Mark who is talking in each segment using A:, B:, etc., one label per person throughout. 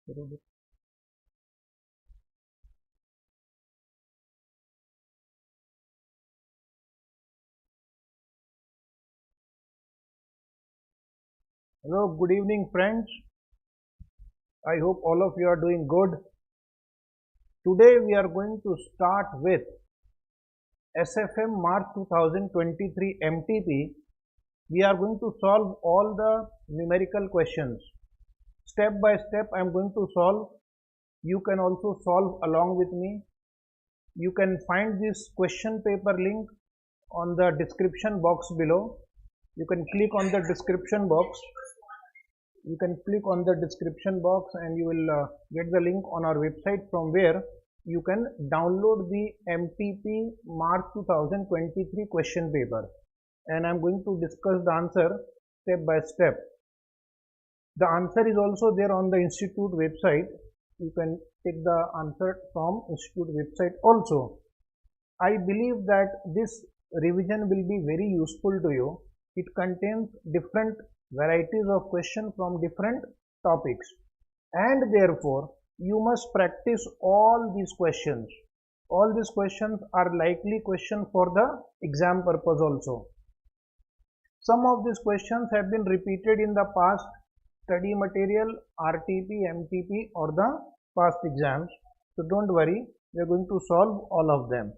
A: Hello, good evening, friends. I hope all of you are doing good. Today we are going to start with SFM March 2023 MTP. We are going to solve all the numerical questions. Step by step, I am going to solve. You can also solve along with me. You can find this question paper link on the description box below. You can click on the description box. You can click on the description box and you will get the link on our website from where you can download the MTP March 2023 question paper, and I am going to discuss the answer step by step. The answer is also there on the institute website. You can take the answer from institute website also. I believe that this revision will be very useful to you. It contains different varieties of questions from different topics, and therefore you must practice all these questions. All these questions are likely questions for the exam purpose also. Some of these questions have been repeated in the past study material, RTP, MTP or the past exams. So don't worry, we are going to solve all of them.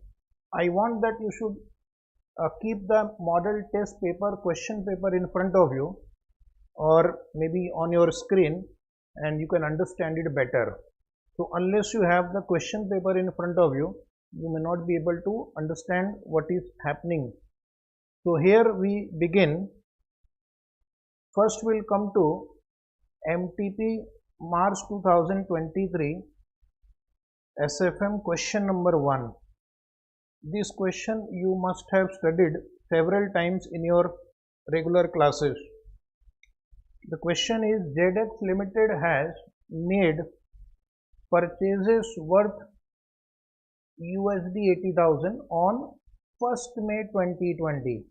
A: I want that you should keep the model test paper, question paper in front of you or maybe on your screen, and you can understand it better. So unless you have the question paper in front of you, you may not be able to understand what is happening. So here we begin. First we'll come to MTP March 2023 SFM question number 1. This question you must have studied several times in your regular classes. The question is, ZX Limited has made purchases worth USD 80,000 on 1st May 2020.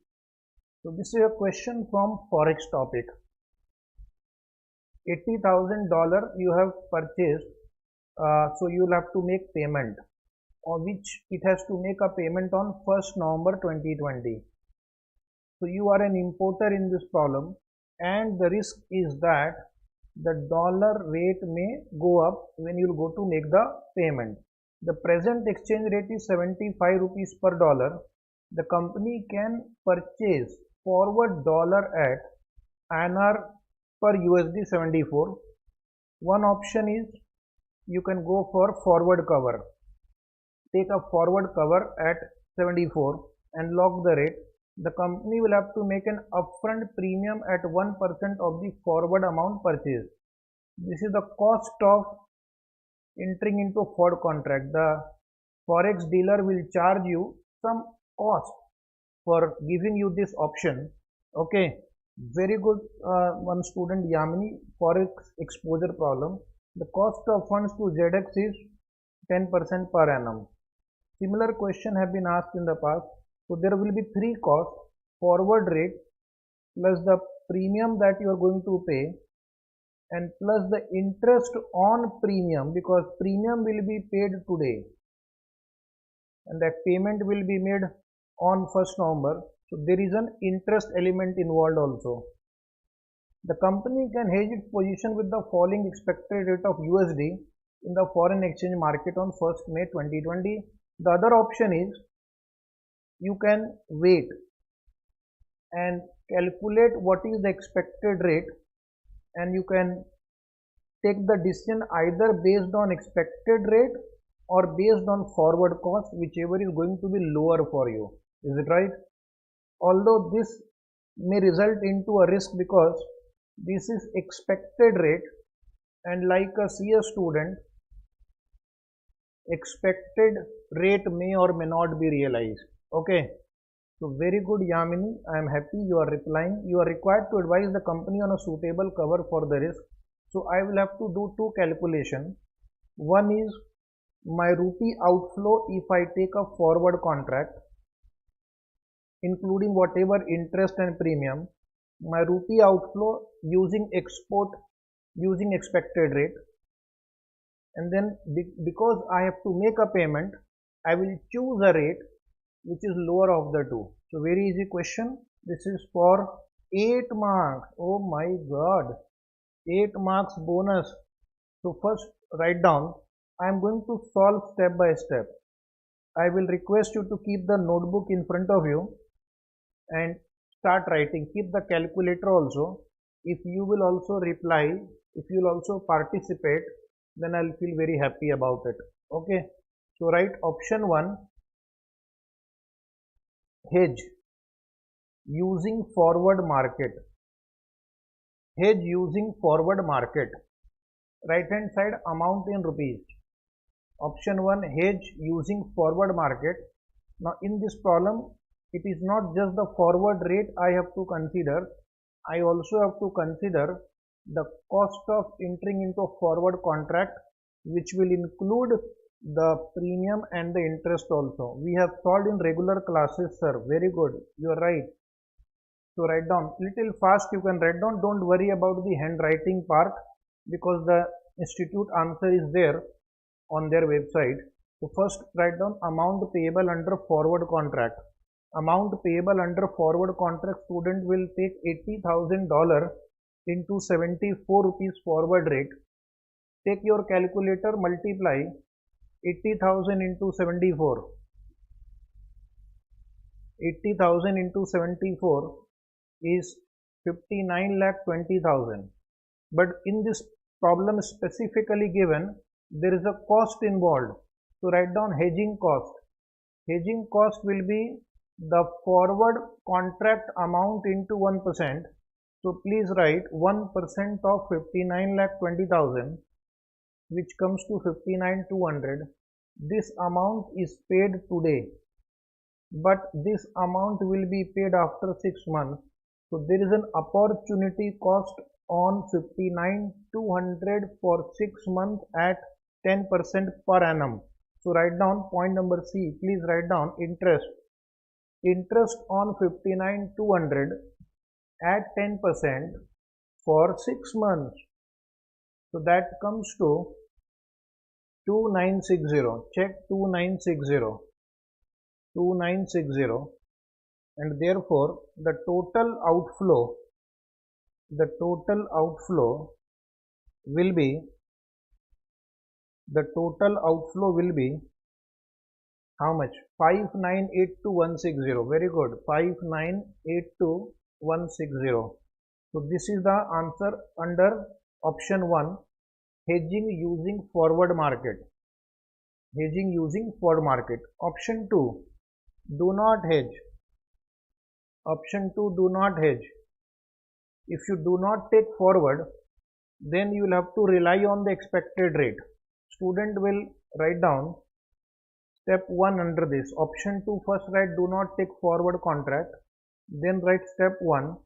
A: So this is a question from Forex topic. $80,000 you have purchased, so you will have to make payment, on which it has to make a payment on 1st November 2020. So you are an importer in this problem, and the risk is that the dollar rate may go up when you go to make the payment. The present exchange rate is 75 rupees per dollar. The company can purchase forward dollar at INR per USD 74. One option is you can go for forward cover. Take a forward cover at 74 and lock the rate. The company will have to make an upfront premium at 1% of the forward amount purchased. This is the cost of entering into a forward contract. The Forex dealer will charge you some cost for giving you this option. Okay, very good. One student Yamini, Forex exposure problem. The cost of funds to ZX is 10% per annum. Similar question have been asked in the past. So there will be three costs: forward rate plus the premium that you are going to pay, and plus the interest on premium, because premium will be paid today and that payment will be made on 1st November. So there is an interest element involved also. The company can hedge its position with the falling expected rate of USD in the foreign exchange market on 1st May 2020. The other option is you can wait and calculate what is the expected rate, and you can take the decision either based on expected rate or based on forward cost, whichever is going to be lower for you. Is it right? Although this may result into a risk because this is expected rate, and like a CS student, expected rate may or may not be realized. Okay, so very good Yamini, I am happy you are replying. You are required to advise the company on a suitable cover for the risk. So I will have to do two calculations. One is my rupee outflow if I take a forward contract, including whatever interest and premium. My rupee outflow using export using expected rate, and then because I have to make a payment, I will choose a rate which is lower of the two. So very easy question. This is for 8 marks. Oh my god, 8 marks bonus. So first write down. I am going to solve step by step. I will request you to keep the notebook in front of you and start writing. Keep the calculator also. If you will also reply, if you will also participate, then I'll feel very happy about it. Okay. So write option 1, hedge using forward market. Hedge using forward market. Right hand side, amount in rupees. Option 1, hedge using forward market. Now in this problem, it is not just the forward rate I have to consider. I also have to consider the cost of entering into a forward contract, which will include the premium and the interest also. We have solved in regular classes, sir. Very good. You are right. So write down. Little fast you can write down. Don't worry about the handwriting part because the institute answer is there on their website. So first write down amount payable under forward contract. Amount payable under forward contract, student will take $80,000 into 74 rupees forward rate. Take your calculator, multiply 80,000 into 74. 80,000 into 74 is 59,20,000. But in this problem specifically given, there is a cost involved. So write down hedging cost. Hedging cost will be the forward contract amount into 1%. So please write 1% of 59,20,000, which comes to 59,200. This amount is paid today, but this amount will be paid after 6 months. So there is an opportunity cost on 59,200 for 6 months at 10% per annum. So write down point number C. Please write down interest. Interest on 59,200 at 10% for 6 months. So that comes to 2960. Check 2960. 2960. And therefore the total outflow will be how much? 5982,160. Very good. 5982,160. So this is the answer under option 1, hedging using forward market. Hedging using forward market. Option 2, do not hedge. Option 2, do not hedge. If you do not take forward, then you will have to rely on the expected rate. Student will write down step 1 under this. Option 2, first write do not take forward contract. Then write step 1,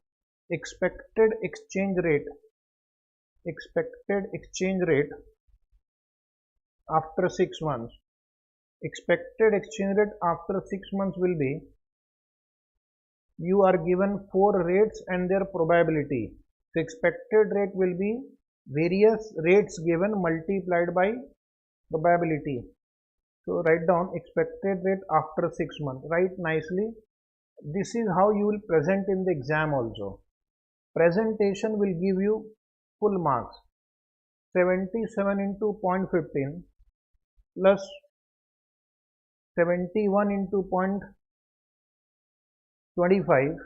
A: expected exchange rate. Expected exchange rate after 6 months. Expected exchange rate after 6 months will be, you are given 4 rates and their probability. So expected rate will be various rates given multiplied by probability. So write down expected rate after 6 months. Write nicely. This is how you will present in the exam also. Presentation will give you full marks. 77 into 0.15 plus 71 into 0.25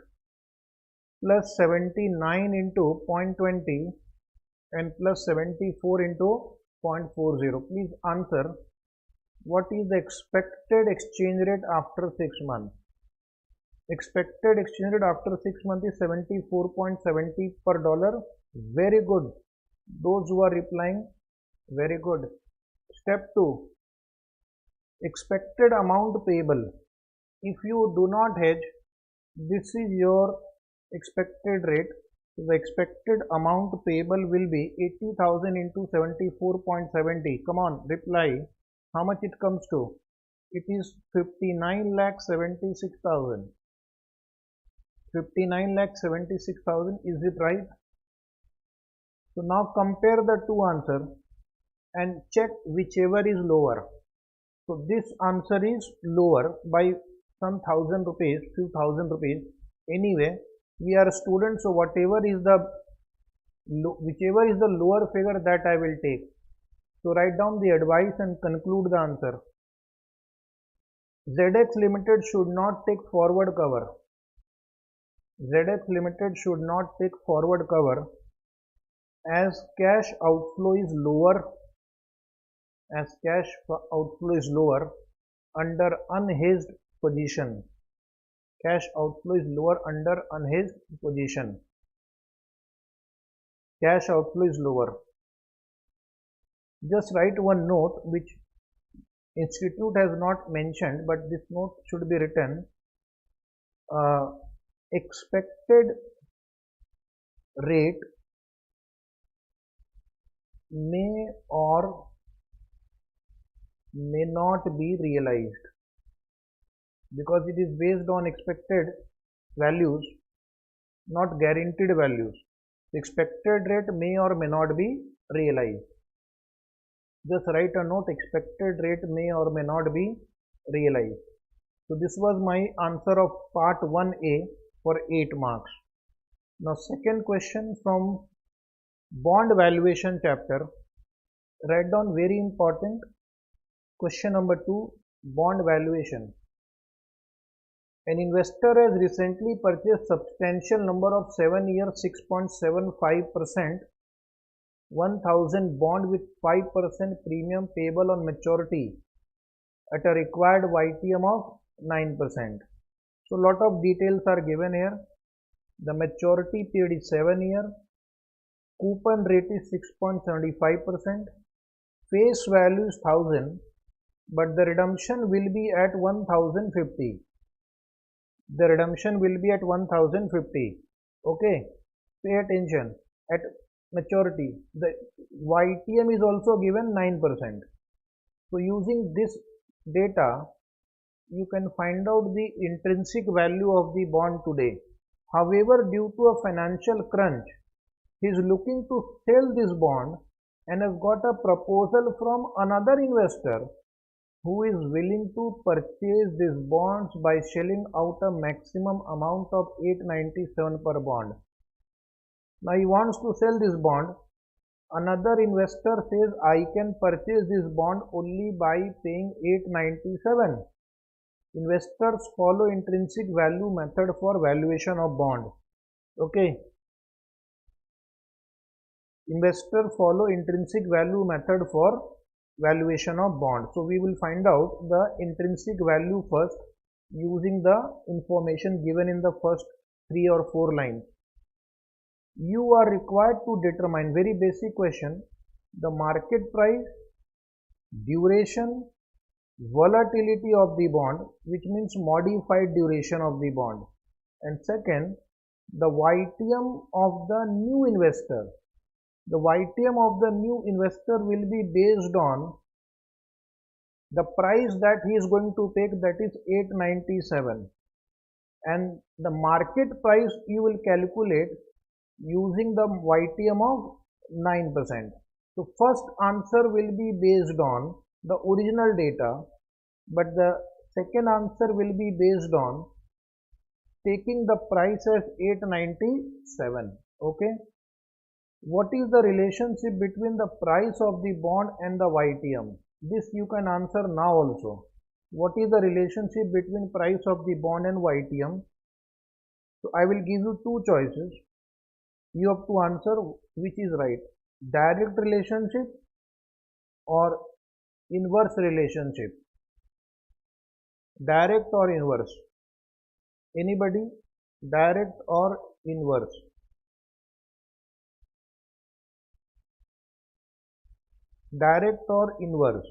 A: plus 79 into 0.20 and plus 74 into 0.40. Please answer, what is the expected exchange rate after 6 months? Expected exchange rate after 6 months is 74.70 per dollar. Very good. Those who are replying, very good. Step 2, expected amount payable. If you do not hedge, this is your expected rate. So the expected amount payable will be 80,000 into 74.70. Come on, reply. How much it comes to? It is 59,76,000. 59,76,000. Is it right? So now compare the two answers and check whichever is lower. So this answer is lower by some thousand rupees, few thousand rupees. Anyway, we are students, so whichever is the lower figure, that I will take. So write down the advice and conclude the answer. ZX Limited should not take forward cover. ZX Limited should not take forward cover as cash outflow is lower under unhedged position. Cash outflow is lower under unhedged position. Cash outflow is lower. Just write one note which institute has not mentioned, but this note should be written. Expected rate may or may not be realized, because it is based on expected values, not guaranteed values. Expected rate may or may not be realized. Just write a note, expected rate may or may not be realized. So this was my answer of part 1A for 8 marks. Now second question from bond valuation chapter. Write down very important question number 2, bond valuation. An investor has recently purchased substantial number of 7-year 6.75% 1000 bond with 5% premium payable on maturity at a required YTM of 9%. So lot of details are given here. The maturity period is 7 year, coupon rate is 6.75%, face value is 1000, but the redemption will be at 1050. The redemption will be at 1050. Okay, pay attention. At maturity, the YTM is also given 9%. So using this data, you can find out the intrinsic value of the bond today. However, due to a financial crunch, he is looking to sell this bond and has got a proposal from another investor who is willing to purchase these bonds by shelling out a maximum amount of 897 per bond. Now he wants to sell this bond. Another investor says, I can purchase this bond only by paying 897. Investors follow intrinsic value method for valuation of bond. Okay. Investors follow intrinsic value method for valuation of bond. So we will find out the intrinsic value first using the information given in the first 3 or 4 lines. You are required to determine, very basic question, the market price, duration, volatility of the bond, which means modified duration of the bond, and second, the YTM of the new investor. The YTM of the new investor will be based on the price that he is going to take, that is 897, and the market price you will calculate using the YTM of 9%. So first answer will be based on the original data, but the second answer will be based on taking the price as 897. Okay. What is the relationship between the price of the bond and the YTM? This you can answer now also. What is the relationship between price of the bond and YTM? So I will give you two choices. You have to answer which is right. Direct relationship or inverse relationship. Direct or inverse? Anybody? Direct or inverse? Direct or inverse?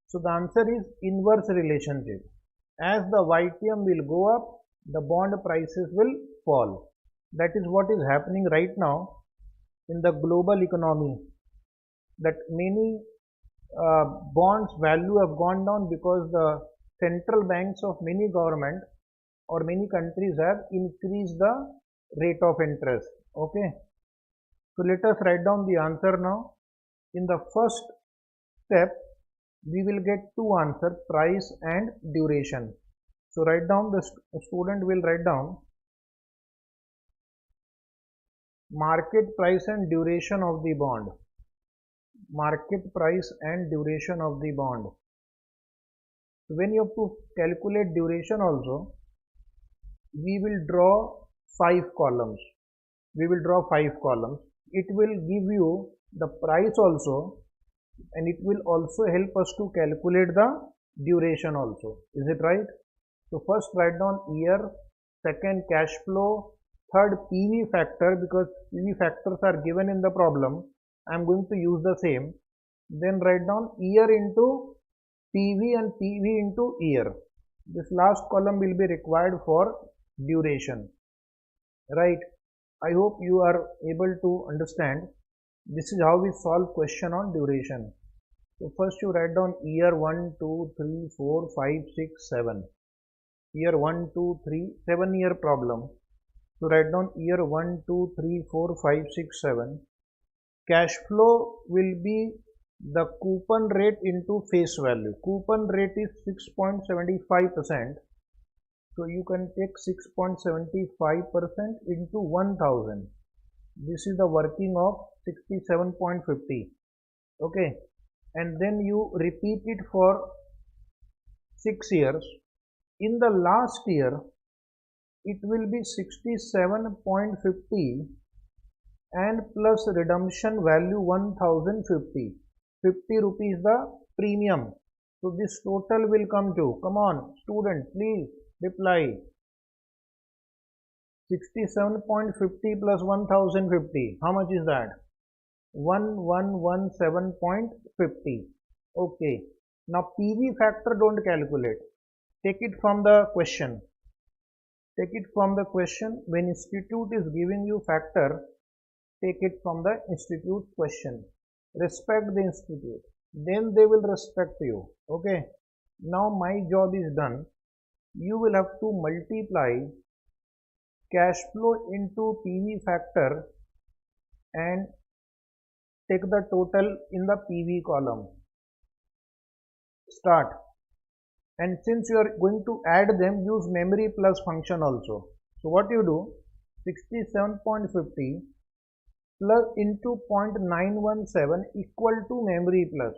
A: So the answer is inverse relationship. As the YTM will go up, the bond prices will fall. That is what is happening right now in the global economy, that many bonds value have gone down because the central banks of many government or many countries have increased the rate of interest. Okay. So let us write down the answer now. In the first step, we will get two answers, price and duration. So write down, the student will write down market price and duration of the bond. Market price and duration of the bond. So when you have to calculate duration also, we will draw 5 columns. We will draw 5 columns. It will give you the price also, and it will also help us to calculate the duration also. Is it right? So first write down year, second cash flow, third PV factor, because PV factors are given in the problem. I am going to use the same. Then write down year into PV and PV into year. This last column will be required for duration. Right? I hope you are able to understand. This is how we solve question on duration. So first you write down year 1, 2, 3, 4, 5, 6, 7. Year 1, 2, 3, 7 year problem. So write down year 1, 2, 3, 4, 5, 6, 7. Cash flow will be the coupon rate into face value. Coupon rate is 6.75%. So you can take 6.75% into 1000. This is the working of 67.50. Okay. And then you repeat it for 6 years. In the last year, it will be 67.50 and plus redemption value 1050. 50 rupees the premium. So this total will come to, come on student, please reply. 67.50 plus 1050. How much is that? 1117.50. Okay. Now PV factor don't calculate. Take it from the question. Take it from the question. When institute is giving you factor, take it from the institute question. Respect the institute. Then they will respect you. Okay. Now my job is done. You will have to multiply cash flow into PV factor and take the total in the PV column. Start. And since you are going to add them, use memory plus function also. So what you do, 67.50 plus into 0.917 equal to memory plus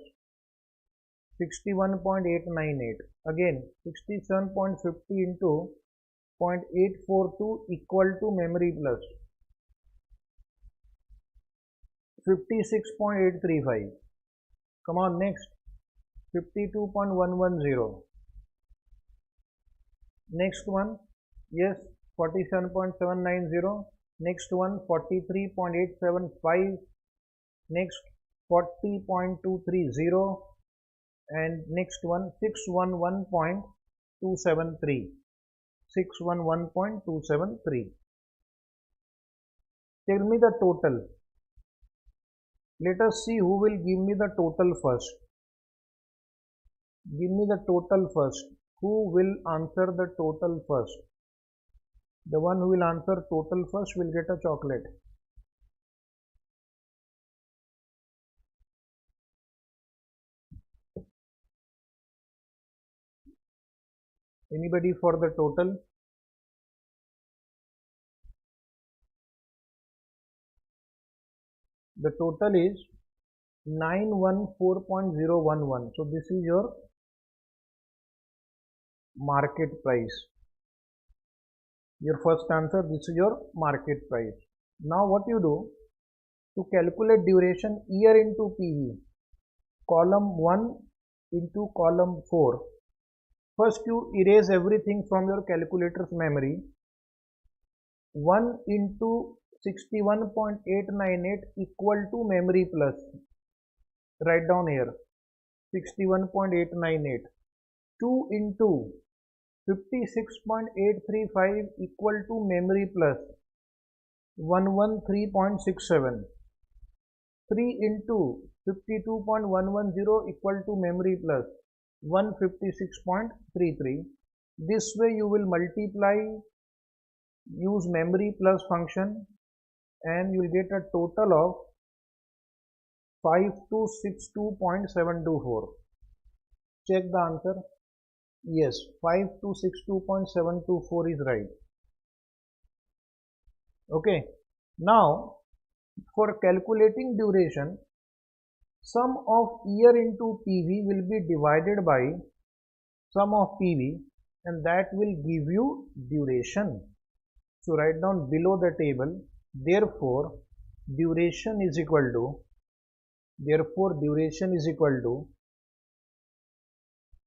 A: 61.898. Again 67.50 into 0.842 equal to memory plus 56.835. Come on, next 52.110. Next one, yes, 47.790. Next one, 43.875. Next, 40.230. And next one, 611.273. 611.273. Tell me the total. Let us see who will give me the total first. Give me the total first. Who will answer the total first? The one who will answer total first will get a chocolate. Anybody for the total? The total is 914.011. So this is your market price. Your first answer, this is your market price. Now what you do, to calculate duration, year into PV, column 1 into column 4. First you erase everything from your calculator's memory. 1 into 61.898 equal to memory plus. Write down here 61.898. 2 into 56.835 equal to memory plus 113.67. 3 into 52.110 equal to memory plus 156.33. This way you will multiply, use memory plus function, and you will get a total of 5262.724. Check the answer. Yes, 5262.724 is right. Okay. Now, for calculating duration, sum of year into PV will be divided by sum of PV, and that will give you duration. So write down below the table. Therefore, duration is equal to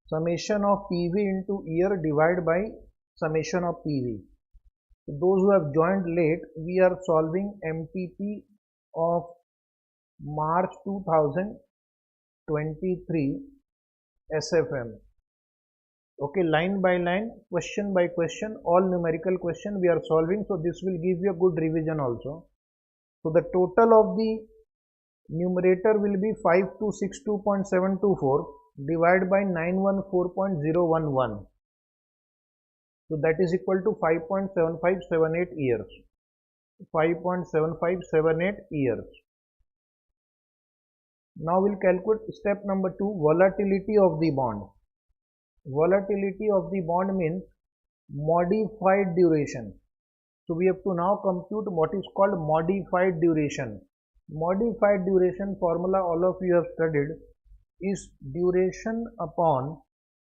A: summation of PV into year divided by summation of PV. So those who have joined late, we are solving MTP of March 2023 SFM. Okay, line by line, question by question, all numerical question we are solving. So this will give you a good revision also. So the total of the numerator will be 5262.724 divided by 914.011. So that is equal to 5.7578 years. 5.7578 years. Now we'll calculate step number 2, volatility of the bond. Volatility of the bond means modified duration. So we have to now compute what is called modified duration. Modified duration formula all of you have studied is duration upon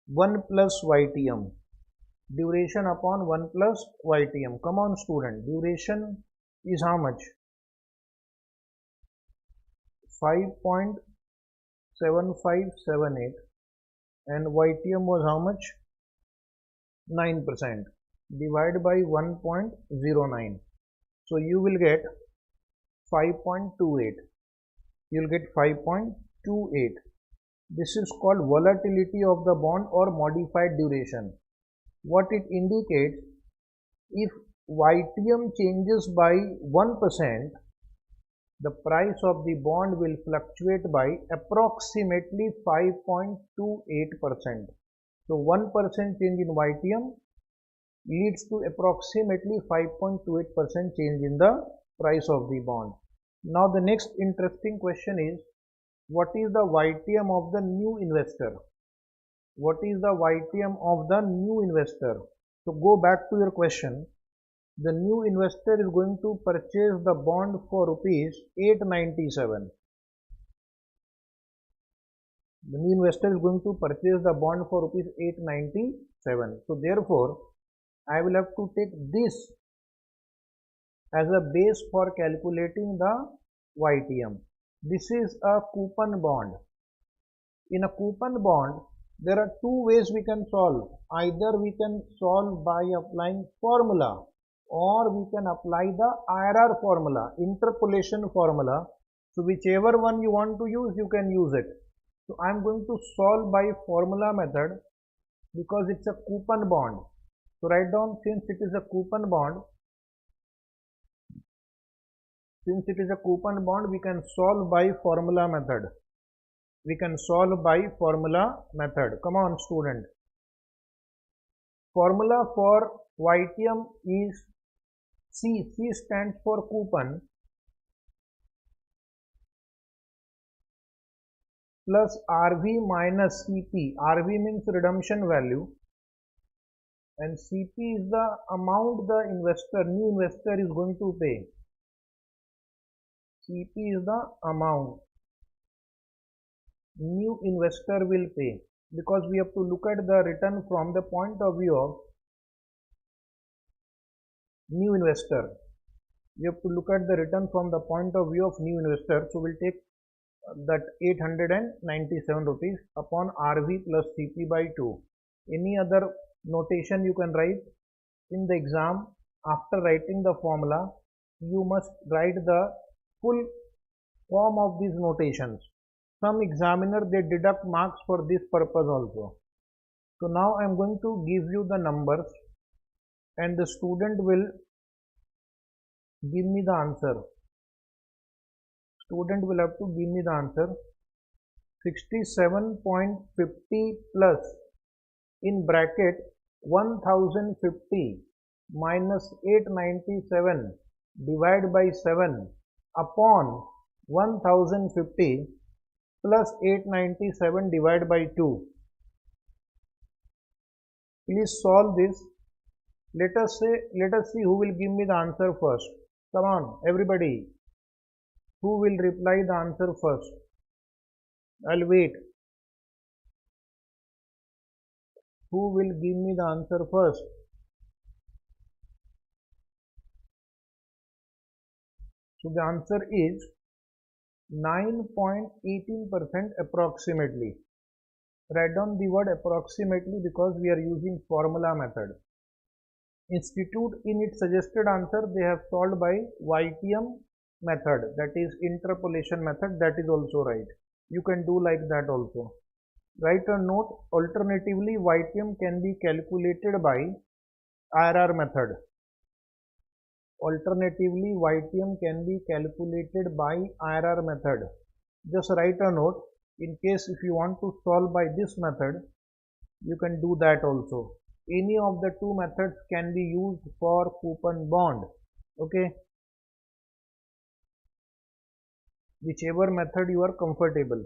A: 1 plus YTM. Duration upon 1 plus YTM. Come on student, duration is how much? 5.7578 and YTM was how much? 9%. Divided by 1.09. So you will get 5.28. You will get 5.28. This is called volatility of the bond or modified duration. What it indicates, if YTM changes by 1%, the price of the bond will fluctuate by approximately 5.28%. So 1% change in YTM leads to approximately 5.28% change in the price of the bond. Now the next interesting question is, what is the YTM of the new investor? What is the YTM of the new investor? So go back to your question. The new investor is going to purchase the bond for rupees 897. The new investor is going to purchase the bond for rupees 897. So therefore, I will have to take this as a base for calculating the YTM. This is a coupon bond. In a coupon bond, there are two ways we can solve. Either we can solve by applying formula, or we can apply the IRR formula, interpolation formula. So whichever one you want to use, you can use it. So I am going to solve by formula method because it's a coupon bond. So write down, since it is a coupon bond, we can solve by formula method. Come on student. Formula for YTM is C. C stands for coupon plus RV minus CP. RV means redemption value and CP is the amount the new investor is going to pay. CP is the amount new investor will pay, because we have to look at the return from the point of view of new investor. We have to look at the return from the point of view of new investor. So we'll take that 897 rupees upon RV plus CP by 2. Any other notation you can write in the exam. After writing the formula, you must write the full form of these notations. Some examiner, they deduct marks for this purpose also. So now I am going to give you the numbers and the student will give me the answer. student will have to give me the answer. 67.50 plus in bracket 1050 minus 897 divided by 7 upon 1050 plus 897 divided by 2. Please solve this. Let us see who will give me the answer first. Come on, everybody. Who will reply the answer first? I'll wait. Who will give me the answer first? So the answer is 9.18% approximately. Write down the word approximately because we are using formula method. Institute in its suggested answer they have solved by YTM method, that is interpolation method. That is also right. You can do like that also. Write a note. Alternatively, YTM can be calculated by IRR method. Alternatively, YTM can be calculated by IRR method. Just write a note. In case if you want to solve by this method, you can do that also. Any of the two methods can be used for coupon bond. Okay. Whichever method you are comfortable.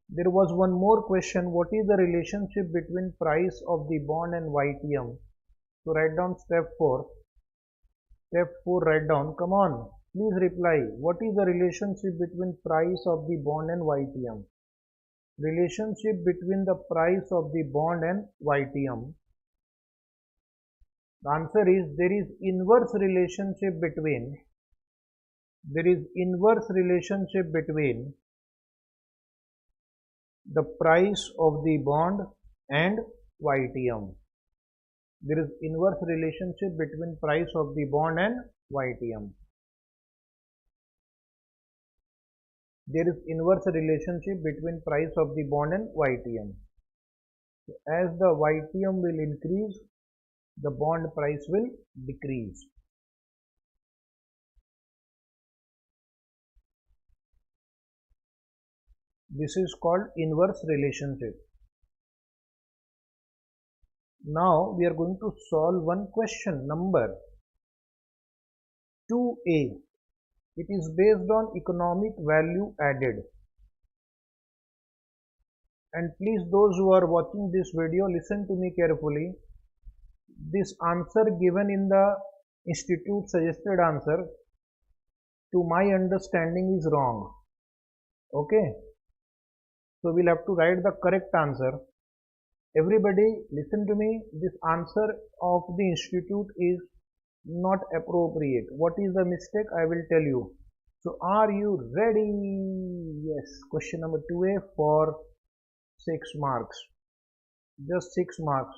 A: There was one more question. What is the relationship between price of the bond and YTM? So write down step 4. Step 4, write down. Come on, please reply. What is the relationship between price of the bond and YTM? Relationship between the price of the bond and YTM. The answer is there is inverse relationship between the price of the bond and YTM. There is inverse relationship between price of the bond and YTM. There is inverse relationship between price of the bond and YTM. So as the YTM will increase, the bond price will decrease. This is called inverse relationship. Now we are going to solve one question number 2A. It is based on economic value added. And please, those who are watching this video, listen to me carefully. This answer given in the institute suggested answer, to my understanding, is wrong. Okay. So we'll have to write the correct answer. Everybody listen to me. This answer of the institute is not appropriate. What is the mistake? I will tell you. So are you ready? Yes. Question number 2A for 6 marks. Just 6 marks.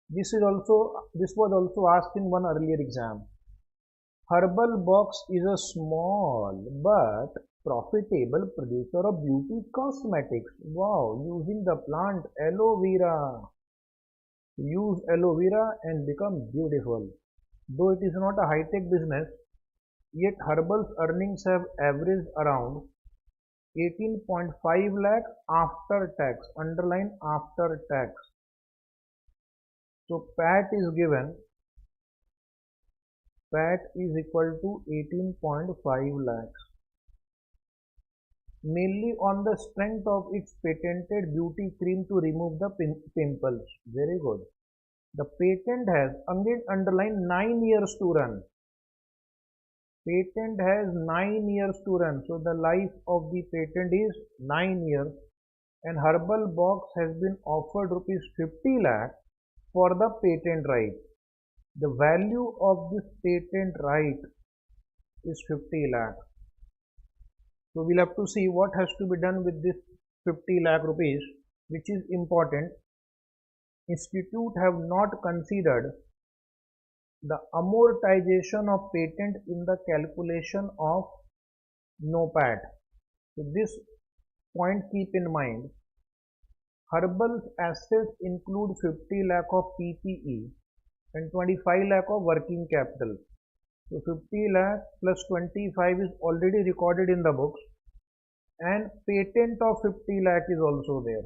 A: This was also asked in one earlier exam. Herbal Box is a small but profitable producer of beauty cosmetics. Wow, using the plant aloe vera. Use aloe vera and become beautiful. Though it is not a high-tech business, yet Herbal's earnings have averaged around 18.5 lakh after tax. Underline after tax. So PAT is given. PAT is equal to 18.5 lakhs. Mainly on the strength of its patented beauty cream to remove the pimples. Very good. The patent has, again underline, 9 years to run. Patent has 9 years to run. So the life of the patent is 9 years. And Herbal Box has been offered rupees 50 lakh for the patent right. The value of this patent right is 50 lakh. So we'll have to see what has to be done with this 50 lakh rupees, which is important. Institute have not considered the amortization of patent in the calculation of no PAT. So this point keep in mind. Herbal's assets include 50 lakh of PPE and 25 lakh of working capital. So 50 lakh plus 25 is already recorded in the books. and patent of 50 lakh is also there.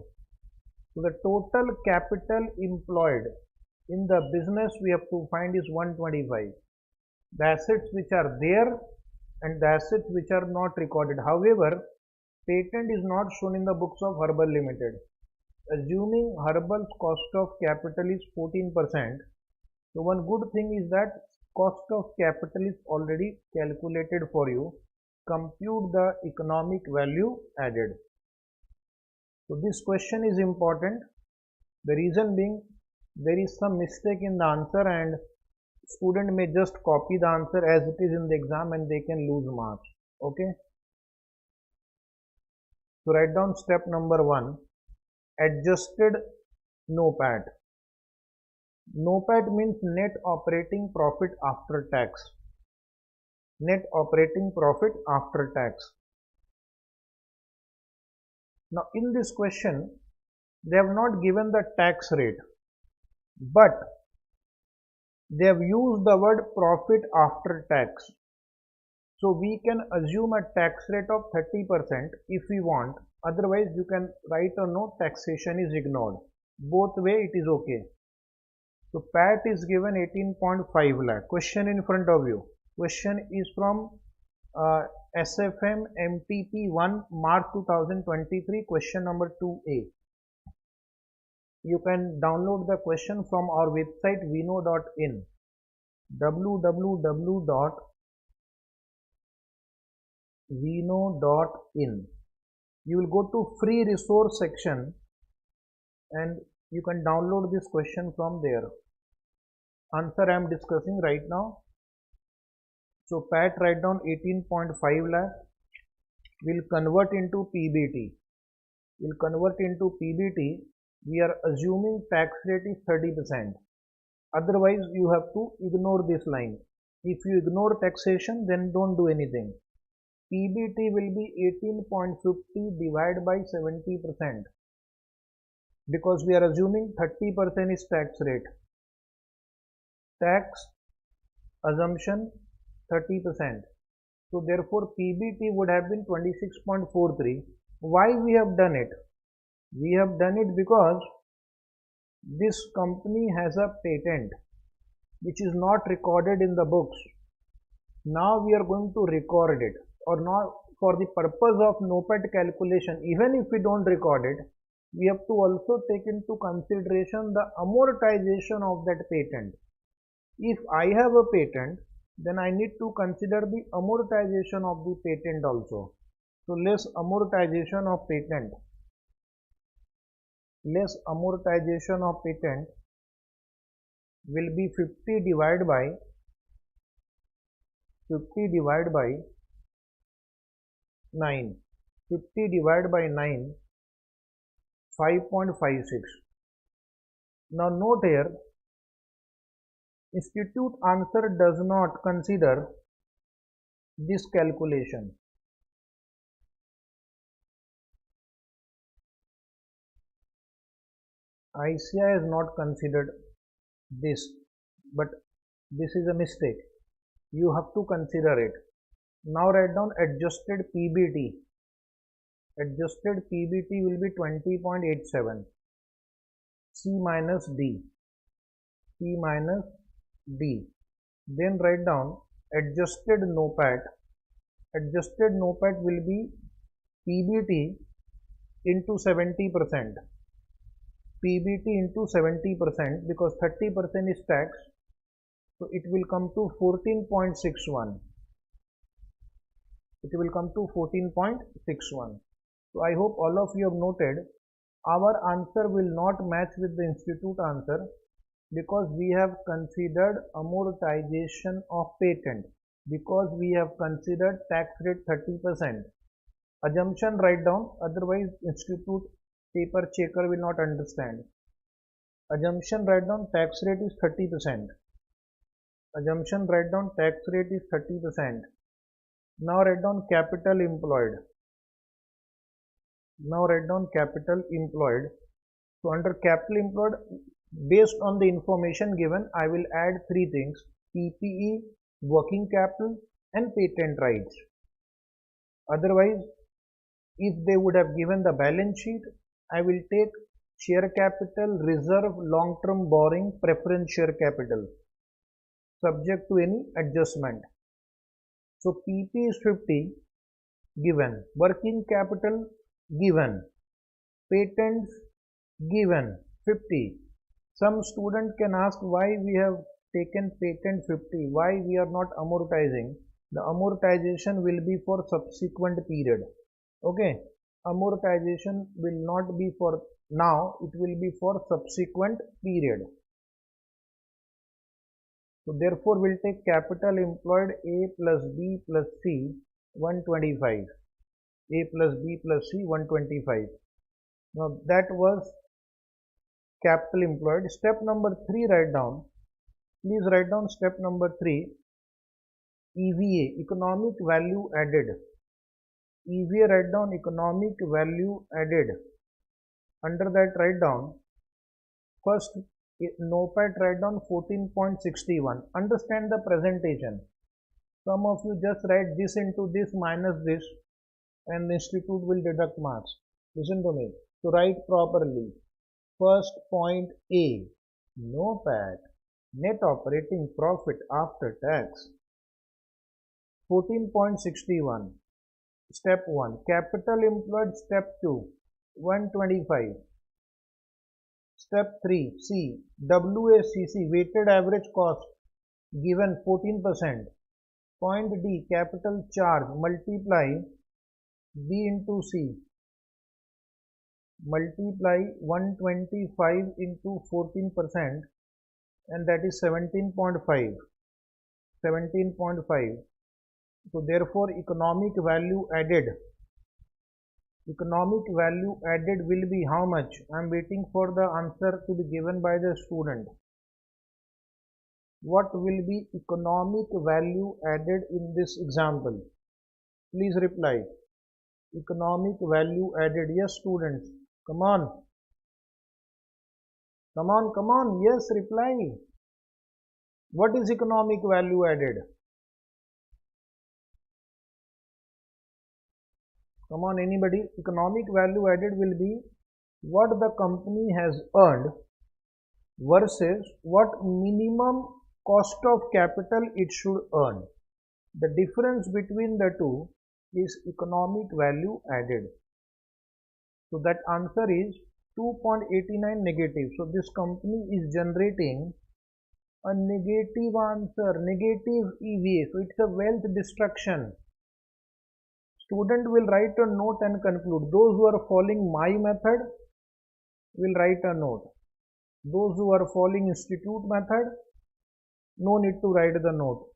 A: So the total capital employed in the business we have to find is 125. The assets which are there and the assets which are not recorded. However, patent is not shown in the books of Herbal Limited. Assuming Herbal's cost of capital is 14%, so one good thing is that cost of capital is already calculated for you. Compute the economic value added. So this question is important. The reason being there is some mistake in the answer and student may just copy the answer as it is in the exam and they can lose marks. Okay. So write down step number 1. Adjusted NOPAT. NOPAT means net operating profit after tax. Net operating profit after tax. Now in this question they have not given the tax rate, but they have used the word profit after tax. So we can assume a tax rate of 30% if we want. Otherwise you can write a note taxation is ignored. Both way it is okay. So PAT is given 18.5 lakh. Question in front of you. Question is from SFM MTP 1 March 2023. Question number 2A. You can download the question from our website vino.in. www.vino.in. You will go to free resource section and you can download this question from there. Answer I am discussing right now. So PAT write down 18.5 lakh. Will convert into PBT. Will convert into PBT. We are assuming tax rate is 30%. Otherwise you have to ignore this line. If you ignore taxation then don't do anything. PBT will be 18.50 divided by 70% because we are assuming 30% is tax rate. Tax assumption 30%. So therefore PBT would have been 26.43. Why we have done it? We have done it because this company has a patent which is not recorded in the books. Now we are going to record it, or not for the purpose of NOPAT calculation. Even if we don't record it, we have to also take into consideration the amortization of that patent. If I have a patent, then I need to consider the amortization of the patent also. So less amortization of patent. Less amortization of patent will be 50 divided by 9. 50 divided by 9, 5.56. Now note here, institute answer does not consider this calculation. ICI has not considered this, but this is a mistake. You have to consider it. Now write down adjusted PBT. Adjusted PBT will be 20.87. C minus D. C minus D. Then write down adjusted NOPAT. Adjusted NOPAT will be PBT into 70%. PBT into 70% because 30% is tax. So it will come to 14.61. It will come to 14.61. So I hope all of you have noted our answer will not match with the institute answer because we have considered amortization of patent, because we have considered tax rate 30%. Assumption write down, otherwise institute paper checker will not understand. Assumption write down tax rate is 30%. Assumption write down tax rate is 30%. Now write down capital employed. Now write down capital employed. So under capital employed, based on the information given, I will add three things: PPE, working capital and patent rights. Otherwise If they would have given the balance sheet, I will take share capital, reserve, long-term borrowing, preference share capital, subject to any adjustment. So PP is 50 given, working capital given, patents given 50. Some student can ask why we have taken patent 50, why we are not amortizing. The amortization will be for subsequent period. Okay, amortization will not be for now, it will be for subsequent period. So therefore we'll take capital employed A plus B plus C 125. A plus B plus C 125. Now that was capital employed. Step number 3, write down. Please write down step number 3. EVA, economic value added. EVA, write down economic value added. Under that write down, first notepad write down 14.61. Understand the presentation. Some of you just write this into this minus this and the institute will deduct marks. Listen to me. So write properly. First point A, notepad, net operating profit after tax. 14.61. Step 1, capital employed. Step 2, 125. Step 3, C, WACC, weighted average cost, given 14%. Point D, capital charge, multiply B into C, multiply 125 into 14%, and that is 17.5. 17.5. So therefore economic value added will be how much? I am waiting for the answer to be given by the student. What will be economic value added in this example? Please reply. Economic value added. Yes, students. Come on. Come on, come on. Yes, reply. What is economic value added? Come on, anybody. Economic value added will be what the company has earned versus what minimum cost of capital it should earn. The difference between the two is economic value added. So that answer is 2.89 negative. So this company is generating a negative answer, negative EVA. So it's a wealth destruction. Student will write a note and conclude. Those who are following my method will write a note. Those who are following institute method, no need to write the note.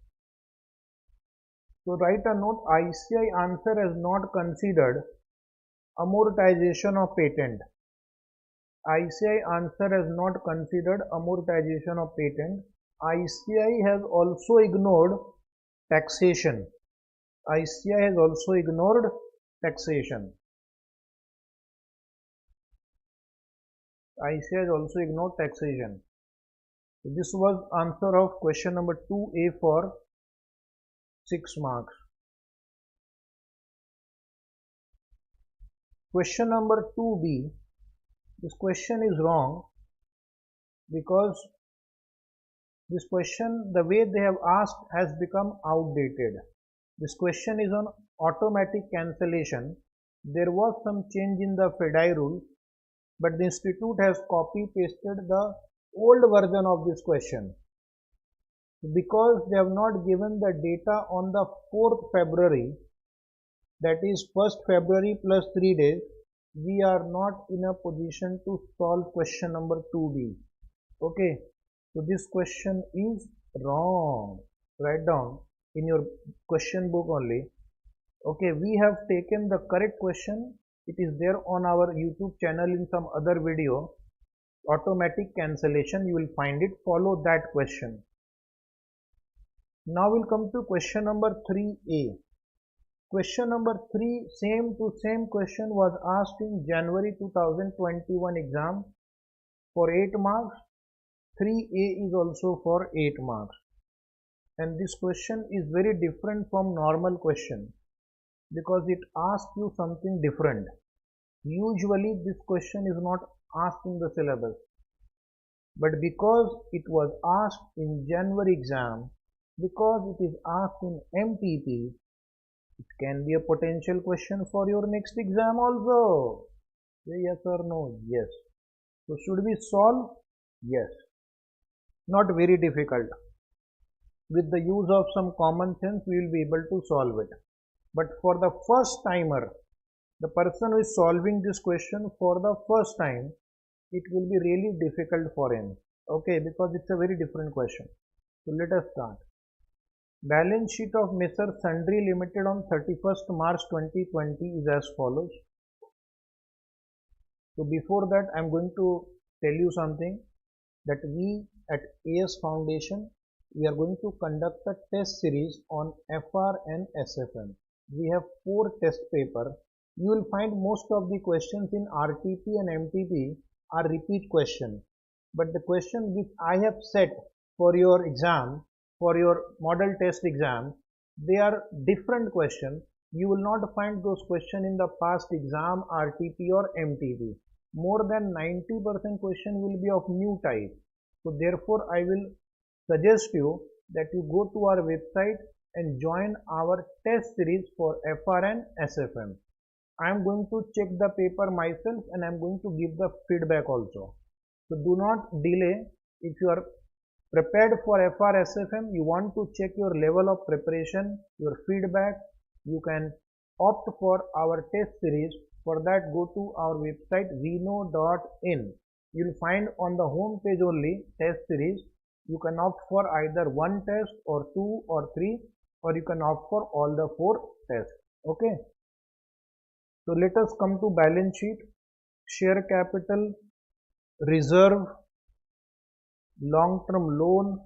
A: So write a note. ICI answer has not considered amortization of patent. ICI answer has not considered amortization of patent. ICI has also ignored taxation. ICI has also ignored taxation. ICI has also ignored taxation. So this was answer of question number 2A for 6 marks. Question number 2B. This question is wrong because this question, the way they have asked, has become outdated. This question is on automatic cancellation. There was some change in the FEDI rule, but the institute has copy pasted the old version of this question. Because they have not given the data on the 4th February, that is 1st February plus 3 days, we are not in a position to solve question number 2B. Okay, so this question is wrong. Write down in your question book only. Okay, we have taken the correct question. It is there on our YouTube channel in some other video. Automatic cancellation, you will find it. Follow that question. Now we'll come to question number 3A. Question number 3, same to same question was asked in January 2021 exam for 8 marks. 3A is also for 8 marks. And this question is very different from normal question. because it asks you something different. Usually this question is not asked in the syllabus, but because it was asked in January exam, because it is asked in MTP, it can be a potential question for your next exam also. Say yes or no? Yes. So should we solve? Yes. Not very difficult. With the use of some common sense, we will be able to solve it. But for the first timer, the person who is solving this question for the first time, it will be really difficult for him. Okay, because it's a very different question. So let us start. Balance sheet of Messrs. Sundry Limited on 31st March 2020 is as follows. So before that, I am going to tell you something, that we at AS Foundation, we are going to conduct a test series on FR and SFM. We have 4 test papers. You will find most of the questions in RTP and MTP are repeat questions. But the question which I have set for your exam, for your model test exam, they are different questions. You will not find those questions in the past exam, RTP or MTP. More than 90% question will be of new type. So therefore I will suggest you that you go to our website and join our test series for FR and SFM. I am going to check the paper myself and I am going to give the feedback also. So do not delay. If you are prepared for FR SFM, you want to check your level of preparation, your feedback, you can opt for our test series. For that, go to our website vino.in. You will find on the home page only test series. You can opt for either 1 test or 2 or 3, or you can opt for all the 4 tests. Okay. So let us come to balance sheet, share capital, reserve, long-term loan,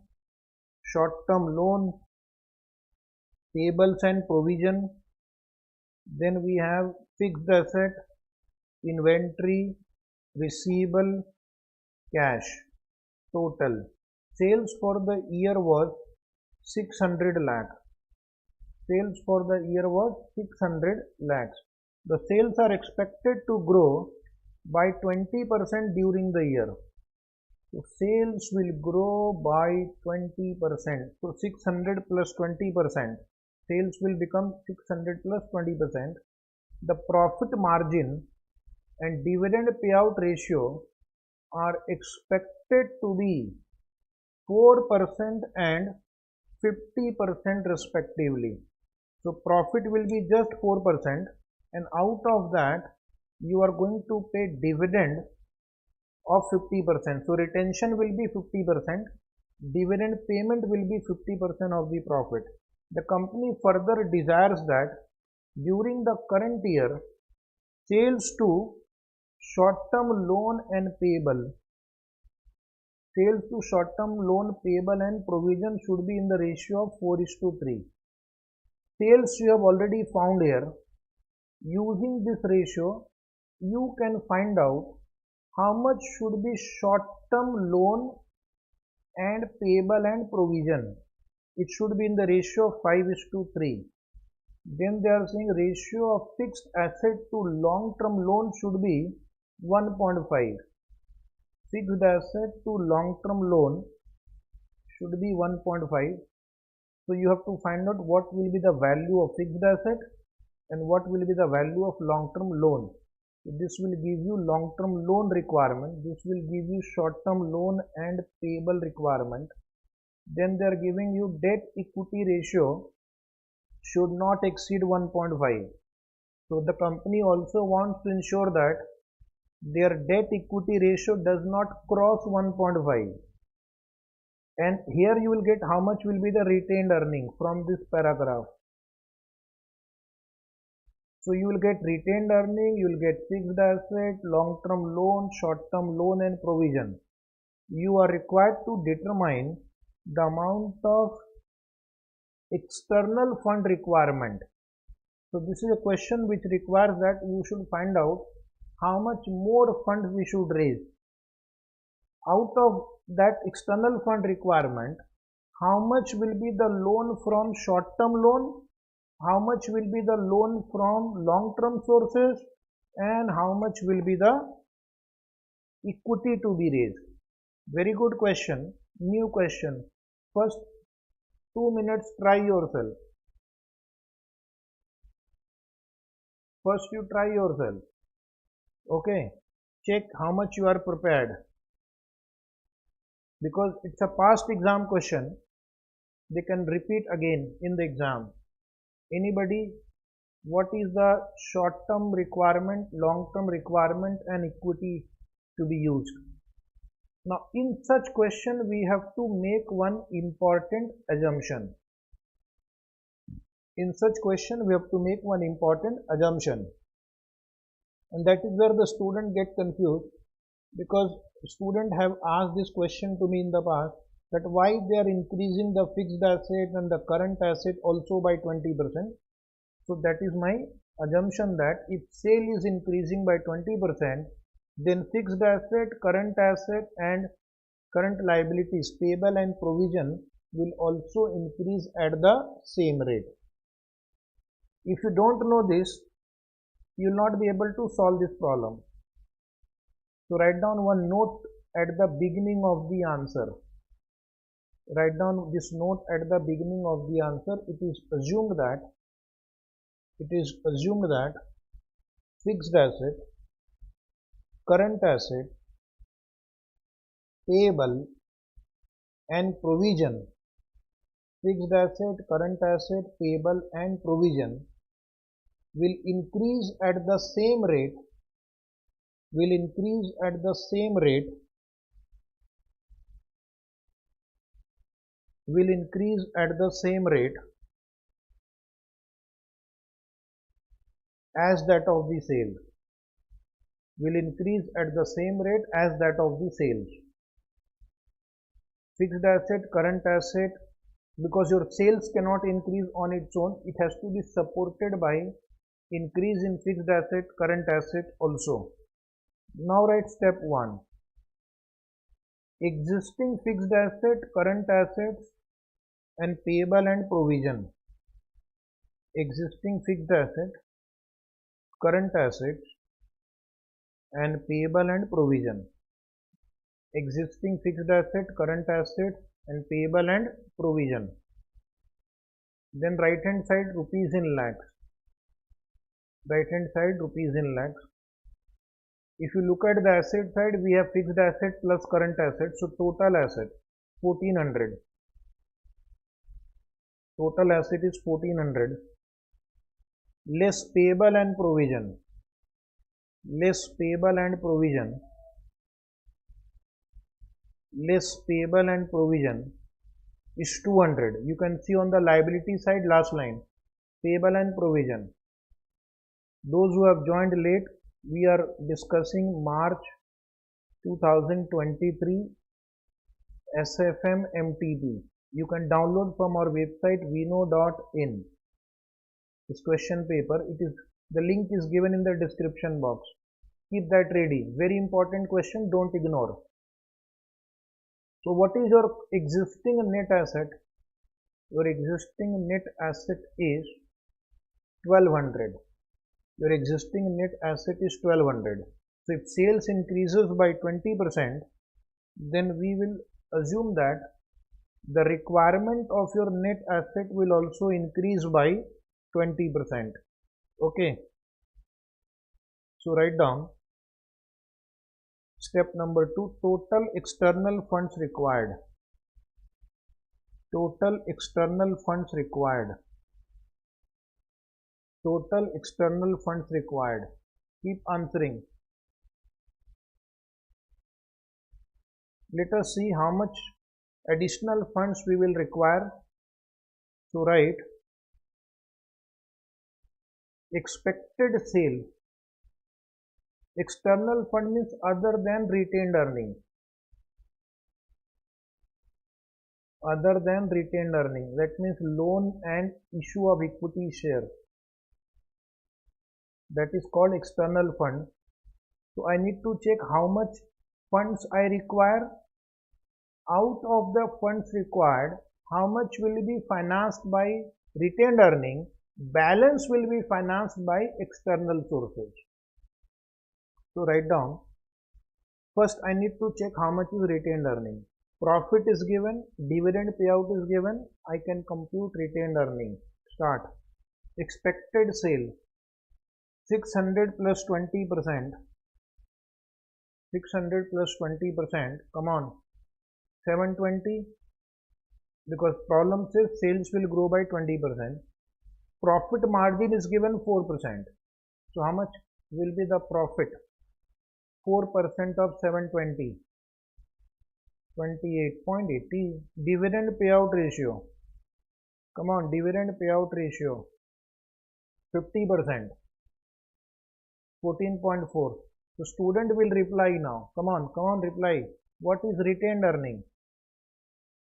A: short-term loan, payables and provision. Then we have fixed asset, inventory, receivable, cash. Total sales for the year was 600 lakh. Sales for the year was 600 lakhs. The sales are expected to grow by 20% during the year. So sales will grow by 20%. So 600 plus 20%. Sales will become 600 plus 20%. The profit margin and dividend payout ratio are expected to be 4% and 50% respectively. So profit will be just 4%, and out of that you are going to pay dividend of 50%. So retention will be 50%, dividend payment will be 50% of the profit. The company further desires that during the current year, sales to short-term loan and payable, sales to short-term loan, payable and provision should be in the ratio of 4:3. Sales you have already found here. Using this ratio, you can find out how much should be short-term loan and payable and provision. It should be in the ratio of 5:3. Then they are saying ratio of fixed asset to long-term loan should be 1.5. Fixed asset to long-term loan should be 1.5. So you have to find out what will be the value of fixed asset and what will be the value of long-term loan. So this will give you long-term loan requirement. This will give you short-term loan and payable requirement. Then they are giving you debt equity ratio should not exceed 1.5. So the company also wants to ensure that their debt equity ratio does not cross 1.5. And here you will get how much will be the retained earning from this paragraph. So you will get retained earning, you will get fixed asset, long-term loan, short-term loan and provision. You are required to determine the amount of external fund requirement. So this is a question which requires that you should find out how much more funds we should raise. Out of that external fund requirement, how much will be the loan from short-term loan, how much will be the loan from long-term sources, and how much will be the equity to be raised. Very good question, new question. First 2 minutes try yourself. First you try yourself. Okay, check how much you are prepared, because it's a past exam question. They can repeat again in the exam. Anybody, what is the short term requirement, long term requirement, and equity to be used? Now in such question we have to make one important assumption. In such question we have to make one important assumption, and that is where the student get confused, because student have asked this question to me in the past, that why they are increasing the fixed asset and the current asset also by 20%. So that is my assumption, that if sale is increasing by 20%, then fixed asset and current liabilities payable and provision will also increase at the same rate. If you don't know this, you will not be able to solve this problem. So write down one note at the beginning of the answer. Write down this note at the beginning of the answer. It is assumed that fixed asset, current asset, payable and provision, fixed asset, current asset, payable and provision will increase at the same rate, as that of the sale. Fixed asset, current asset, because your sales cannot increase on its own, it has to be supported by increase in fixed asset, current asset also. Now write step 1. Existing fixed asset, current assets and payable and provision. Existing fixed asset, current assets and payable and provision. Existing fixed asset, current asset and payable and provision. Then right hand side rupees in lakhs. If you look at the asset side, we have fixed asset plus current asset, so total asset 1400. Total asset is 1400 less payable and provision. Less payable and provision is 200. You can see on the liability side, last line, payable and provision. Those who have joined late, we are discussing March 2023 SFM MTP. You can download from our website vino.in this question paper. The link is given in the description box. Keep that ready. Very important question, don't ignore. So what is your existing net asset? Your existing net asset is 1200. Your existing net asset is 1200. So if sales increases by 20%, then we will assume that the requirement of your net asset will also increase by 20%. Okay. So write down step number 2, total external funds required. Total external funds required. Total external funds required. Keep answering. Let us see how much additional funds we will require. So write expected sale. External fund means other than retained earning. Other than retained earning. That means loan and issue of equity share. That is called external fund. So I need to check how much funds I require. Out of the funds required, how much will be financed by retained earning Balance will be financed by external sources. So write down. First, I need to check how much is retained earning. Profit is given, dividend payout is given. I can compute retained earning. Start. Expected sale 600 plus 20%. 600 plus 20%. Come on. 720. Because problem says sales will grow by 20%. Profit margin is given 4%. So how much will be the profit? 4% of 720. 28.80. Dividend payout ratio. Come on, dividend payout ratio. 50%. 14.4. So student will reply now. Come on, reply. What is retained earning?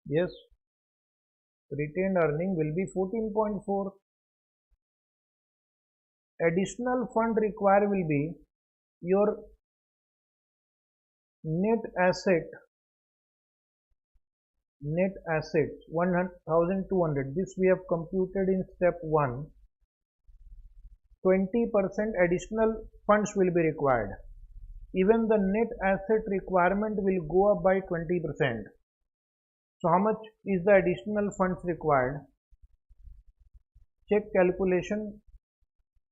A: Yes, retained earning will be 14.4. Additional fund required will be your net assets 1200. This we have computed in step 1. 20% additional funds will be required. Even the net asset requirement will go up by 20%. So how much is the additional funds required? Check calculation.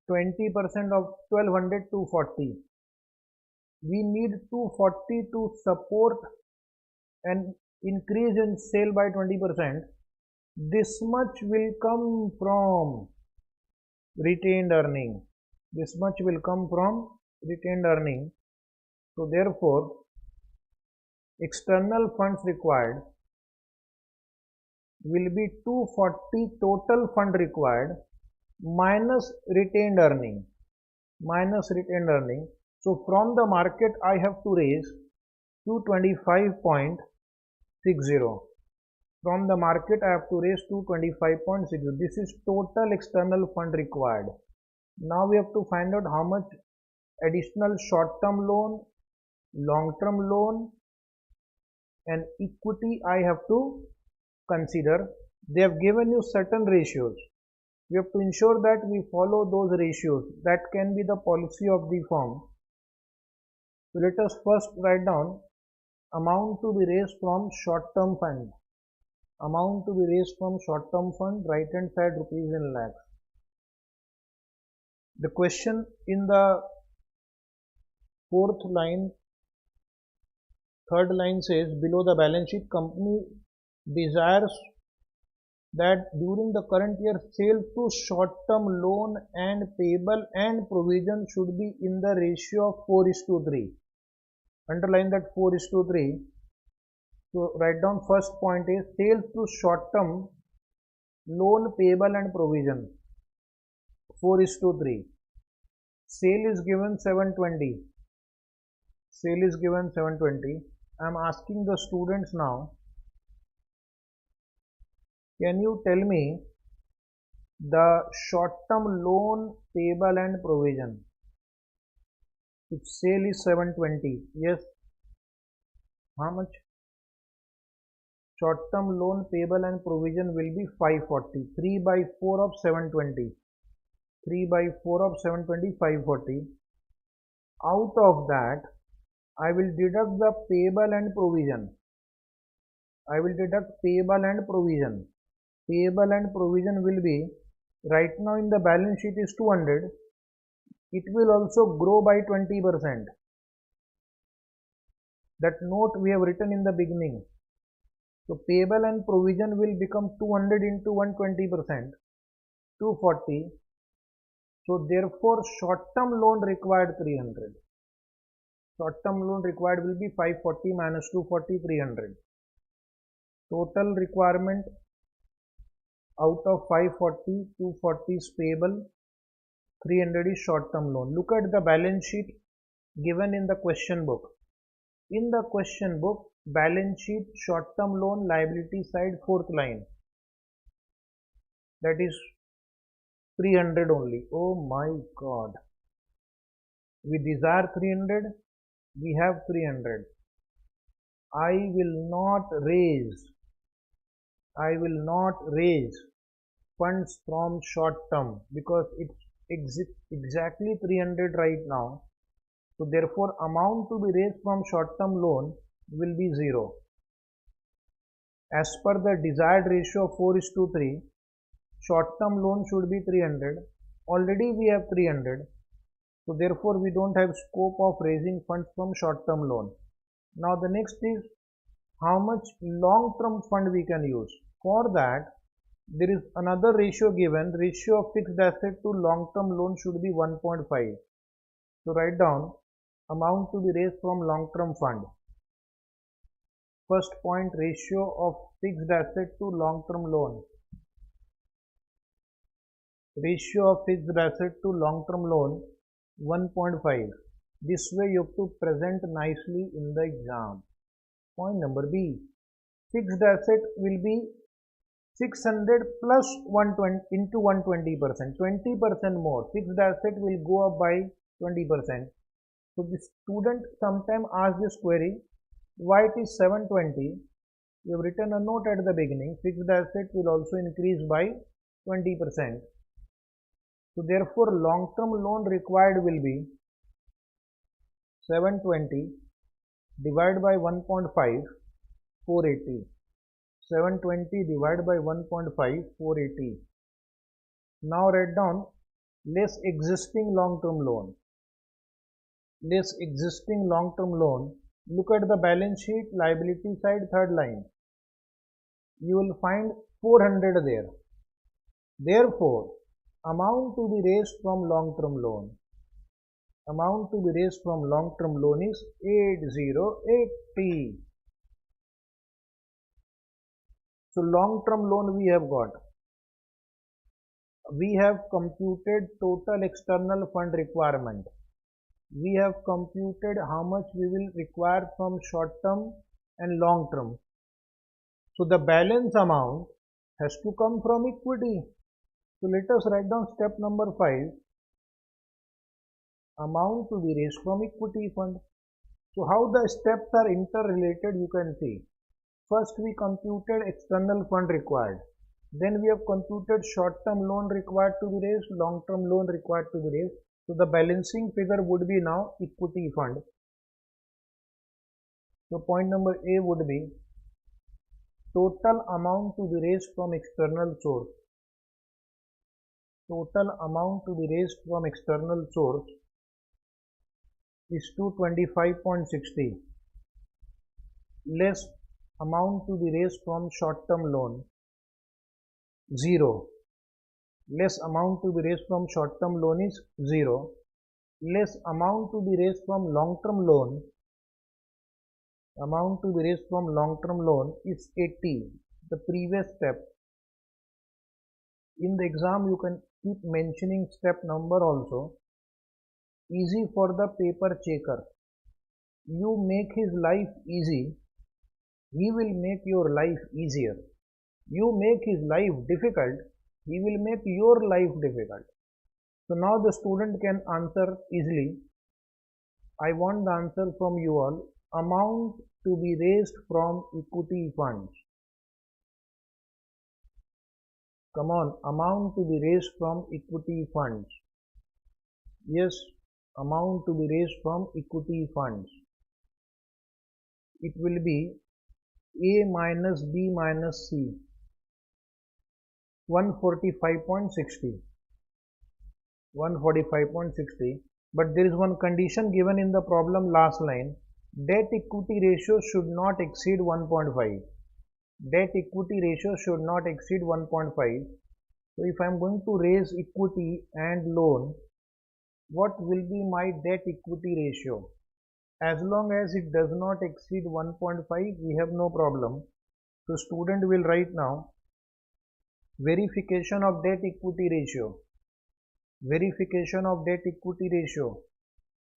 A: 20% of 1200, 240. We need 240 to support an increase in sale by 20%. This much will come from retained earning. This much will come from retained earning. So therefore, external funds required will be 240 total fund required minus retained earning. So from the market I have to raise 225.60. From the market I have to raise 225.60. This is total external fund required. Now we have to find out how much additional short-term loan, long-term loan and equity I have to consider. They have given you certain ratios. We have to ensure that we follow those ratios. That can be the policy of the firm. So let us first write down amount to be raised from short-term fund. Amount to be raised from short-term fund, right hand side rupees in lakhs. The question in the fourth line, third line says below the balance sheet, company desires that during the current year sale to short-term loan and payable and provision should be in the ratio of 4:3. Underline that 4:3. So write down first point is sales to short-term loan, payable and provision 4:3. Sale is given 720. Sale is given 720. I am asking the students now, can you tell me the short-term loan, payable and provision? If sale is 720, yes, how much? Short-term loan, payable and provision will be 540. 3 by 4 of 720. 3 by 4 of 720, 540. Out of that, I will deduct the payable and provision. I will deduct payable and provision. Payable and provision will be, right now in the balance sheet is 200. It will also grow by 20%. That note we have written in the beginning. So payable and provision will become 200 into 120%, 240. So therefore short-term loan required 300. Short-term loan required will be 540 minus 240, 300. Total requirement out of 540, 240 is payable, 300 is short-term loan. Look at the balance sheet given in the question book. In the question book, balance sheet, short-term loan, liability side, fourth line. That is 300 only. Oh my God. We desire 300. We have 300. I will not raise funds from short term because it's exactly 300 right now. So therefore amount to be raised from short term loan will be 0. As per the desired ratio of 4:3, short term loan should be 300. Already we have 300. So therefore we don't have scope of raising funds from short term loan. Now the next is how much long term fund we can use. For that there is another ratio given. Ratio of fixed asset to long term loan should be 1.5. So write down amount to be raised from long term fund. First point, ratio of fixed asset to long term loan. Ratio of fixed asset to long term loan 1.5. This way you have to present nicely in the exam. Point number B. Fixed asset will be 600 plus 120 into 120%. 20% more. Fixed asset will go up by 20%. So the student sometime asks this query, why it is 720? We have written a note at the beginning. Fixed asset will also increase by 20%. So therefore long term loan required will be 720 divided by 1.5, 480. 720 divided by 1.5, 480. Now write down less existing long term loan. Less existing long term loan. Look at the balance sheet, liability side, third line. You will find 400 there. Therefore, amount to be raised from long term loan. Amount to be raised from long term loan is 8080. So long term loan we have got. We have computed total external fund requirement. We have computed how much we will require from short term and long term. So the balance amount has to come from equity. So let us write down step number 5. Amount to be raised from equity fund. So how the steps are interrelated you can see. First we computed external fund required. Then we have computed short term loan required to be raised, long term loan required to be raised. So the balancing figure would be now equity fund. So point number A would be total amount to be raised from external source. Total amount to be raised from external source is 225.60 less amount to be raised from short term loan 0. Less amount to be raised from short term loan is 0. Less amount to be raised from long term loan. Amount to be raised from long term loan is 80. The previous step. In the exam you can keep mentioning step number also. Easy for the paper checker. You make his life easy, he will make your life easier. You make his life difficult, he will make your life difficult. So now the student can answer easily. I want the answer from you all. Amount to be raised from equity funds. Come on, amount to be raised from equity funds. Yes, amount to be raised from equity funds. It will be A minus B minus C. 145.60. 145.60. But there is one condition given in the problem last line. Debt equity ratio should not exceed 1.5. Debt equity ratio should not exceed 1.5. So if I am going to raise equity and loan, what will be my debt equity ratio? As long as it does not exceed 1.5, we have no problem. So student will write now verification of debt equity ratio. Verification of debt equity ratio.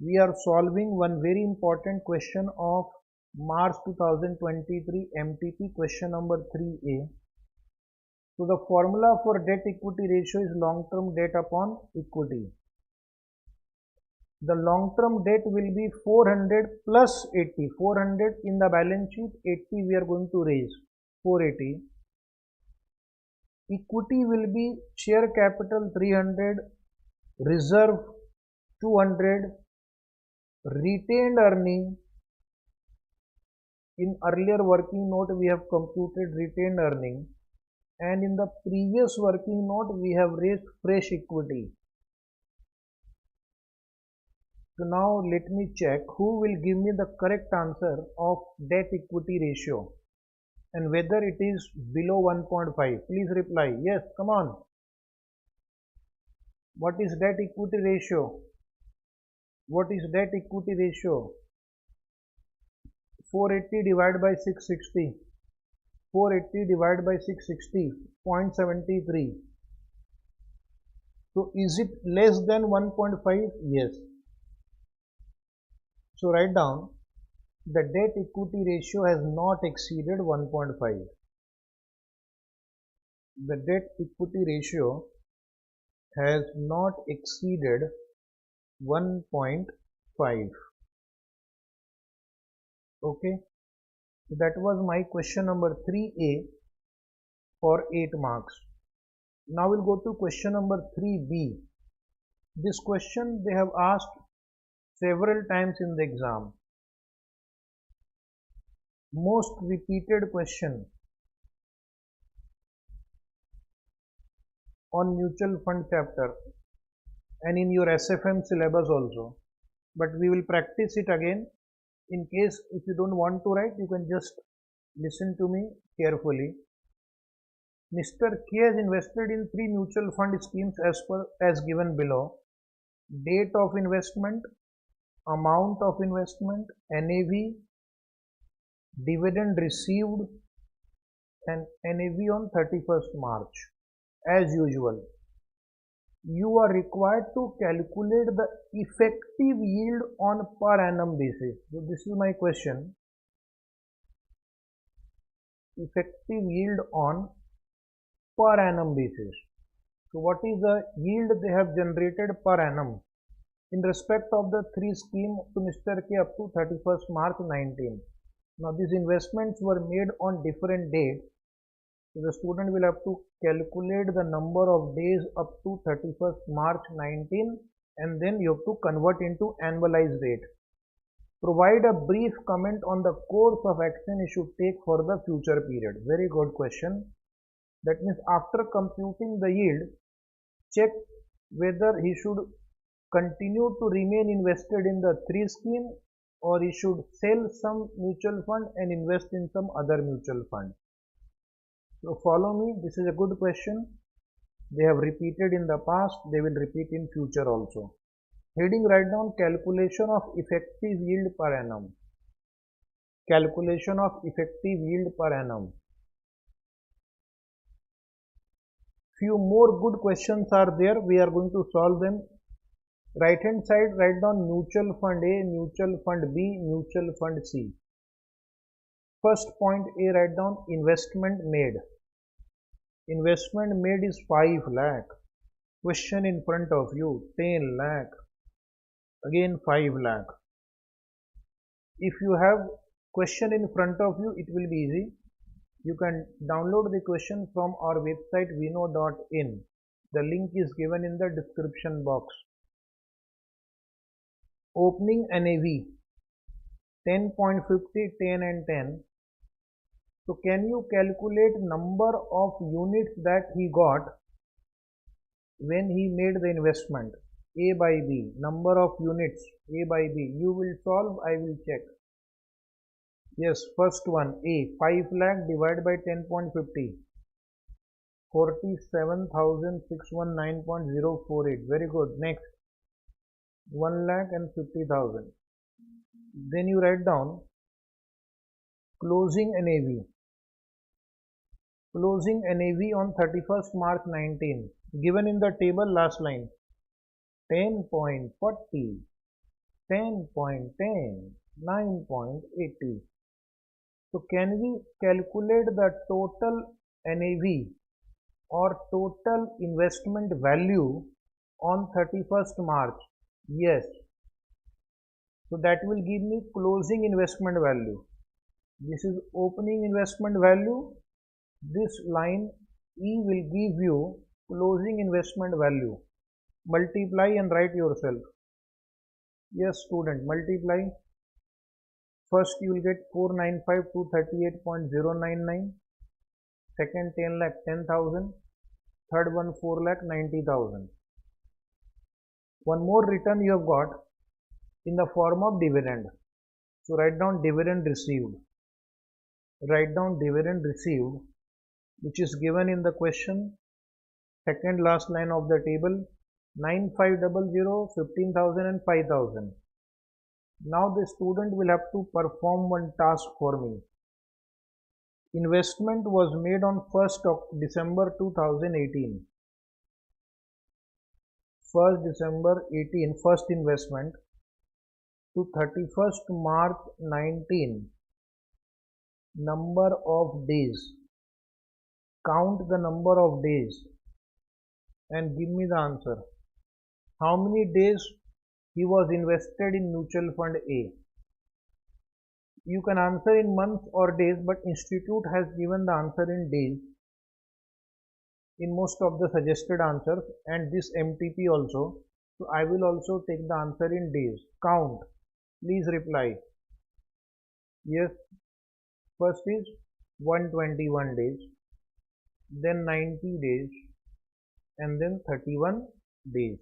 A: We are solving one very important question of March 2023 MTP question number 3A. So the formula for debt equity ratio is long term debt upon equity. The long term debt will be 400 plus 80. 400 in the balance sheet, 80 we are going to raise. 480 Equity will be share capital 300, reserve 200, retained earning. In earlier working note we have computed retained earning, and in the previous working note we have raised fresh equity. So now let me check who will give me the correct answer of debt equity ratio and whether it is below 1.5. Please reply. Yes, come on. What is debt equity ratio? What is debt equity ratio? 480 divided by 660. 480 divided by 660, 0.73. So is it less than 1.5? Yes. So write down the debt equity ratio has not exceeded 1.5. The debt equity ratio has not exceeded 1.5. Okay. So that was my question number 3A for 8 marks. Now we'll go to question number 3B. This question they have asked several times in the exam. Most repeated question on mutual fund chapter and in your SFM syllabus also. But we will practice it again. In case if you don't want to write, you can just listen to me carefully. Mr. K has invested in 3 mutual fund schemes as given below. Date of investment, amount of investment, NAV, dividend received, and NAV on 31st March. As usual, you are required to calculate the effective yield on per annum basis. So this is my question. Effective yield on per annum basis. So what is the yield they have generated per annum in respect of the 3 scheme to Mr. K up to 31st March 19. Now these investments were made on different dates. So the student will have to calculate the number of days up to 31st March 19 and then you have to convert into annualized rate. Provide a brief comment on the course of action he should take for the future period. Very good question. That means after computing the yield, check whether he should continue to remain invested in the 3 scheme or he should sell some mutual fund and invest in some other mutual fund. So follow me, this is a good question. They have repeated in the past, they will repeat in future also. Heading, write down calculation of effective yield per annum. Calculation of effective yield per annum. Few more good questions are there, we are going to solve them. Right hand side, write down mutual fund A, mutual fund B, mutual fund C. First point A, write down investment made. Investment made is 5 lakh. Question in front of you, 10 lakh. Again 5 lakh. If you have question in front of you, it will be easy. You can download the question from our website vinod.in. The link is given in the description box. Opening NAV 10.50, 10 and 10. So can you calculate number of units that he got when he made the investment? A by B, number of units A by B. You will solve, I will check. Yes, first one A, 5 lakh divided by 10.50. 47,619.048. Very good. Next, 1 lakh and 50,000. Then you write down closing NAV. Closing NAV on 31st March 19. Given in the table, last line. 10.40, 10.10, 9.80. So can we calculate the total NAV or total investment value on 31st March? Yes. So that will give me closing investment value. This is opening investment value. This line E will give you closing investment value. Multiply and write yourself. Yes, student, multiply. First you will get 495,238.099. Second 10 lakh 10,000. Third one 4 lakh 90,000. One more return you have got in the form of dividend. So write down dividend received. Write down dividend received, which is given in the question, second last line of the table, 9500, 15,000 and 5,000. Now the student will have to perform one task for me. Investment was made on 1st of December 2018. 1st December 18, first investment, to 31st March 19. Number of days. Count the number of days and give me the answer. How many days he was invested in mutual fund A? You can answer in months or days, but institute has given the answer in days in most of the suggested answers, and this MTP also. So I will also take the answer in days. Count. Please reply. Yes. First is 121 days, then 90 days, and then 31 days.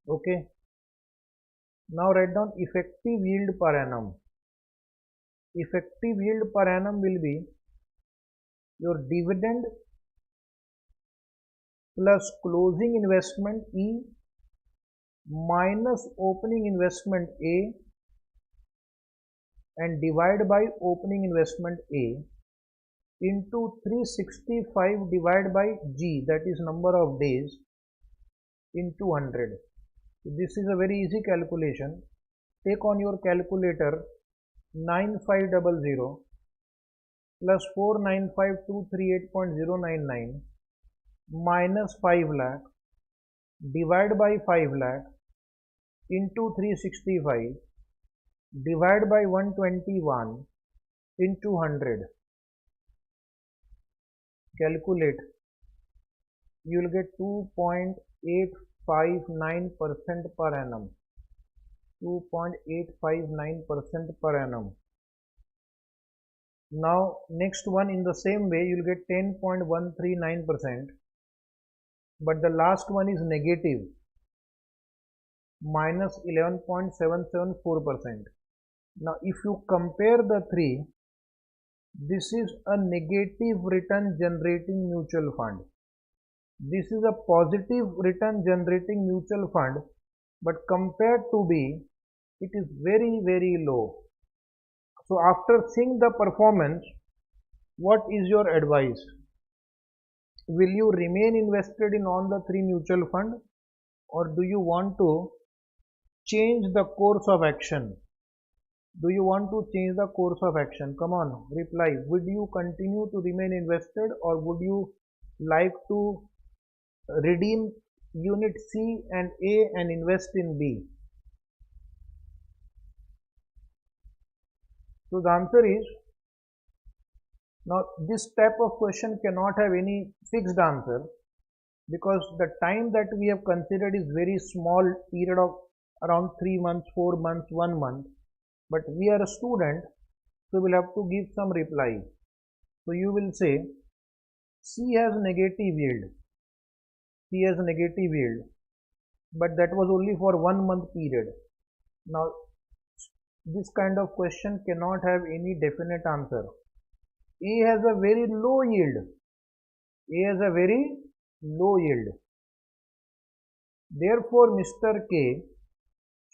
A: Okay. Now write down effective yield per annum. Effective yield per annum will be your dividend plus closing investment E minus opening investment A and divide by opening investment A into 365 divided by G, that is number of days, into 100. So this is a very easy calculation. Take on your calculator 9500 plus 495,238.099 minus 5 lakh divide by 5 lakh into 365 divide by 121 into 100. Calculate. You will get 2.859% per annum. 2.859% per annum. Now next one, in the same way you will get 10.139%, but the last one is negative, minus 11.774%. Now if you compare the three, this is a negative return generating mutual fund. This is a positive return generating mutual fund, but compared to B, it is very, very low. So after seeing the performance, what is your advice? Will you remain invested in all the three mutual fund, or do you want to change the course of action? Do you want to change the course of action? Come on, reply. Would you continue to remain invested, or would you like to redeem unit C and A and invest in B? So the answer is, now this type of question cannot have any fixed answer, because the time that we have considered is very small period of around 3 months, 4 months, 1 month. But we are a student, so we'll have to give some reply. So you will say C has negative yield. C has negative yield, but that was only for 1 month period. Now this kind of question cannot have any definite answer. A has a very low yield. A has a very low yield. Therefore Mr. K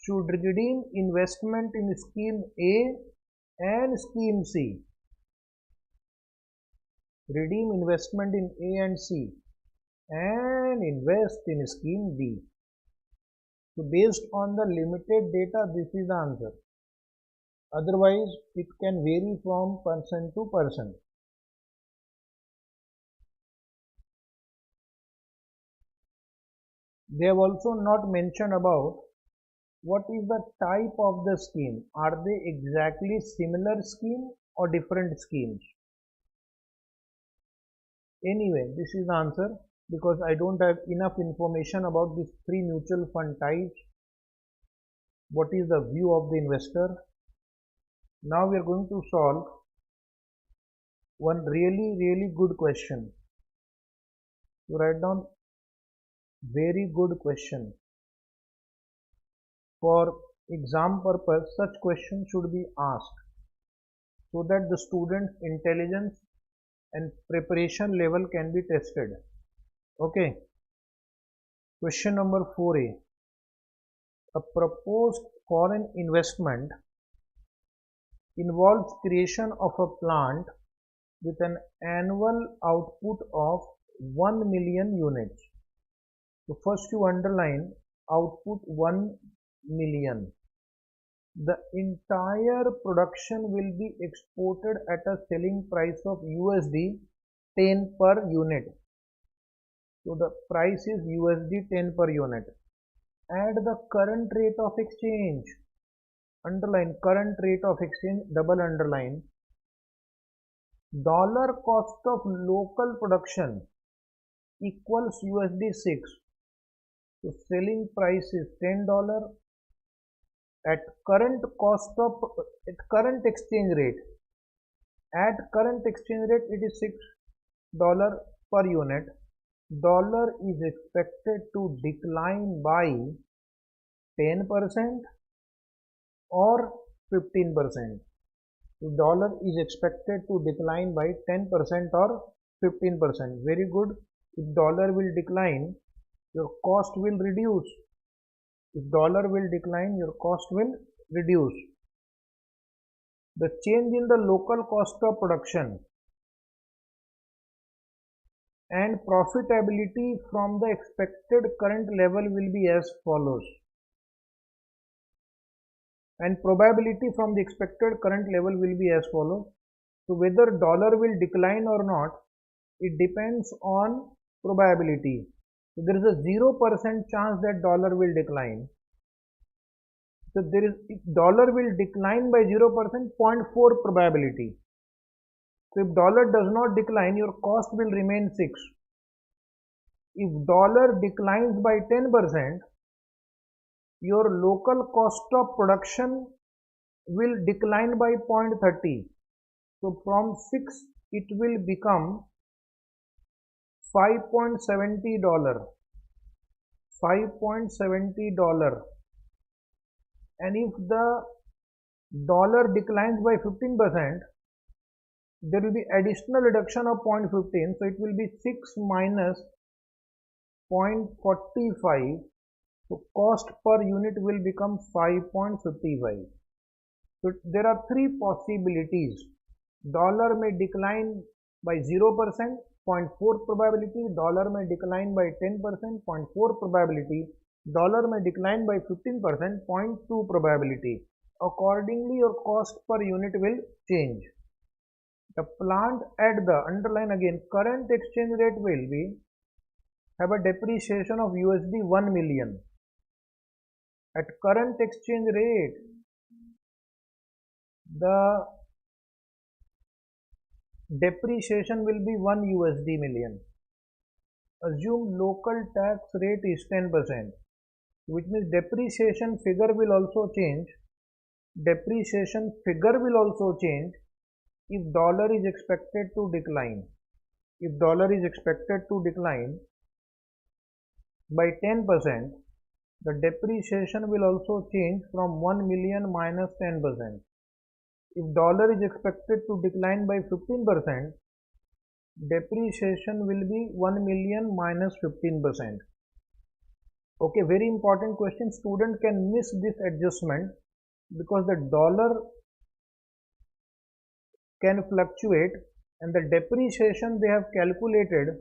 A: should redeem investment in scheme A and scheme C. Redeem investment in A and C and invest in scheme B. So based on the limited data, this is the answer. Otherwise, it can vary from person to person. They have also not mentioned about what is the type of the scheme. Are they exactly similar scheme or different schemes? Anyway, this is the answer because I don't have enough information about these three mutual fund types. What is the view of the investor? Now we are going to solve one really good question. You write down very good question. For exam purpose, such questions should be asked so that the student's intelligence and preparation level can be tested. Okay. Question number 4A. A proposed foreign investment involves creation of a plant with an annual output of 1 million units. So first you underline output 1 million. The entire production will be exported at a selling price of USD 10 per unit. So the price is USD 10 per unit. Add the current rate of exchange. Underline current rate of exchange, double underline. Dollar cost of local production equals USD 6. So selling price is $10 at current exchange rate. At current exchange rate it is $6 per unit. Dollar is expected to decline by 10% or 15%. So dollar is expected to decline by 10% or 15%. Very good. If dollar will decline, your cost will reduce. If dollar will decline, your cost will reduce. The change in the local cost of production and profitability from the expected current level will be as follows. And probability from the expected current level will be as follows. So whether dollar will decline or not, it depends on probability. So there is a 0% chance that dollar will decline. So if dollar will decline by 0%, 0.4 probability. So if dollar does not decline, your cost will remain 6. If dollar declines by 10%, your local cost of production will decline by 0.30. So from 6 it will become $5.70. $5.70. And if the dollar declines by 15%, there will be additional reduction of 0.15. So it will be 6 minus 0.45. So cost per unit will become 5.55. So there are three possibilities. Dollar may decline by 0%, 0.4 probability. Dollar may decline by 10%, 0.4 probability. Dollar may decline by 15%, 0.2 probability. Accordingly, your cost per unit will change. The plant at the, underline again, current exchange rate will be, have a depreciation of USD 1 million. At current exchange rate, the depreciation will be 1 USD million. Assume local tax rate is 10%, which means depreciation figure will also change. Depreciation figure will also change if dollar is expected to decline. If dollar is expected to decline by 10%, the depreciation will also change from 1 million minus 10%. If dollar is expected to decline by 15%, depreciation will be 1 million minus 15%. Okay, very important question. Student can miss this adjustment because the dollar can fluctuate and the depreciation they have calculated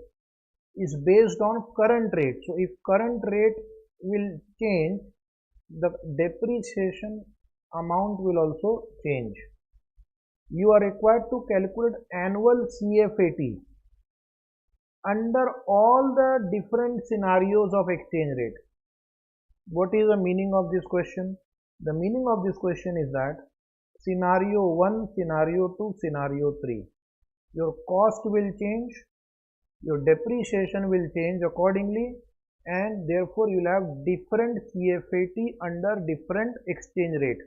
A: is based on current rate. So if current rate will change, the depreciation amount will also change. You are required to calculate annual CFAT under all the different scenarios of exchange rate. What is the meaning of this question? The meaning of this question is that scenario 1, scenario 2, scenario 3. Your cost will change, your depreciation will change accordingly, and therefore you will have different CFAT under different exchange rate.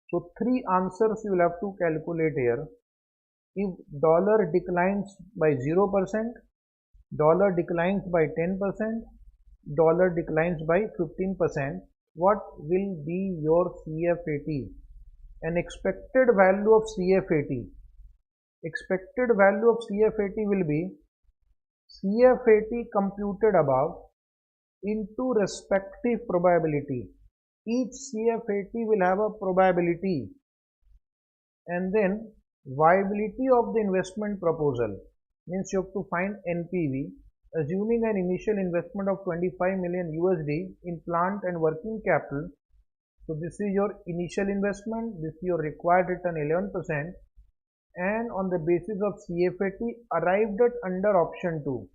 A: So three answers you will have to calculate here. If dollar declines by 0%, dollar declines by 10%, dollar declines by 15%, what will be your CFAT? An expected value of CFAT. Expected value of CFAT will be CFAT computed above into respective probability. Each CFAT will have a probability, and then viability of the investment proposal means you have to find NPV, assuming an initial investment of 25 million USD in plant and working capital. So this is your initial investment, this is your required return 11%, and on the basis of CFAT arrived at under option 2.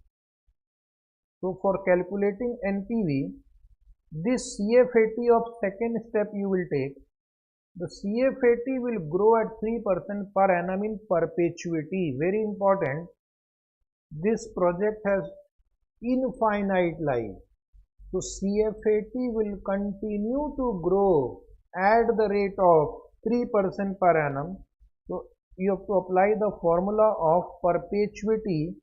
A: So for calculating NPV, this CFAT of second step you will take. The CFAT will grow at 3% per annum in perpetuity. Very important. This project has infinite life. So CFAT will continue to grow at the rate of 3% per annum. So you have to apply the formula of perpetuity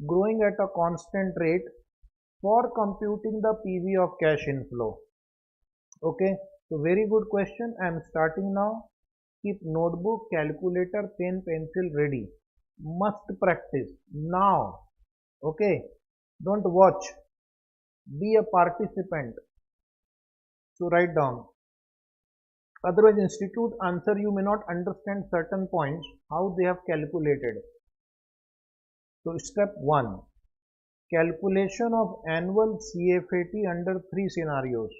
A: growing at a constant rate for computing the PV of cash inflow. Okay, so very good question. I am starting now. Keep notebook, calculator, pen, pencil ready. Must practice now. Okay, don't watch. Be a participant. So write down. Otherwise, institute answer you may not understand certain points, how they have calculated. So step 1. Calculation of annual CFAT under 3 scenarios.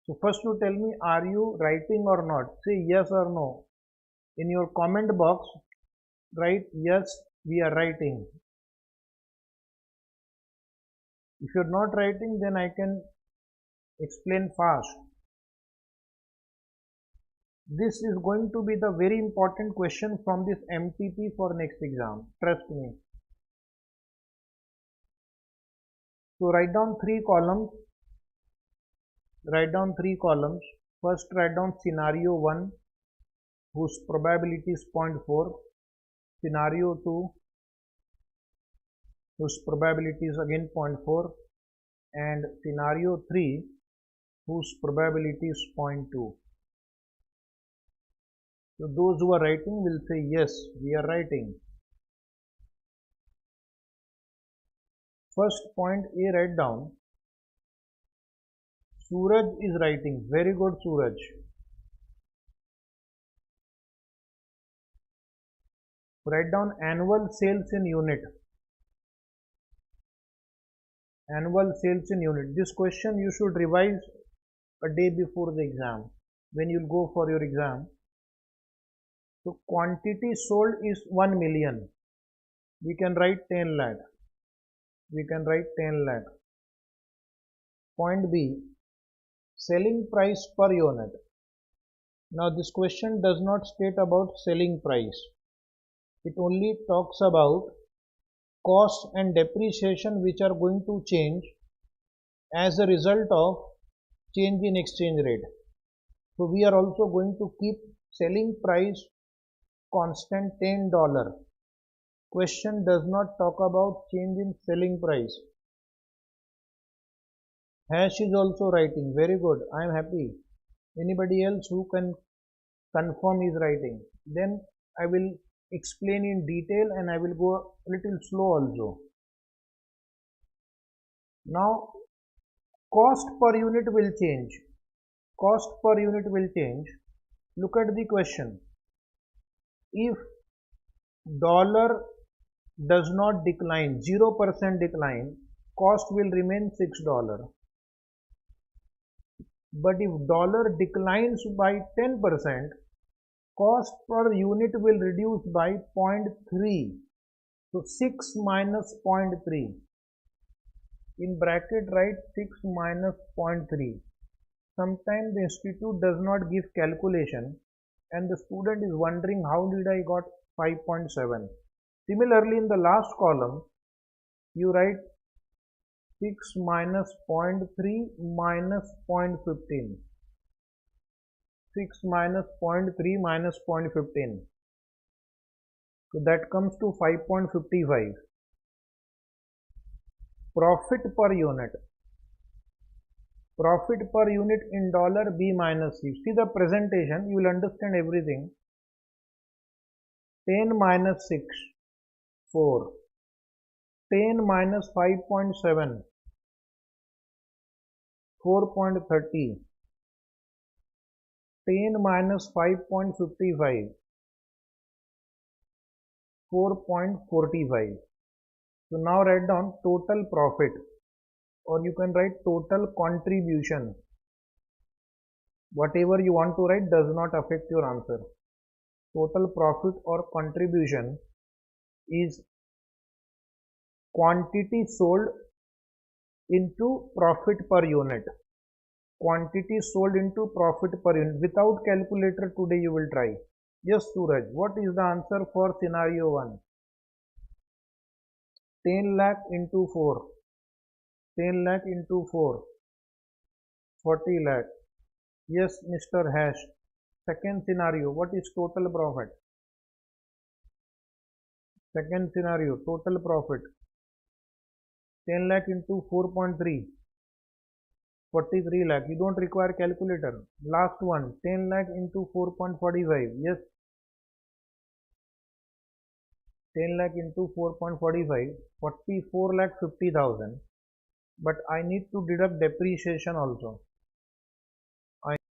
A: So first you tell me, are you writing or not? Say yes or no. In your comment box, write yes, we are writing. If you are not writing, then I can explain fast. This is going to be the very important question from this MTP for next exam. Trust me. So write down 3 columns. Write down 3 columns. First write down scenario 1 whose probability is 0.4. Scenario 2 whose probability is again 0.4. And scenario 3 whose probability is 0.2. So those who are writing will say yes, we are writing. First point A, write down. Suraj is writing. Very good, Suraj. Write down annual sales in unit. Annual sales in unit. This question you should revise a day before the exam, when you will go for your exam. So quantity sold is 1 million. We can write 10 lakh. We can write 10 lakh. Point B, selling price per unit. Now this question does not state about selling price. It only talks about cost and depreciation which are going to change as a result of change in exchange rate. So we are also going to keep selling price constant $10. Question does not talk about change in selling price. Hash is also writing. Very good. I am happy. Anybody else who can confirm is writing. Then I will explain in detail and I will go a little slow also. Now cost per unit will change. Cost per unit will change. Look at the question. If dollar does not decline, 0% decline, cost will remain $6. But if dollar declines by 10%, cost per unit will reduce by 0.3. So 6 minus 0.3. In bracket write 6 minus 0.3. Sometimes the institute does not give calculation and the student is wondering how did I got 5.7. Similarly, in the last column, you write 6 minus 0.3 minus 0.15. 6 minus 0.3 minus 0.15. So that comes to 5.55. Profit per unit. Profit per unit in dollar B minus C. See the presentation, you will understand everything. 10 minus 6, 4. 10 minus 5.7, 4.30. 10 minus 5.55, 4.45. So now write down total profit, or you can write total contribution. Whatever you want to write does not affect your answer. Total profit or contribution is quantity sold into profit per unit. Quantity sold into profit per unit. Without calculator today you will try. Yes, Suraj, what is the answer for scenario 1? 10 lakh into 4. 10 lakh into 4. 40 lakh. Yes, Mr. Hash. Second scenario, what is total profit? Second scenario, total profit. 10 lakh into 4.3. 43 lakh. You don't require calculator. Last one, 10 lakh into 4.45. Yes. 10 lakh into 4.45. 44 lakh 50,000. But I need to deduct depreciation also.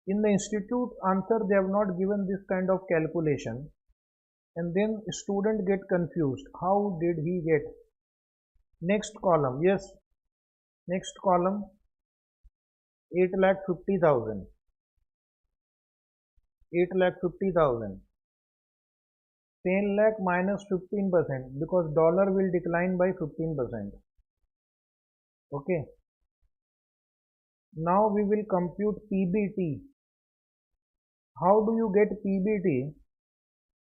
A: In the institute answer, they have not given this kind of calculation. And then student get confused. How did he get? Next column. Yes. Next column. 8 lakh 50,000. 8 lakh 50,000. 10 lakh minus 15% because dollar will decline by 15%. Okay. Now we will compute PBT. How do you get PBT?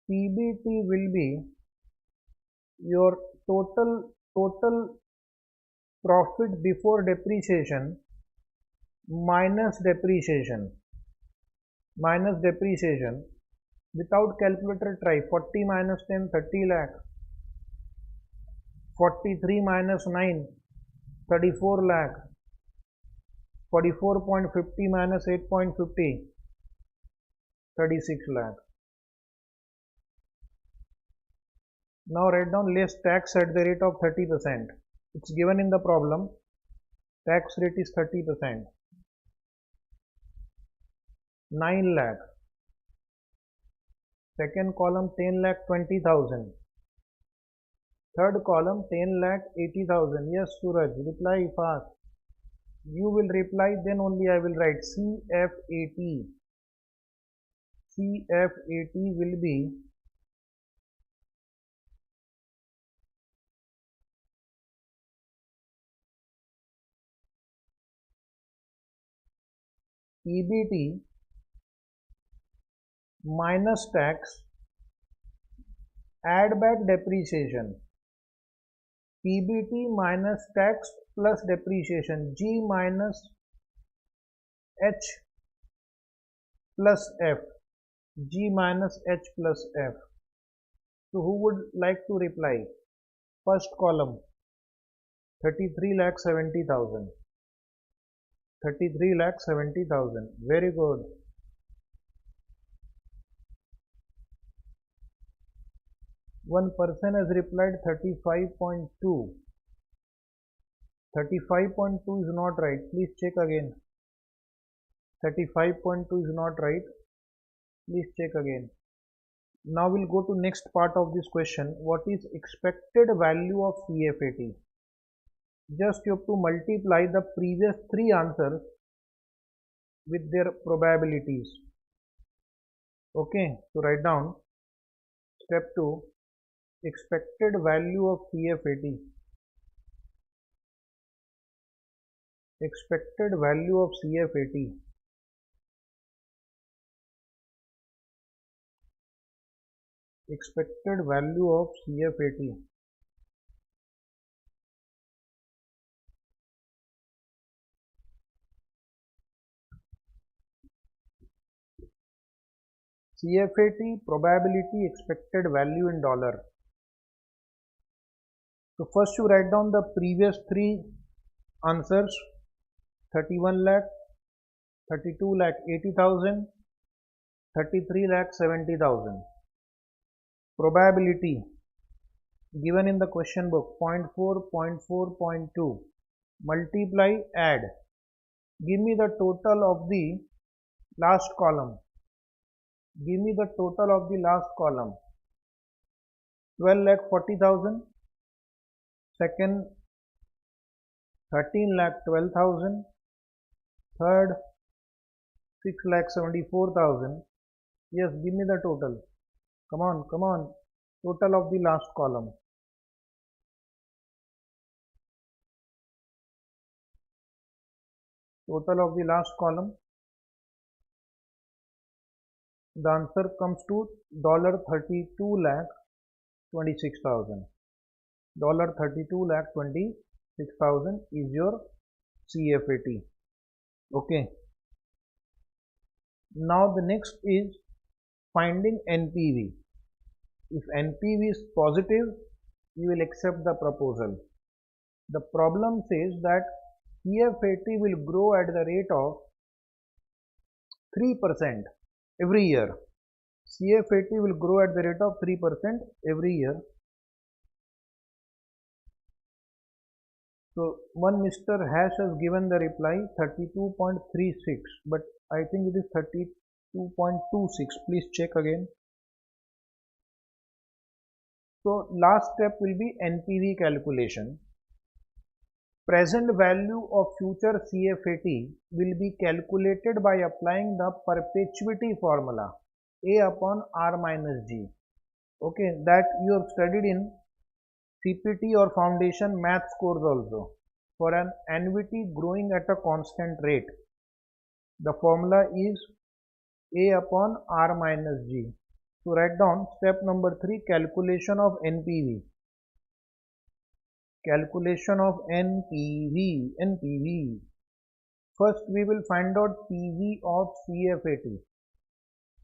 A: PBT will be your total profit before depreciation minus depreciation. Without calculator try. 40 minus 10, 30 lakh. 43 minus 9, 34 lakh. 44.50 minus 8.50, 36 lakh. Now write down less tax at the rate of 30%. It's given in the problem. Tax rate is 30%. 9 lakh. Second column 10 lakh 20,000. Third column 10 lakh 80,000. Yes, Suraj, reply fast. You will reply, then only I will write CFAT. CFAT will be PBT minus tax, add back depreciation. PBT minus tax plus depreciation, G minus H plus F. G minus H plus F. So who would like to reply? First column 33 lakh 70,000. 33 lakh 70,000. Very good. One person has replied 35.2. 35.2 is not right. Please check again. 35.2 is not right. Please check again. Now we'll go to next part of this question. What is expected value of CFAT? Just you have to multiply the previous three answers with their probabilities. Okay, so write down step 2, expected value of CFAT. Expected value of CFAT. Expected value of CFAT. CFAT probability expected value in dollar. So first you write down the previous three answers: 31 lakh, 32 lakh 80,000, 33 lakh 70,000. Probability given in the question book: 0.4, 0.4, 0.2. Multiply, add. Give me the total of the last column. Give me the total of the last column. 12 lakh 40,000. Second, 13 lakh 12,000. Third, 6 lakh 74,000. Yes, give me the total. Come on, come on. Total of the last column. Total of the last column. The answer comes to $32 lakh 26,000. $32 lakh 26,000 is your CFAT. Okay. Now the next is finding NPV. If NPV is positive, you will accept the proposal. The problem says that CFAT will grow at the rate of 3% every year. CFAT will grow at the rate of 3% every year. So one Mr. Hash has given the reply 32.36, but I think it is 32.26. Please check again. So last step will be NPV calculation. Present value of future CFAT will be calculated by applying the perpetuity formula, A upon R minus G. Okay, that you have studied in CPT or foundation maths course also. For an annuity growing at a constant rate, the formula is A upon R minus G. So write down step number 3, calculation of NPV. Calculation of NPV. First we will find out PV of CFAT.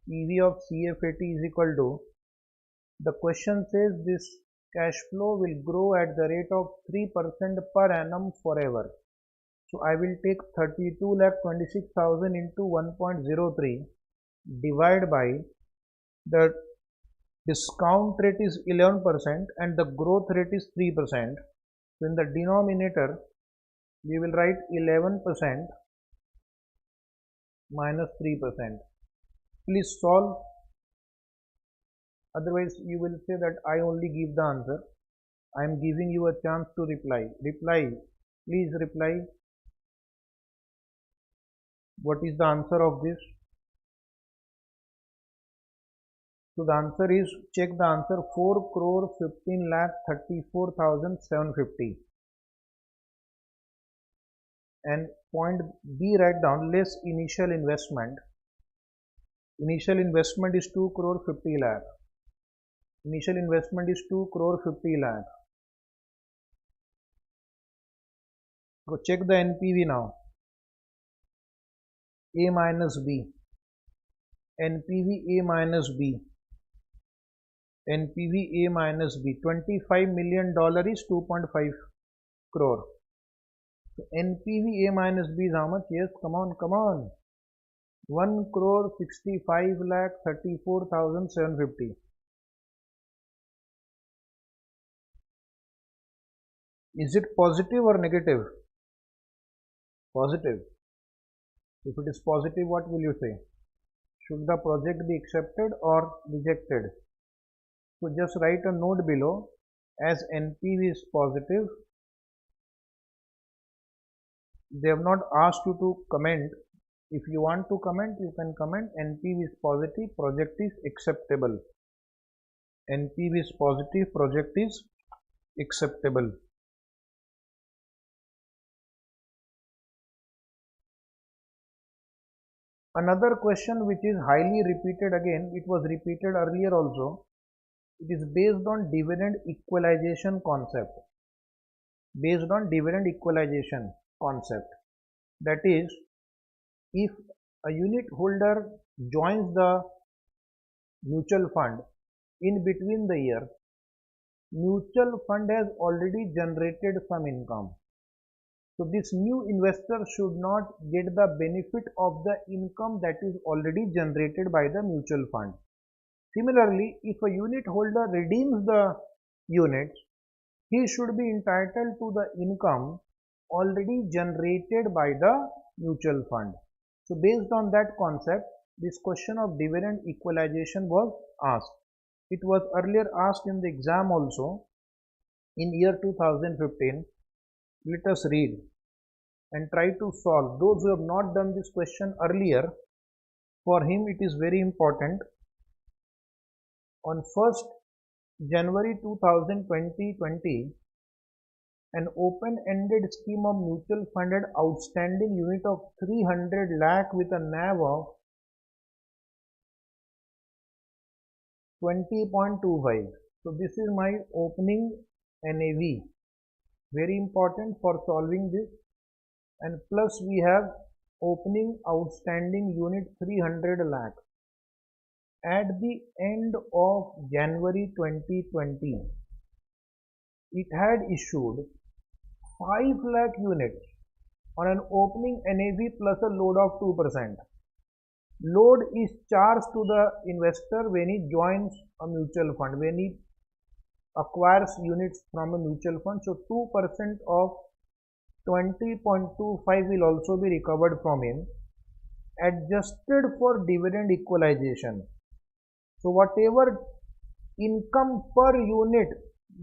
A: PV of CFAT is equal to, the question says this cash flow will grow at the rate of 3% per annum forever. So I will take 32 lakh 26,000 into 1.03 divide by the discount rate is 11% and the growth rate is 3%. So in the denominator we will write 11% minus 3%. Please solve, otherwise you will say that I only give the answer. I am giving you a chance to reply. Reply, please reply. What is the answer of this? So the answer is, check the answer, 4 crore 15 lakh 34,750. And point B, write down less initial investment. Initial investment is 2 crore 50 lakh. Initial investment is 2 crore 50 lakh. Go check the NPV now. A minus B. NPV A minus B. NPV A minus B. $25 million is 2.5 crore. So NPV A minus B is how much? Yes, come on, come on. 1 crore 65 lakh 34,750. Is it positive or negative? Positive. If it is positive, what will you say? Should the project be accepted or rejected? So just write a note below, as NPV is positive. They have not asked you to comment. If you want to comment, you can comment. NPV is positive, project is acceptable. NPV is positive, project is acceptable. Another question which is highly repeated again, it was repeated earlier also. It is based on dividend equalization concept. Based on dividend equalization concept. That is, if a unit holder joins the mutual fund in between the year, mutual fund has already generated some income. So this new investor should not get the benefit of the income that is already generated by the mutual fund. Similarly, if a unit holder redeems the units, he should be entitled to the income already generated by the mutual fund. So based on that concept, this question of dividend equalization was asked. It was earlier asked in the exam also in year 2015. Let us read and try to solve. Those who have not done this question earlier, for him it is very important. On 1st January 2020, an open-ended scheme of mutual fund had outstanding unit of 300 lakh with a NAV of 20.25. So this is my opening NAV. Very important for solving this. And plus we have opening outstanding unit 300 lakh. At the end of January 2020, it had issued 5 lakh units on an opening NAV plus a load of 2%. Load is charged to the investor when he joins a mutual fund, when he acquires units from a mutual fund. So 2% of 20.25 will also be recovered from him, adjusted for dividend equalization. So whatever income per unit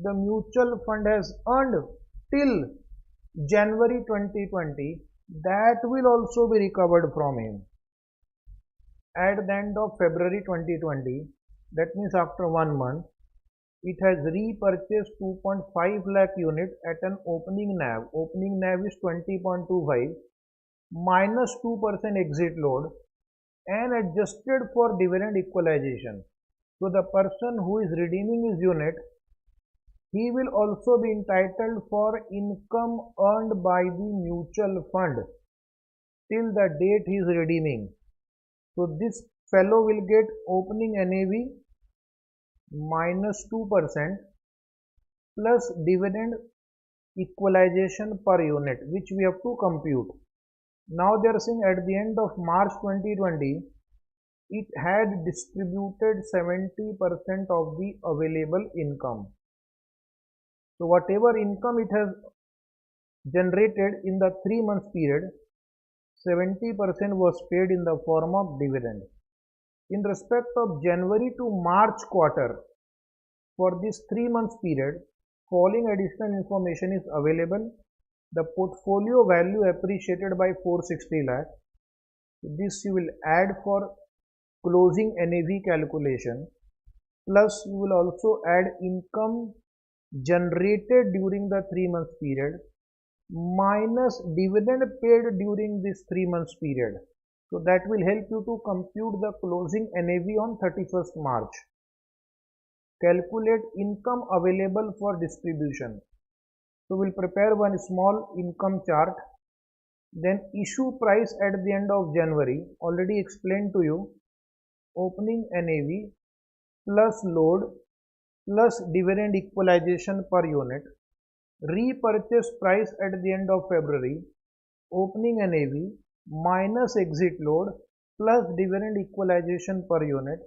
A: the mutual fund has earned till January 2020, that will also be recovered from him. At the end of February 2020, that means after 1 month, it has repurchased 2.5 lakh units at an opening NAV. Opening NAV is 20.25 minus 2% exit load and adjusted for dividend equalization. So the person who is redeeming his unit, he will also be entitled for income earned by the mutual fund till the date he is redeeming. So this fellow will get opening NAV minus 2% plus dividend equalization per unit, which we have to compute. Now they are saying at the end of March 2020, it had distributed 70% of the available income. So whatever income it has generated in the 3 months period, 70% was paid in the form of dividend. In respect of January to March quarter, for this 3 months period, following additional information is available. The portfolio value appreciated by 460 lakh. This you will add for closing NAV calculation. Plus you will also add income generated during the 3 months period minus dividend paid during this 3 months period. So that will help you to compute the closing NAV on 31st March. Calculate income available for distribution. So we'll prepare one small income chart. Then issue price at the end of January, already explained to you. Opening NAV plus load plus dividend equalization per unit. Repurchase price at the end of February. Opening NAV minus exit load plus dividend equalization per unit,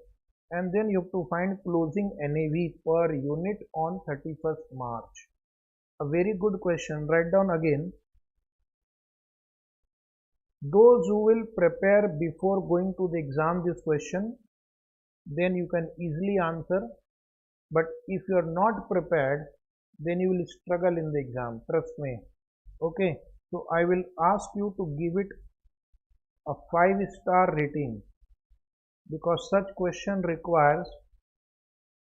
A: and then you have to find closing NAV per unit on 31st March. A very good question. Write down again. Those who will prepare before going to the exam this question, then you can easily answer. But if you are not prepared, then you will struggle in the exam. Trust me. Okay. So I will ask you to give it a 5-star rating, because such question requires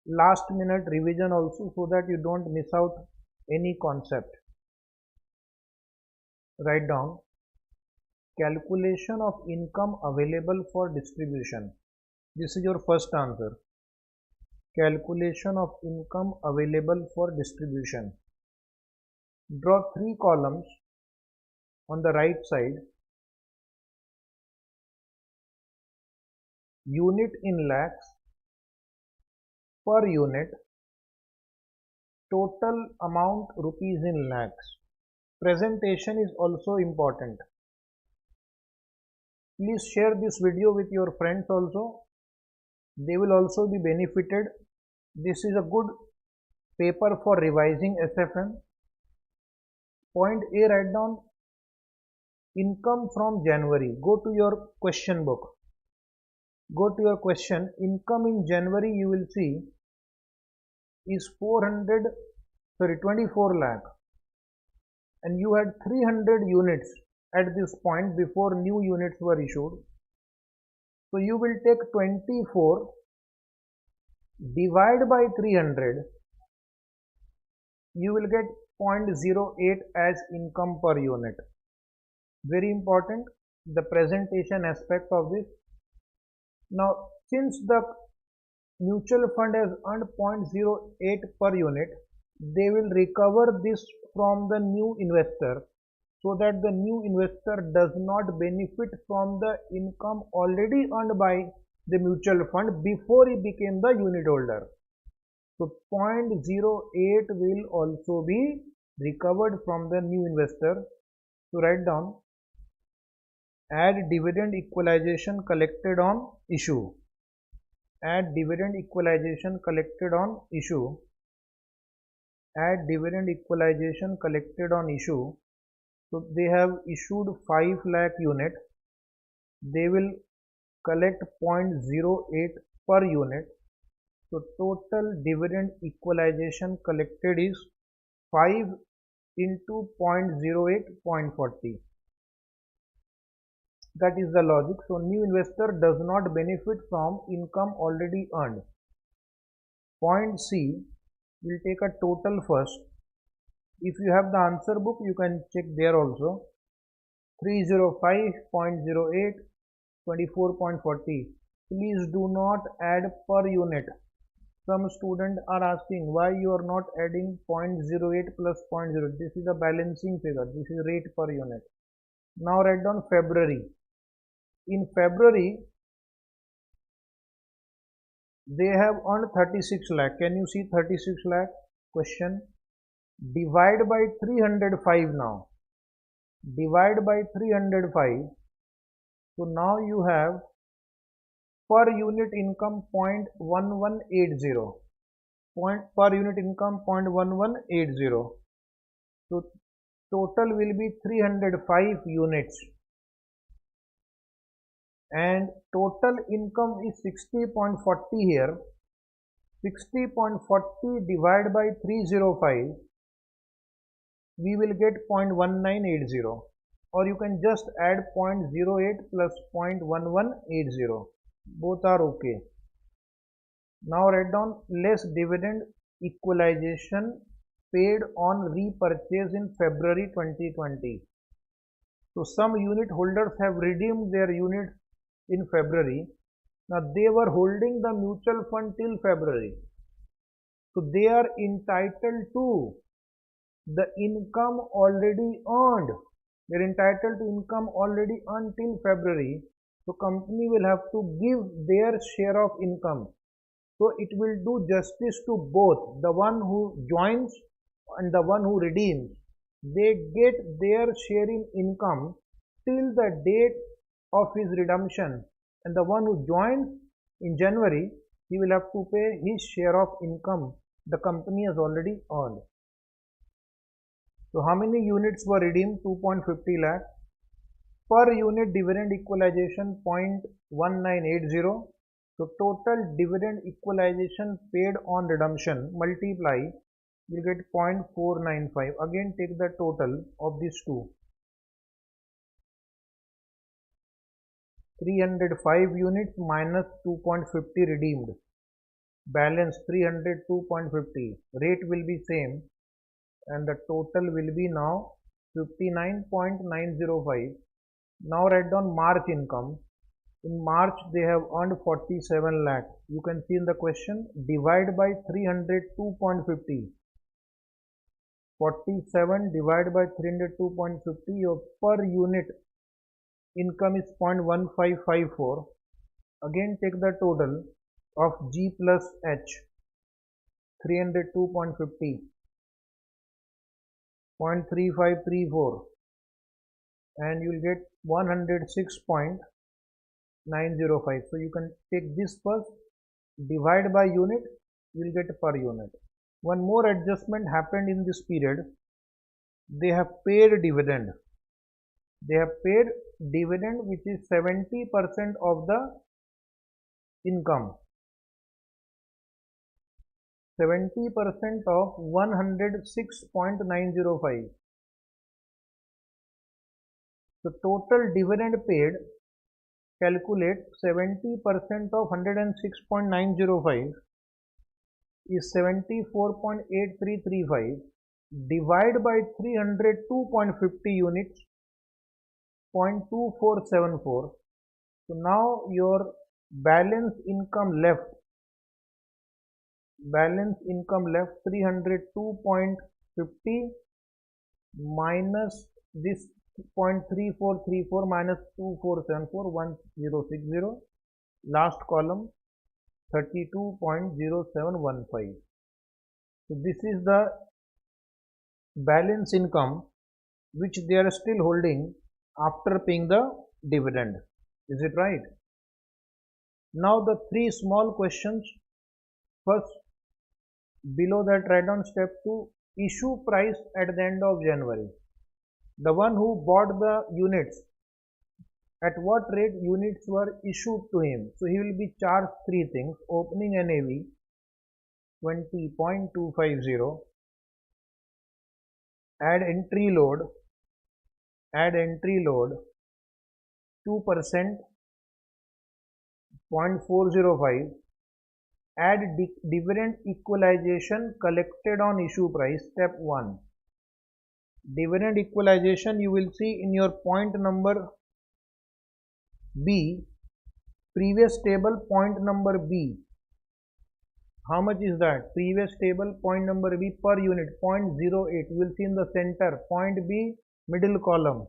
A: last minute revision also, so that you don't miss out any concept. Write down calculation of income available for distribution. This is your first answer. Calculation of income available for distribution. Draw three columns on the right side. Unit in lakhs, per unit, total amount rupees in lakhs. Presentation is also important. Please share this video with your friends also. They will also be benefited. This is a good paper for revising SFM. Point A, write down income from January. Go to your question book. Go to your question. Income in January you will see is 24 lakh, and you had 300 units at this point before new units were issued. So you will take 24, divide by 300, you will get 0.08 as income per unit. Very important, the presentation aspect of this. Now, since the mutual fund has earned 0.08 per unit, they will recover this from the new investor, so that the new investor does not benefit from the income already earned by the mutual fund before he became the unit holder. So 0.08 will also be recovered from the new investor. So write down, add dividend equalization collected on issue. Add dividend equalization collected on issue. Add dividend equalization collected on issue. So they have issued 5 lakh unit. They will collect 0.08 per unit. So total dividend equalization collected is 5 into 0.08, 0.40. That is the logic. So new investor does not benefit from income already earned. Point C, we'll take a total first. If you have the answer book, you can check there also. 305.08, 24.40. Please do not add per unit. Some students are asking why you are not adding 0.08 plus 0.0. This is a balancing figure. This is rate per unit. Now write down February. In February, they have earned 36 lakh. Can you see 36 lakh? Question. Divide by 305 now. Divide by 305. So now you have per unit income 0.1180. Per unit income 0.1180. So total will be 305 units. And total income is 60.40 here. 60.40 divided by 305, we will get 0.1980, or you can just add 0.08 plus 0.1180. Both are okay. Now write down less dividend equalization paid on repurchase in February 2020. So some unit holders have redeemed their units in February. Now they were holding the mutual fund till February. So they are entitled to the income already earned. They are entitled to income already earned till February. So company will have to give their share of income. So it will do justice to both, the one who joins and the one who redeems. They get their share in income till the date of his redemption, and the one who joins in January, he will have to pay his share of income the company has already earned. So how many units were redeemed? 2.50 lakh. Per unit dividend equalization 0.1980. So total dividend equalization paid on redemption multiply, you get 0.495. Again take the total of these two. 305 units minus 2.50 redeemed. Balance 302.50. Rate will be same, and the total will be now 59.905. Now write down March income. In March, they have earned 47 lakh. You can see in the question, divide by 302.50. 47 divided by 302.50, your per unit income is 0.1554. Again, take the total of G plus H, 302.50, 0.3534, and you will get 106.905. So you can take this first, divide by unit, you will get per unit. One more adjustment happened in this period. They have paid dividend. They have paid dividend, which is 70% of the income. 70% of 106.905. So total dividend paid, calculate 70% of 106.905 is 74.8335, divide by 302.50 units, 0.2474. So now your balance income left 302.50 minus this 0.3434 minus 2474, 1060, last column 32.0715. So this is the balance income which they are still holding after paying the dividend. Is it right? Now the three small questions. First, below that, write down step 2, issue price at the end of January. The one who bought the units, at what rate units were issued to him. So he will be charged three things: opening NAV 20.250, add entry load 2%, 0.405, add dividend equalization collected on issue price, step 1. Dividend equalization you will see in your point number B, previous table, point number B. How much is that? Previous table, point number B, per unit 0.08. You will see in the center, point B, middle column.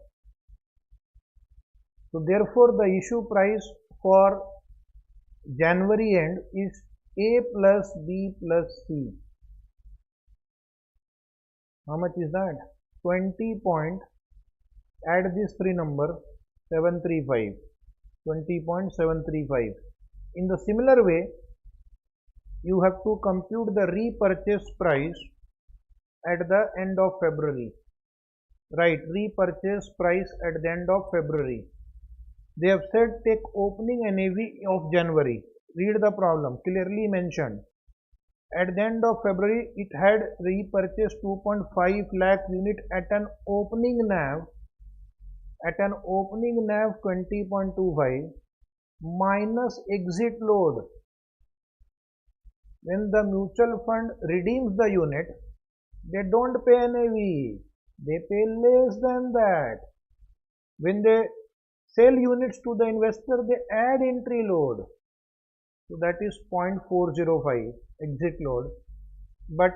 A: So therefore the issue price for January end is A plus B plus C. How much is that? 20 point, add this three number, 735, 20.735. In the similar way, you have to compute the repurchase price at the end of February. Right, repurchase price at the end of February. They have said take opening NAV of January. Read the problem, clearly mentioned. At the end of February, it had repurchased 2.5 lakh unit at an opening NAV 20.25 minus exit load. When the mutual fund redeems the unit, they don't pay NAV, they pay less than that. When they sell units to the investor, they add entry load. So that is 0.405 exit load. But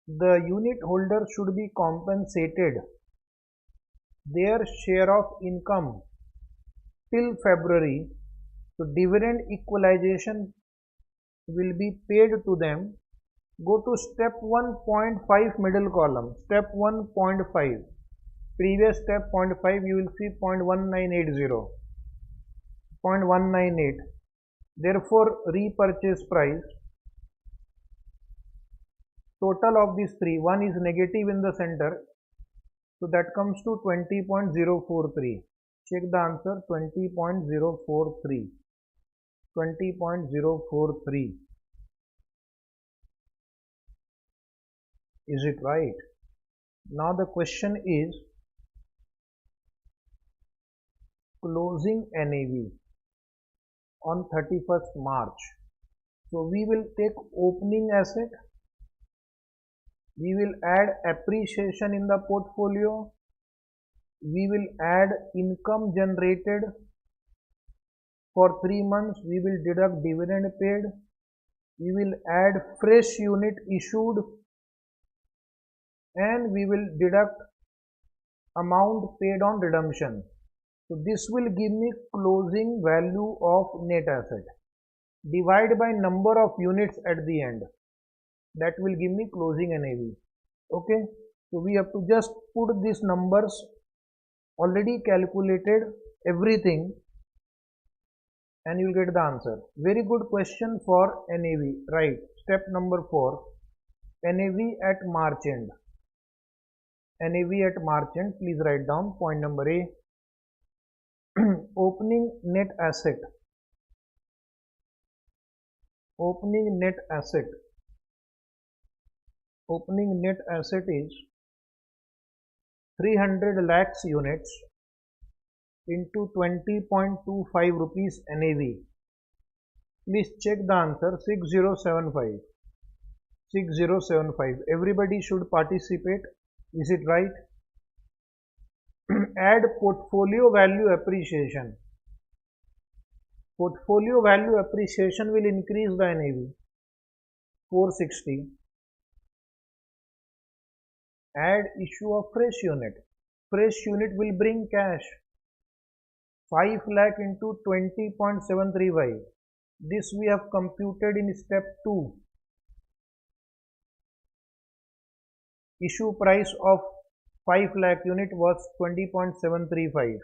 A: the unit holder should be compensated their share of income till February. So dividend equalization will be paid to them. Go to step 1.5 middle column, step 1.5. Previous step 0.5, you will see 0.1980, 0.198. Therefore, repurchase price, total of these three, one is negative in the center, so that comes to 20.043. Check the answer, 20.043. 20.043. Is it right? Now the question is closing NAV on 31st March. So we will take opening asset, we will add appreciation in the portfolio, we will add income generated For 3 months we will deduct dividend paid, we will add fresh unit issued, and we will deduct amount paid on redemption. So this will give me closing value of net asset. Divide by number of units at the end. That will give me closing NAV. Okay. So we have to just put these numbers, already calculated everything, and you will get the answer. Very good question for NAV. Right. Step number 4. NAV at March end. NAV at March end. Please write down point number A. Opening net asset. Opening net asset. Opening net asset is 300 lakhs units into 20.25 rupees NAV. Please check the answer. 6075. 6075. Everybody should participate. Is it right? Add portfolio value appreciation. Portfolio value appreciation will increase the NAV. 460. Add issue of fresh unit. Fresh unit will bring cash. 5 lakh into 20.735. This we have computed in step 2. Issue price of 5 lakh unit was 20.735.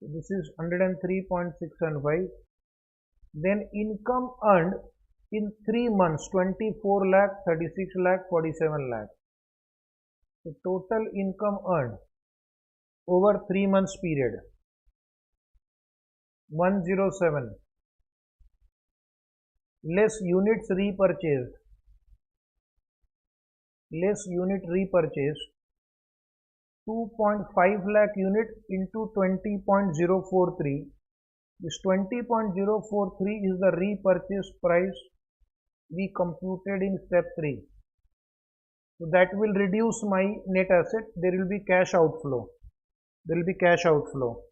A: So this is 103.675. Then income earned in 3 months, 24 lakh, 36 lakh, 47 lakh. So total income earned over 3 months period, 107, less units repurchased, less unit repurchased, 2.5 lakh unit into 20.043. This 20.043 is the repurchase price we computed in step 3. So that will reduce my net asset. There will be cash outflow. There will be cash outflow.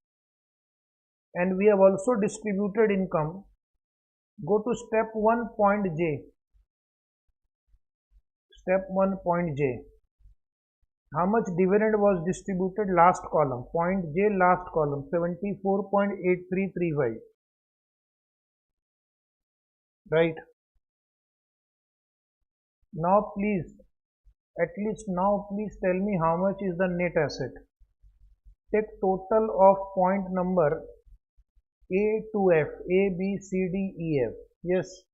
A: And we have also distributed income. Go to step 1 point J. Step 1 point J. How much dividend was distributed? Last column. Point J, last column. 74.8335. Right. Now please, at least now please tell me how much is the net asset. Take total of point number A to F. A, B, C, D, E, F. Yes.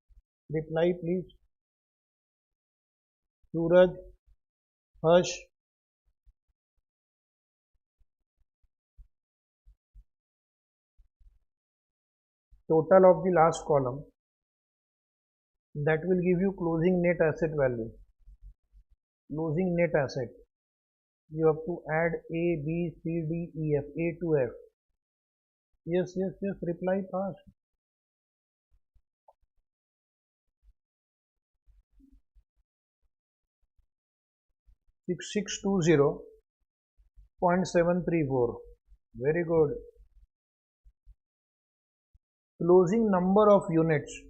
A: Reply please. Suraj, Harsh. Total of the last column. That will give you closing net asset value. Closing net asset. You have to add A, B, C, D, E, F. A to F. Yes, yes, yes. Reply fast. $6620.734. Very good. Closing number of units.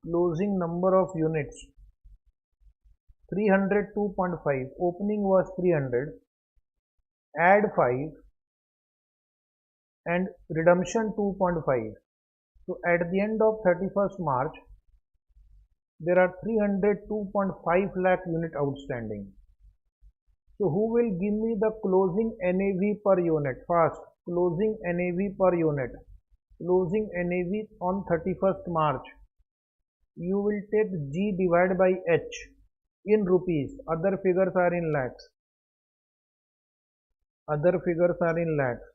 A: Closing number of units. 302.5. Opening was 300. Add 5 and redemption 2.5. So at the end of 31st March, there are 302.5 lakh unit outstanding. So who will give me the closing NAV per unit? Fast. Closing NAV per unit. Closing NAV on 31st March. You will take G divided by H in rupees. Other figures are in lakhs. Other figures are in lakhs.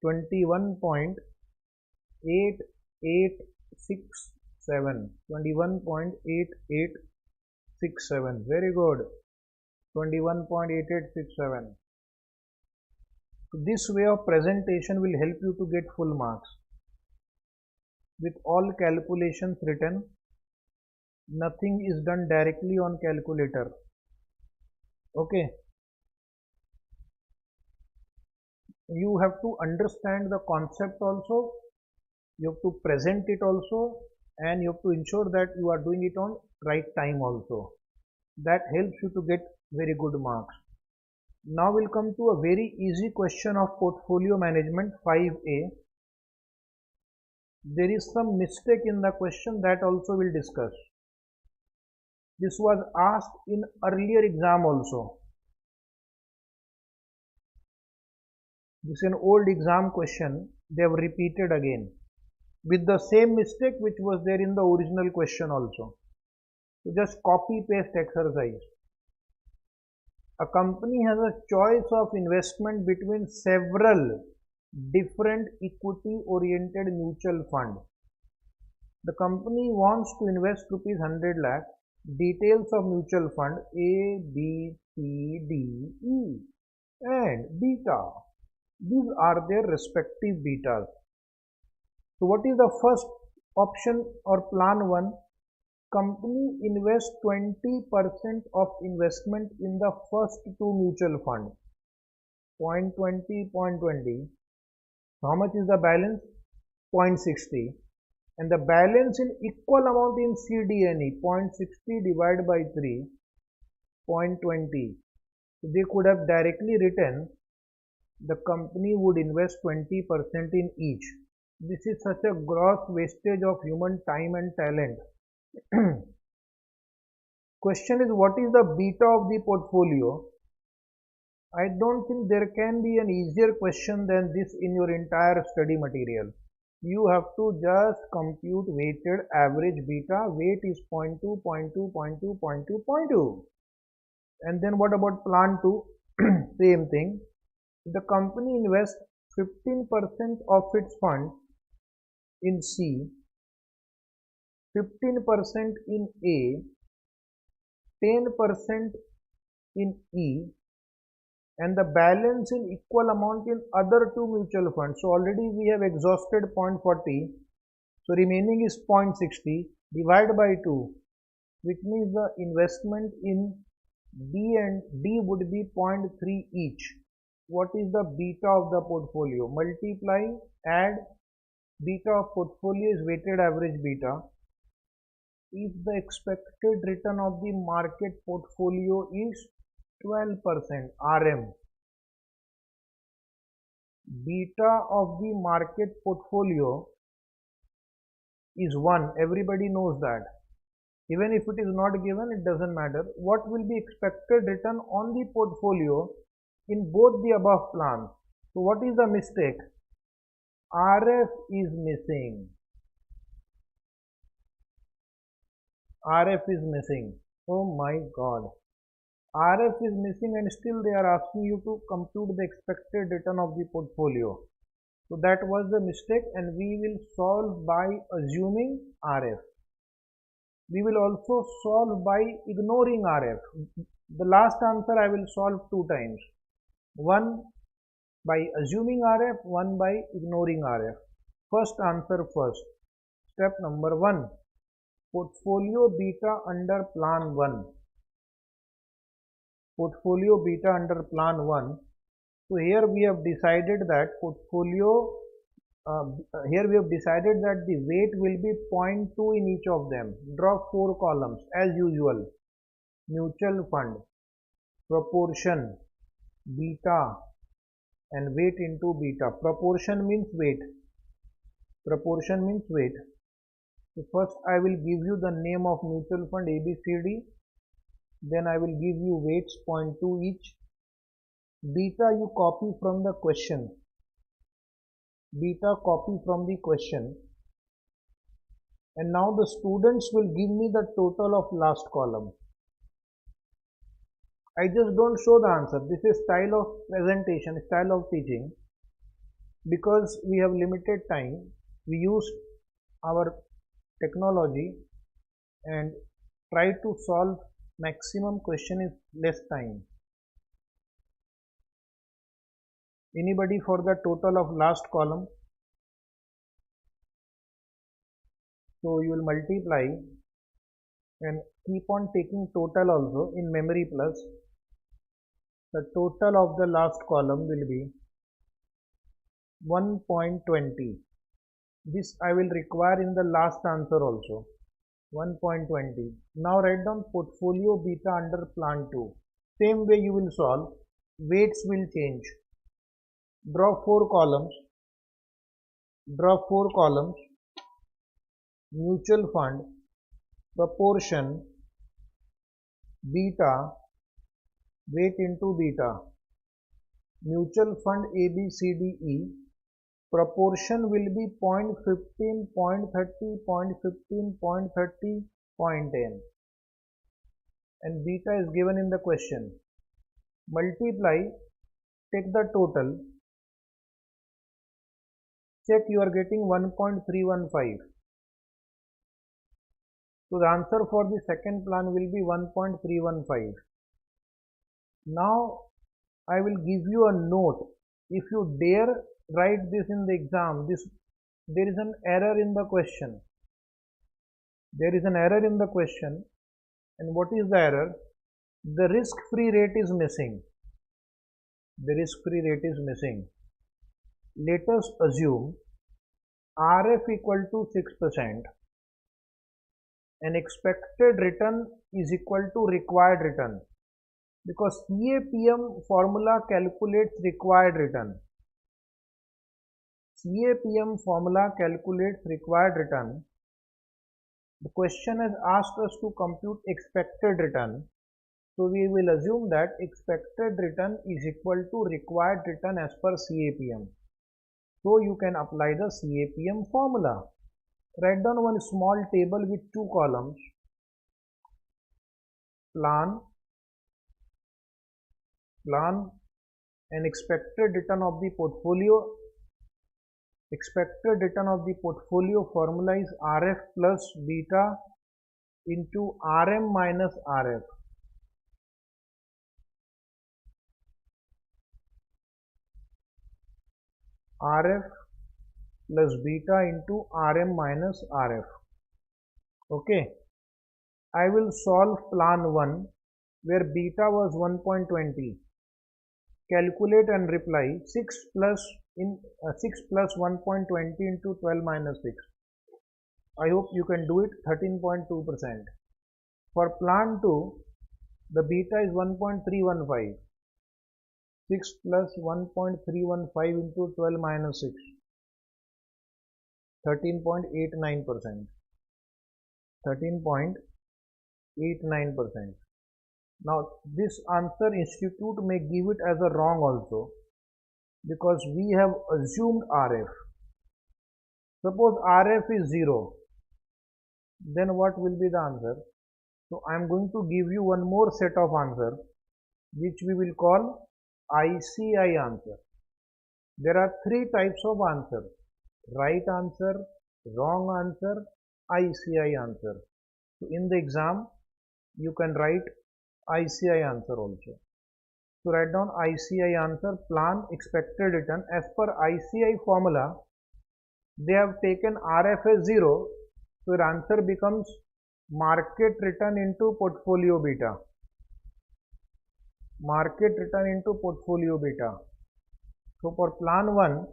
A: 21.8867. 21.8867. Very good. 21.8867. So this way of presentation will help you to get full marks. With all calculations written, nothing is done directly on calculator. Okay. You have to understand the concept also You have to present it also, and you have to ensure that you are doing it on right time also. That helps you to get very good marks. Now we'll come to a very easy question of portfolio management 5A. There is some mistake in the question, that also we'll discuss. This was asked in earlier exam also. This is an old exam question, they have repeated again with the same mistake which was there in the original question also. So just copy paste exercise. A company has a choice of investment between several different equity oriented mutual funds. The company wants to invest rupees 100 lakh. Details of mutual fund A, B, C, D, E and beta. These are their respective betas. So what is the first option or plan 1? Company invests 20% of investment in the first two mutual funds. 0.20, 0.20. So how much is the balance? 0.60. And the balance in equal amount in CDNE, 0.60 divided by 3, 0.20. So they could have directly written the company would invest 20% in each. This is such a gross wastage of human time and talent. Question is, what is the beta of the portfolio? I don't think there can be an easier question than this in your entire study material. You have to just compute weighted average beta. Weight is 0.2, 0.2, 0.2, 0.2, 0.2. And then what about plan 2? Same thing. The company invests 15% of its fund in C, 15% in A, 10% in E, and the balance in equal amount in other two mutual funds. So already we have exhausted 0.40. So remaining is 0.60 divided by 2, which means the investment in B and D would be 0.3 each. What is the beta of the portfolio? Multiply, add, beta of portfolio is weighted average beta. If the expected return of the market portfolio is 12% RM, beta of the market portfolio is 1. Everybody knows that. Even if it is not given, it doesn't matter. What will be expected return on the portfolio in both the above plans? So what is the mistake? RF is missing. RF is missing. Oh my God. RF is missing, and still they are asking you to compute the expected return of the portfolio. So that was the mistake, and we will solve by assuming RF. We will also solve by ignoring RF. The last answer I will solve 2 times. One by assuming RF, one by ignoring RF. First answer first. Step number 1. Portfolio beta under plan 1. Portfolio beta under plan 1. So here we have decided that the weight will be 0.2 in each of them. Draw 4 columns as usual. Mutual fund, proportion, beta and weight into beta. Proportion means weight. Proportion means weight. So first I will give you the name of mutual fund ABCD. Then I will give you weights 0.2 each. Beta you copy from the question. Beta copy from the question. And now the students will give me the total of last column. I just don't show the answer. This is style of presentation, style of teaching. Because we have limited time, we use our technology and try to solve maximum question in less time. Anybody for the total of last column? So you will multiply and keep on taking total also in memory plus. The total of the last column will be 1.20. This I will require in the last answer also. 1.20. Now write down portfolio beta under plan 2. Same way you will solve. Weights will change. Draw four columns. Mutual fund, proportion, beta, weight into beta. Mutual fund A, B, C, D, E. Proportion will be 0.15, 0.30, 0.15, 0.30, 0.10. And beta is given in the question. Multiply, take the total. Check, you are getting 1.315. So the answer for the second plan will be 1.315. Now I will give you a note. If you dare write this in the exam, there is an error in the question. And what is the error? The risk-free rate is missing. Let us assume RF equal to 6% and expected return is equal to required return, because CAPM formula calculates required return. The question has asked us to compute expected return. So we will assume that expected return is equal to required return as per CAPM. So you can apply the CAPM formula. Write down one small table with two columns. Plan and expected return of the portfolio. Expected return of the portfolio formula is RF plus beta into RM minus RF. RF plus beta into RM minus RF. Okay. I will solve plan 1 where beta was 1.20. Calculate and reply 6 plus 1.20 into 12 minus 6. I hope you can do it. 13.2%. For plan 2, the beta is 1.315. 6 plus 1.315 into 12 minus 6. 13.89%. 13.89%. Now this answer institute may give it as a wrong also, because we have assumed RF. Suppose RF is 0, then what will be the answer? So I am going to give you one more set of answer which we will call ICI answer. There are three types of answer: right answer, wrong answer, ICI answer. So in the exam you can write ICI answer also. So write down ICI answer, plan expected return. As per ICI formula, they have taken RF as 0, so your answer becomes market return into portfolio beta. So for plan 1,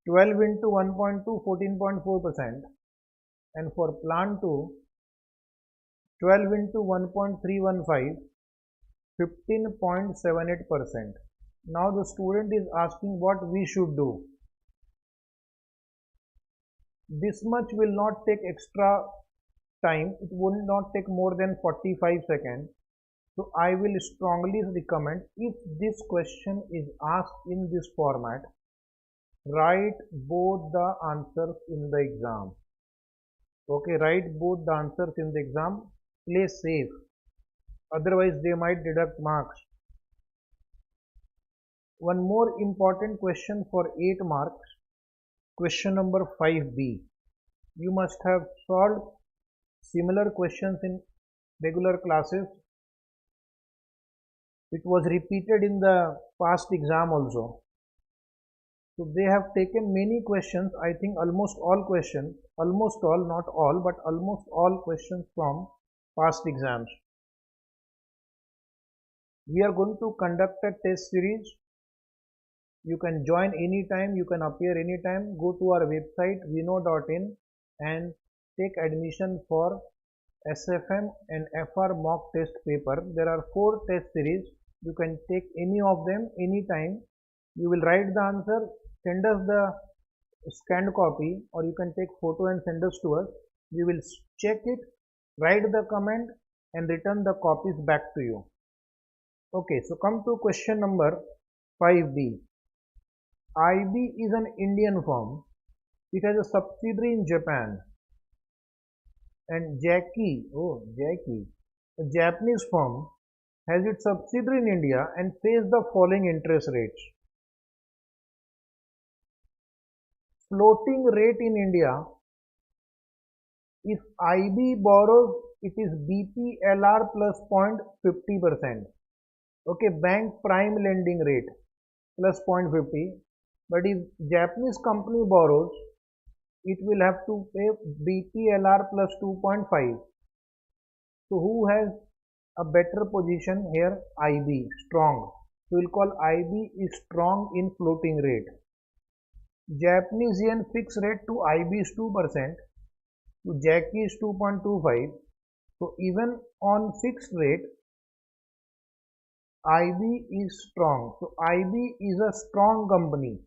A: 12 into 1.2, 14.4%, and for plan 2, 12 into 1.315, 15.78%. Now the student is asking what we should do. This much will not take extra time. It will not take more than 45 seconds. So I will strongly recommend, if this question is asked in this format, write both the answers in the exam. Okay, write both the answers in the exam. Play safe. Otherwise they might deduct marks. One more important question for 8 marks. Question number 5B. You must have solved similar questions in regular classes. It was repeated in the past exam also. So they have taken many questions, I think almost all questions, almost all, not all, but almost all questions from past exams. We are going to conduct a test series You can join anytime, you can appear anytime. Go to our website vinod.in and take admission for SFM and FR mock test paper. There are 4 test series. You can take any of them anytime. You will write the answer, send us the scanned copy, or you can take photo and send us to us. We will check it, write the comment and return the copies back to you. Okay, so come to question number 5b. IB is an Indian firm. It has a subsidiary in Japan. And Jackie, a Japanese firm, has its subsidiary in India and face the following interest rates. Floating rate in India, if IB borrows, it is BPLR plus 0.50%. Okay, bank prime lending rate plus 0.50. But if Japanese company borrows, it will have to pay BPLR plus 2.5. So who has a better position here? IB, strong. So we'll call IB is strong in floating rate. Japanese yen fixed rate to IB is 2%, to Jackie is 2.25. So even on fixed rate, IB is strong. So IB is a strong company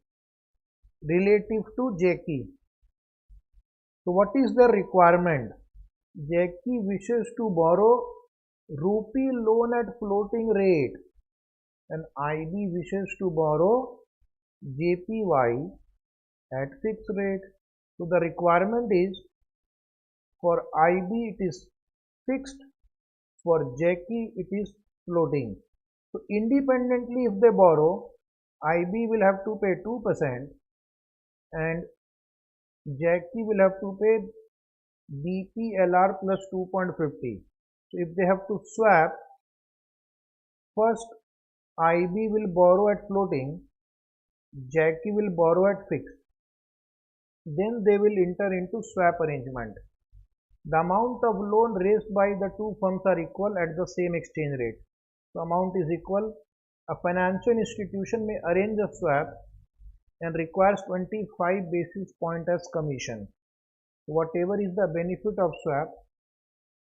A: relative to Jackie. So what is the requirement? Jackie wishes to borrow rupee loan at floating rate and IB wishes to borrow JPY at fixed rate. So the requirement is for IB it is fixed, for Jackie it is floating. So independently if they borrow, IB will have to pay 2% and Jackie will have to pay BPLR plus 2.50. So if they have to swap, first IB will borrow at floating, Jackie will borrow at fixed. Then they will enter into swap arrangement. The amount of loan raised by the two firms are equal at the same exchange rate. So amount is equal. A financial institution may arrange a swap and requires 25 basis point as commission. Whatever is the benefit of swap,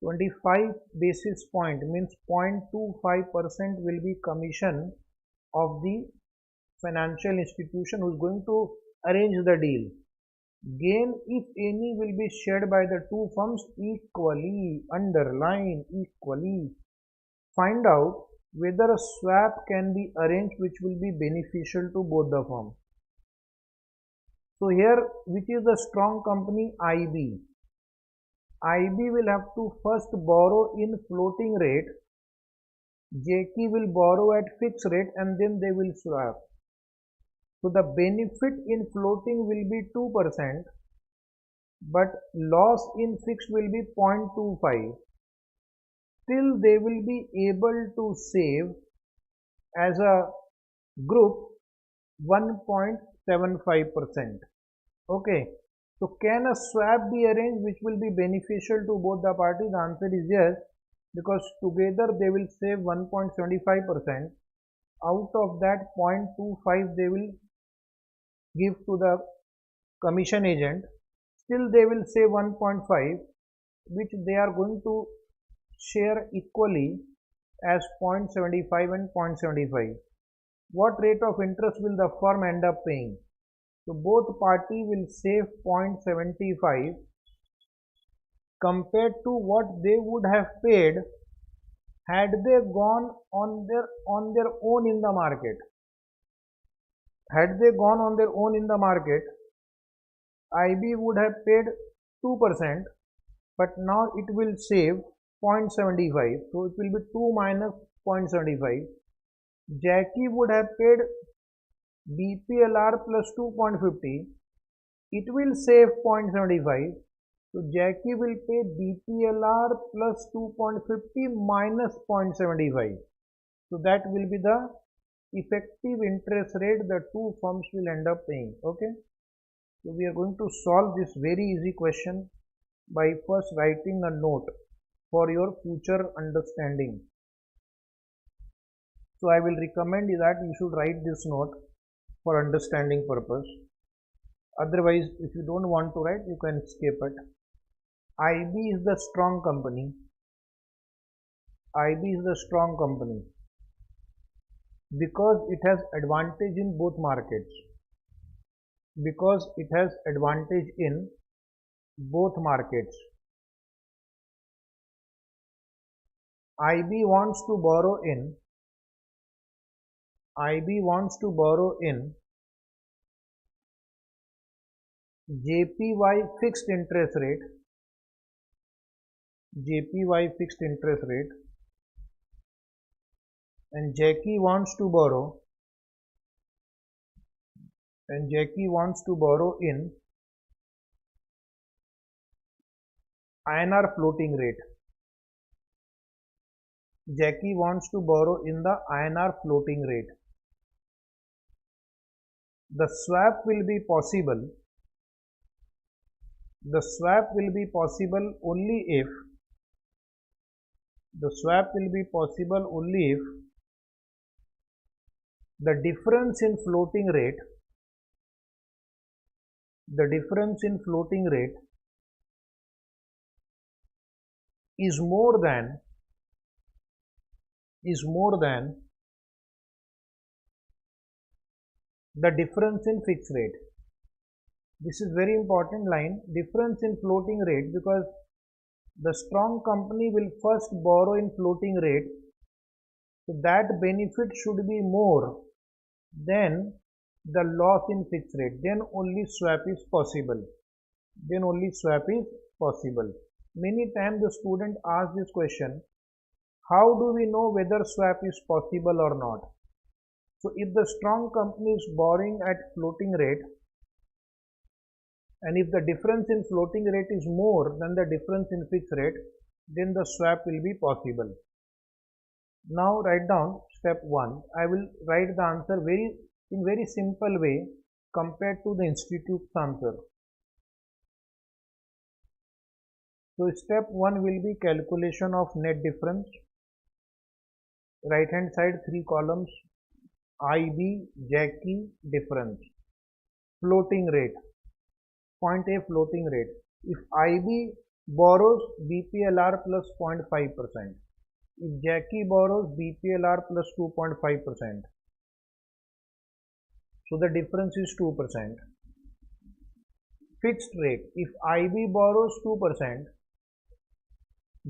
A: 25 basis point means 0.25% will be commission of the financial institution who is going to arrange the deal. Gain, if any, will be shared by the two firms equally. Underline equally. Find out whether a swap can be arranged which will be beneficial to both the firms. So here, which is the strong company? IB. IB will have to first borrow in floating rate. Jackie will borrow at fixed rate and then they will swap. So the benefit in floating will be 2%, but loss in fixed will be 0.25. Still they will be able to save as a group 1.75%. Okay. So can a swap be arranged which will be beneficial to both the parties? The answer is yes, because together they will save 1.75%. Out of that 0.25 they will give to the commission agent. Still they will save 1.5, which they are going to share equally as 0.75 and 0.75. What rate of interest will the firm end up paying? So both parties will save 0.75 compared to what they would have paid had they gone on their own in the market. Had they gone on their own in the market, IB would have paid 2%, but now it will save 0.75. So it will be 2 minus 0.75. Jackie would have paid BPLR plus 2.50. It will save 0.75. So Jackie will pay BPLR plus 2.50 minus 0.75. So that will be the effective interest rate the two firms will end up paying. Okay. So we are going to solve this very easy question by first writing a note for your future understanding. So I will recommend that you should write this note. for understanding purpose. Otherwise, if you don't want to write, you can skip it. IB is the strong company. IB is the strong company because it has advantage in both markets. Because it has advantage in both markets. IB wants to borrow in JPY fixed interest rate, and Jackie wants to borrow in INR floating rate. Jackie wants to borrow in the INR floating rate. The swap will be possible. Only if the difference in floating rate is more than the difference in fixed rate. This is very important line, difference in floating rate, because the strong company will first borrow in floating rate, so that benefit should be more than the loss in fixed rate. Then only swap is possible. Many times the student asks this question, how do we know whether swap is possible or not? So if the strong company is borrowing at floating rate, and if the difference in floating rate is more than the difference in fixed rate, then the swap will be possible. Now write down step 1. I will write the answer in very simple way compared to the institute's answer. So step 1 will be calculation of net difference. Right hand side 3 columns, IB, Jackie, difference. Floating rate. Point A, floating rate. If IB borrows BPLR plus 0.5%, if Jackie borrows BPLR plus 2.5%, so the difference is 2%. Fixed rate. If IB borrows 2%,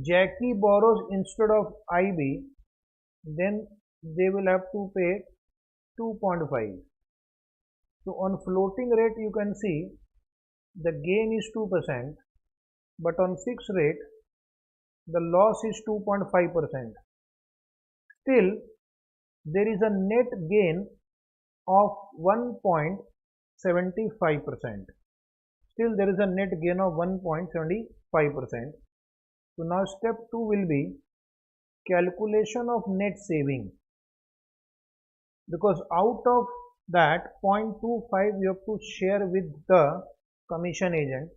A: Jackie borrows instead of IB, then they will have to pay 2.5. So on floating rate you can see the gain is 2%, but on fixed rate the loss is 2.5%. Still there is a net gain of 1.75%. Still there is a net gain of 1.75%. So now step 2 will be calculation of net saving, because out of that 0.25 you have to share with the commission agent.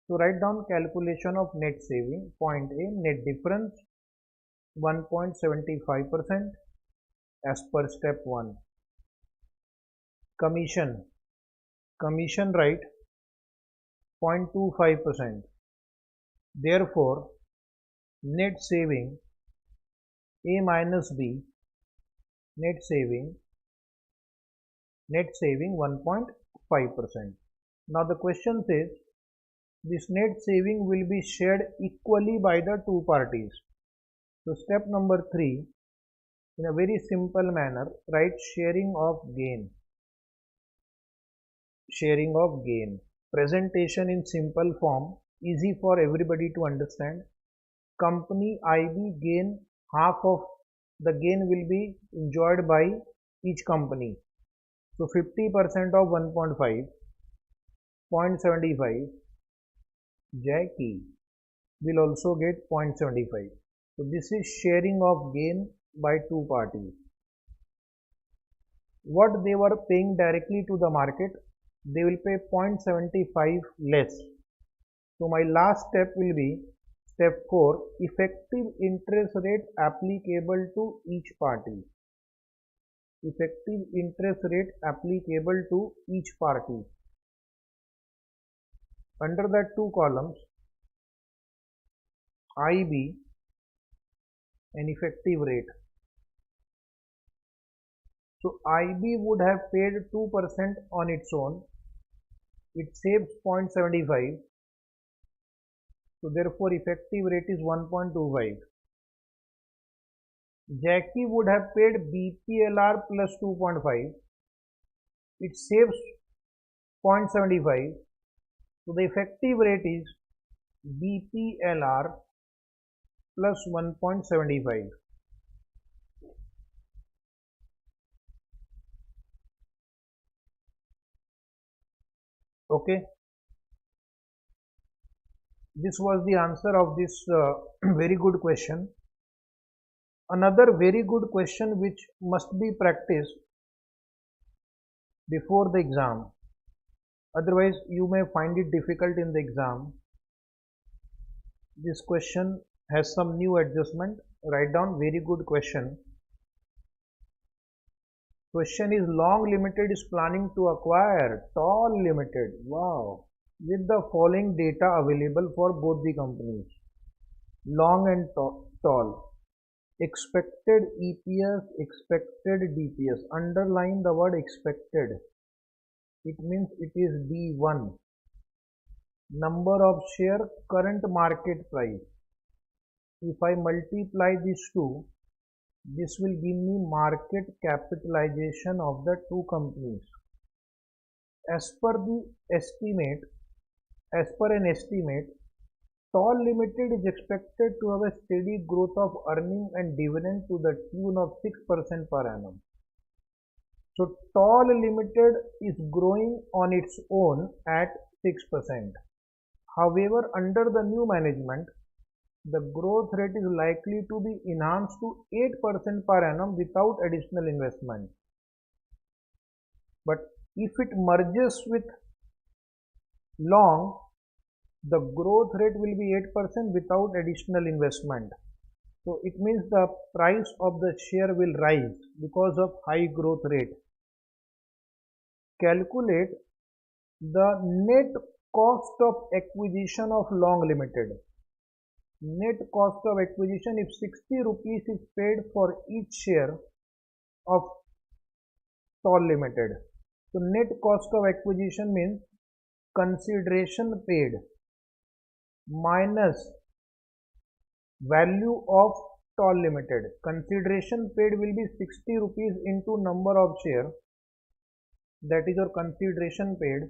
A: So write down calculation of net saving. Point A, net difference 1.75% as per step 1. Commission rate 0.25%. Therefore net saving A minus B, net saving 1.5%. Now the question says this net saving will be shared equally by the two parties. So step number 3, in a very simple manner, write sharing of gain. Presentation in simple form, easy for everybody to understand. Company IB gain, half of the gain will be enjoyed by each company. So 50% of 1.5, 0.75, Jackie will also get 0.75. So this is sharing of gain by two parties. What they were paying directly to the market, they will pay 0.75 less. So my last step will be step 4, effective interest rate applicable to each party. effective interest rate applicable to each party. Under that two columns, IB and effective rate. So IB would have paid 2% on its own. It saves 0.75. So therefore effective rate is 1.25. Jackie would have paid BPLR plus 2.5. It saves 0.75. So the effective rate is BPLR plus 1.75. Okay. This was the answer of this very good question. Another very good question which must be practiced before the exam. Otherwise, you may find it difficult in the exam. This question has some new adjustment. Write down very good question. Question is Long Limited is planning to acquire Tall Limited. Wow. With the following data available for both the companies. Long and Tall. Expected EPS, expected DPS. Underline the word expected. It means it is D1. Number of share, current market price. If I multiply these two, this will give me market capitalization of the two companies. As per an estimate, Tall Limited is expected to have a steady growth of earning and dividend to the tune of 6% per annum. So Tall Limited is growing on its own at 6%. However, under the new management, the growth rate is likely to be enhanced to 8% per annum without additional investment. But if it merges with Long, the growth rate will be 8% without additional investment. So it means the price of the share will rise because of high growth rate. Calculate the net cost of acquisition of Long Limited. Net cost of acquisition, if 60 rupees is paid for each share of Tall Limited. So net cost of acquisition means consideration paid minus value of Tall Limited. Consideration paid will be 60 rupees into number of share, that is your consideration paid,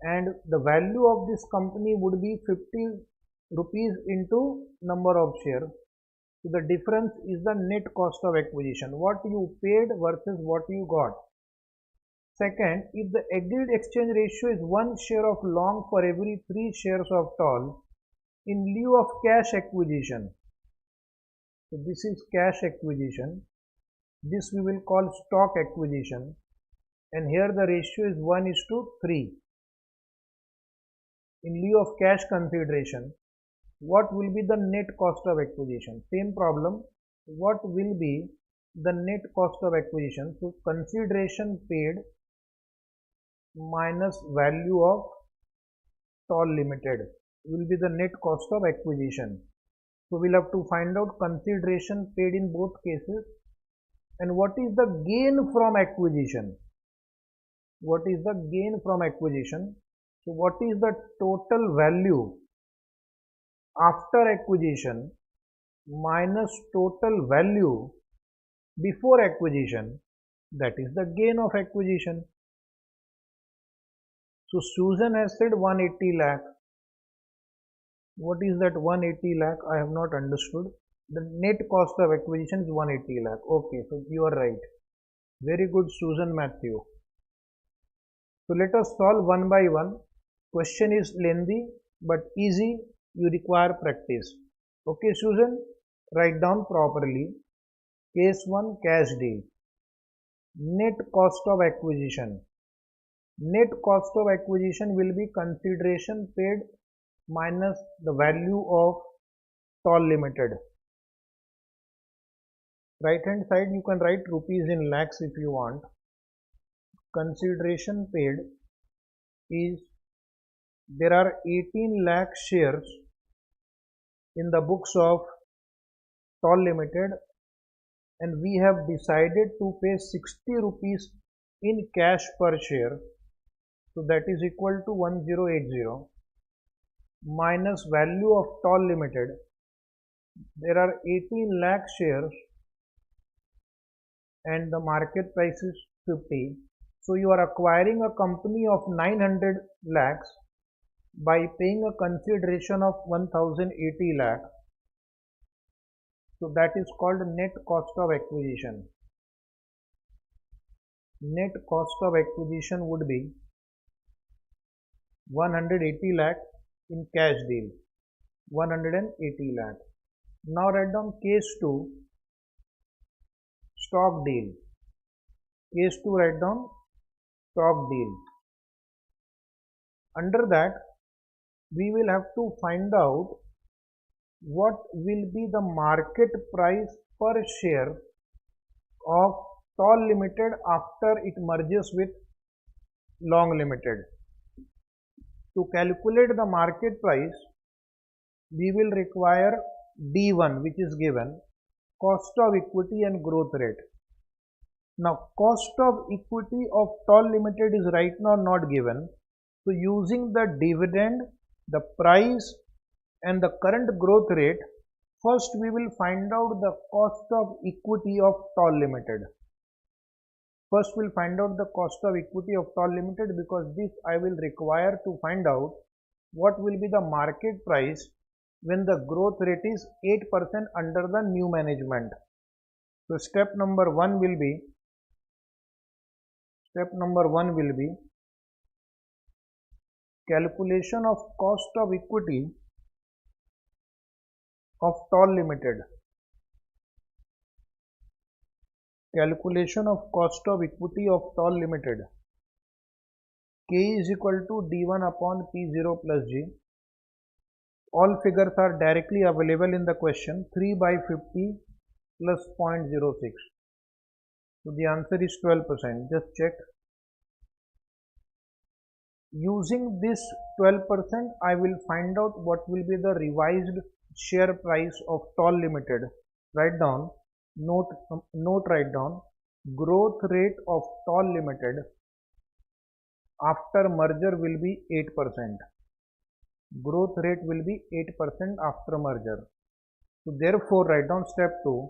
A: and the value of this company would be 50 rupees into number of share. So the difference is the net cost of acquisition, what you paid versus what you got. Second, if the agreed exchange ratio is 1 share of Long for every 3 shares of Tall, in lieu of cash acquisition, so this is cash acquisition, this we will call stock acquisition, and here the ratio is 1:3. In lieu of cash consideration, what will be the net cost of acquisition? Same problem, what will be the net cost of acquisition? So consideration paid minus value of Tall Limited will be the net cost of acquisition. So we'll have to find out consideration paid in both cases and what is the gain from acquisition. What is the gain from acquisition? So what is the total value after acquisition minus total value before acquisition, that is the gain of acquisition. So Susan has said 180 lakh. What is that 180 lakh? I have not understood. The net cost of acquisition is 180 lakh. Okay, so you are right. Very good, Susan Matthew. So let us solve one by one. Question is lengthy but easy. You require practice. Okay, Susan, write down properly. Case 1, cash deal. Net cost of acquisition. Net cost of acquisition will be consideration paid minus the value of Tall Limited. Right hand side you can write rupees in lakhs if you want. Consideration paid is, there are 18 lakh shares in the books of Toll Limited, and we have decided to pay 60 rupees in cash per share. So that is equal to 1080 minus value of Toll Limited. There are 18 lakh shares and the market price is 50. So you are acquiring a company of 900 lakhs by paying a consideration of 1080 lakh. So that is called net cost of acquisition. Net cost of acquisition would be 180 lakh in cash deal. 180 lakh. Now write down case 2, stock deal. Case 2, write down stock deal. Under that we will have to find out what will be the market price per share of Toll Limited after it merges with Long Limited. To calculate the market price, we will require D1, which is given, cost of equity and growth rate. Now cost of equity of Toll Limited is right now not given. So using the dividend, the price and the current growth rate, first we will find out the cost of equity of Toll Limited. First we'll find out the cost of equity of Toll Limited, because this I will require to find out what will be the market price when the growth rate is 8% under the new management. So step number 1 will be calculation of cost of equity of Toll Limited. Calculation of cost of equity of Toll Limited. K is equal to D1 upon P0 plus G. All figures are directly available in the question. 3 by 50 plus 0.06. So the answer is 12%. Just check. Using this 12%, I will find out what will be the revised share price of Toll Limited. Write down, note write down, growth rate of Toll Limited after merger will be 8%. Growth rate will be 8% after merger. So therefore write down step 2,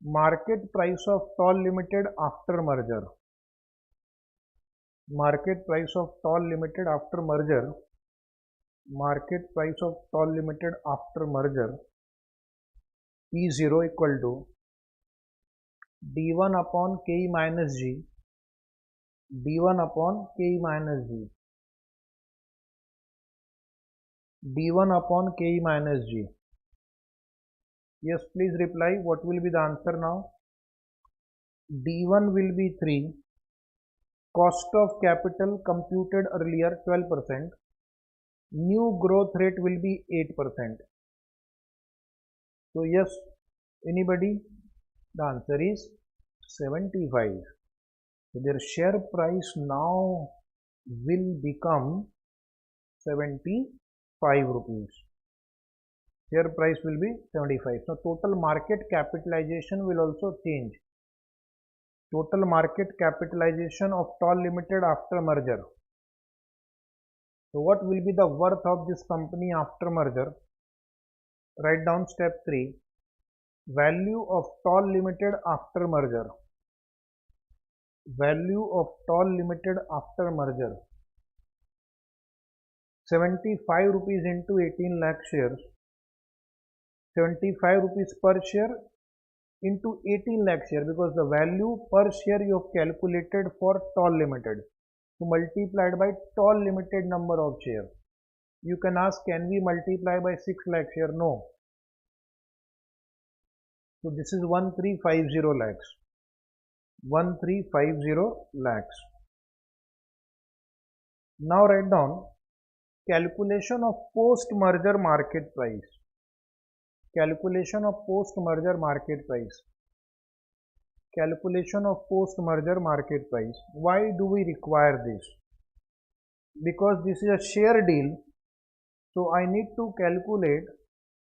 A: market price of Toll Limited after merger. Market price of Toll Limited after merger. Market price of Toll Limited after merger. P0 equal to D1 upon K minus G. D1 upon K minus G. D1 upon K minus G. Yes, please reply. What will be the answer now? D1 will be 3. Cost of capital computed earlier 12%. New growth rate will be 8%. So yes, anybody? The answer is 75. So their share price now will become 75 rupees. Share price will be 75. So total market capitalization will also change. Total market capitalization of Toll Limited after merger. So what will be the worth of this company after merger? Write down step 3. Value of Toll Limited after merger. Value of Toll Limited after merger. 75 rupees into 18 lakh shares. 75 rupees per share into 18 lakh share, because the value per share you have calculated for Toll Limited. So multiplied by Toll Limited number of share. You can ask, can we multiply by 6 lakh share? No. So this is 1350 lakhs. 1350 lakhs. Now write down calculation of post-merger market price. Calculation of post-merger market price. calculation of post-merger market price. Why do we require this? Because this is a share deal, so I need to calculate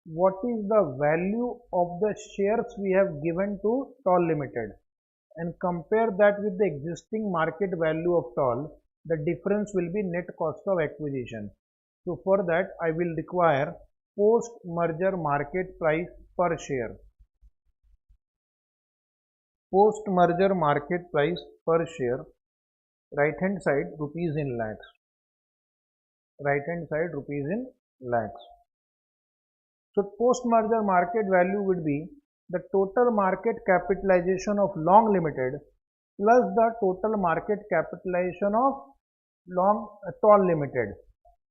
A: what is the value of the shares we have given to Toll Limited and compare that with the existing market value of Toll. The difference will be net cost of acquisition. So for that I will require post-merger market price per share. Post-merger market price per share, right hand side rupees in lakhs. Right hand side rupees in lakhs. So post-merger market value would be the total market capitalization of Long Limited plus the total market capitalization of Toll Limited.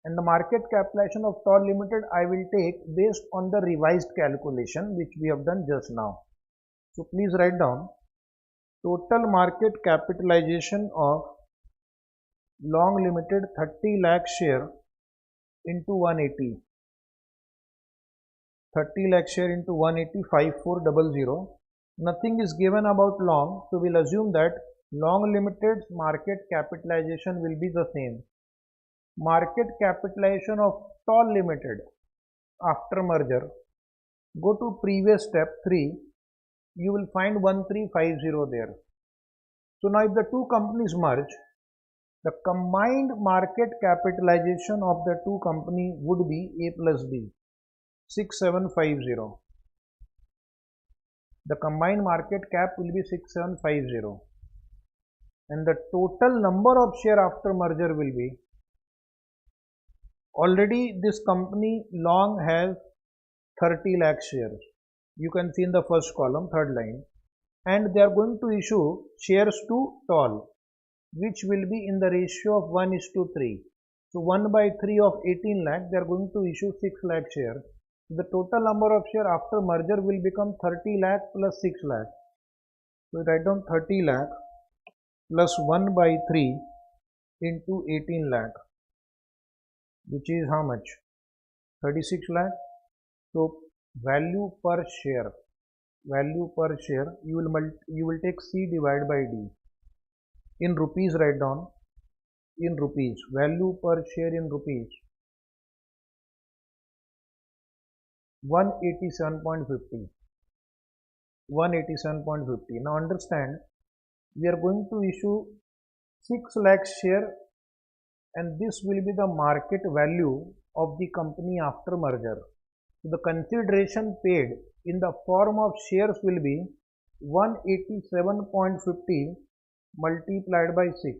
A: And the market capitalization of Toll Limited I will take based on the revised calculation which we have done just now. So please write down total market capitalization of Long Limited 30 lakh share into 180. 30 lakh share into 180, 5400. Nothing is given about Long, so we'll assume that Long Limited's market capitalization will be the same. Market capitalization of Toll Limited after merger. Go to previous step 3. You will find 1350 there. So now if the two companies merge, the combined market capitalization of the two companies would be A plus B, 6750. The combined market cap will be 6750. And the total number of share after merger will be, already this company Long has 30 lakh shares. You can see in the first column, third line. And they are going to issue shares to Toll, which will be in the ratio of 1:3. So 1 by 3 of 18 lakh, they are going to issue 6 lakh shares. The total number of share after merger will become 30 lakh plus 6 lakh. So write down 30 lakh plus 1 by 3 into 18 lakh, which is how much? 36 lakh. So value per share, you will take C divided by D. In rupees, write down in rupees, value per share in rupees 187.50. 187.50. Now understand, we are going to issue 6 lakh share and this will be the market value of the company after merger. So the consideration paid in the form of shares will be 187.50 multiplied by 6.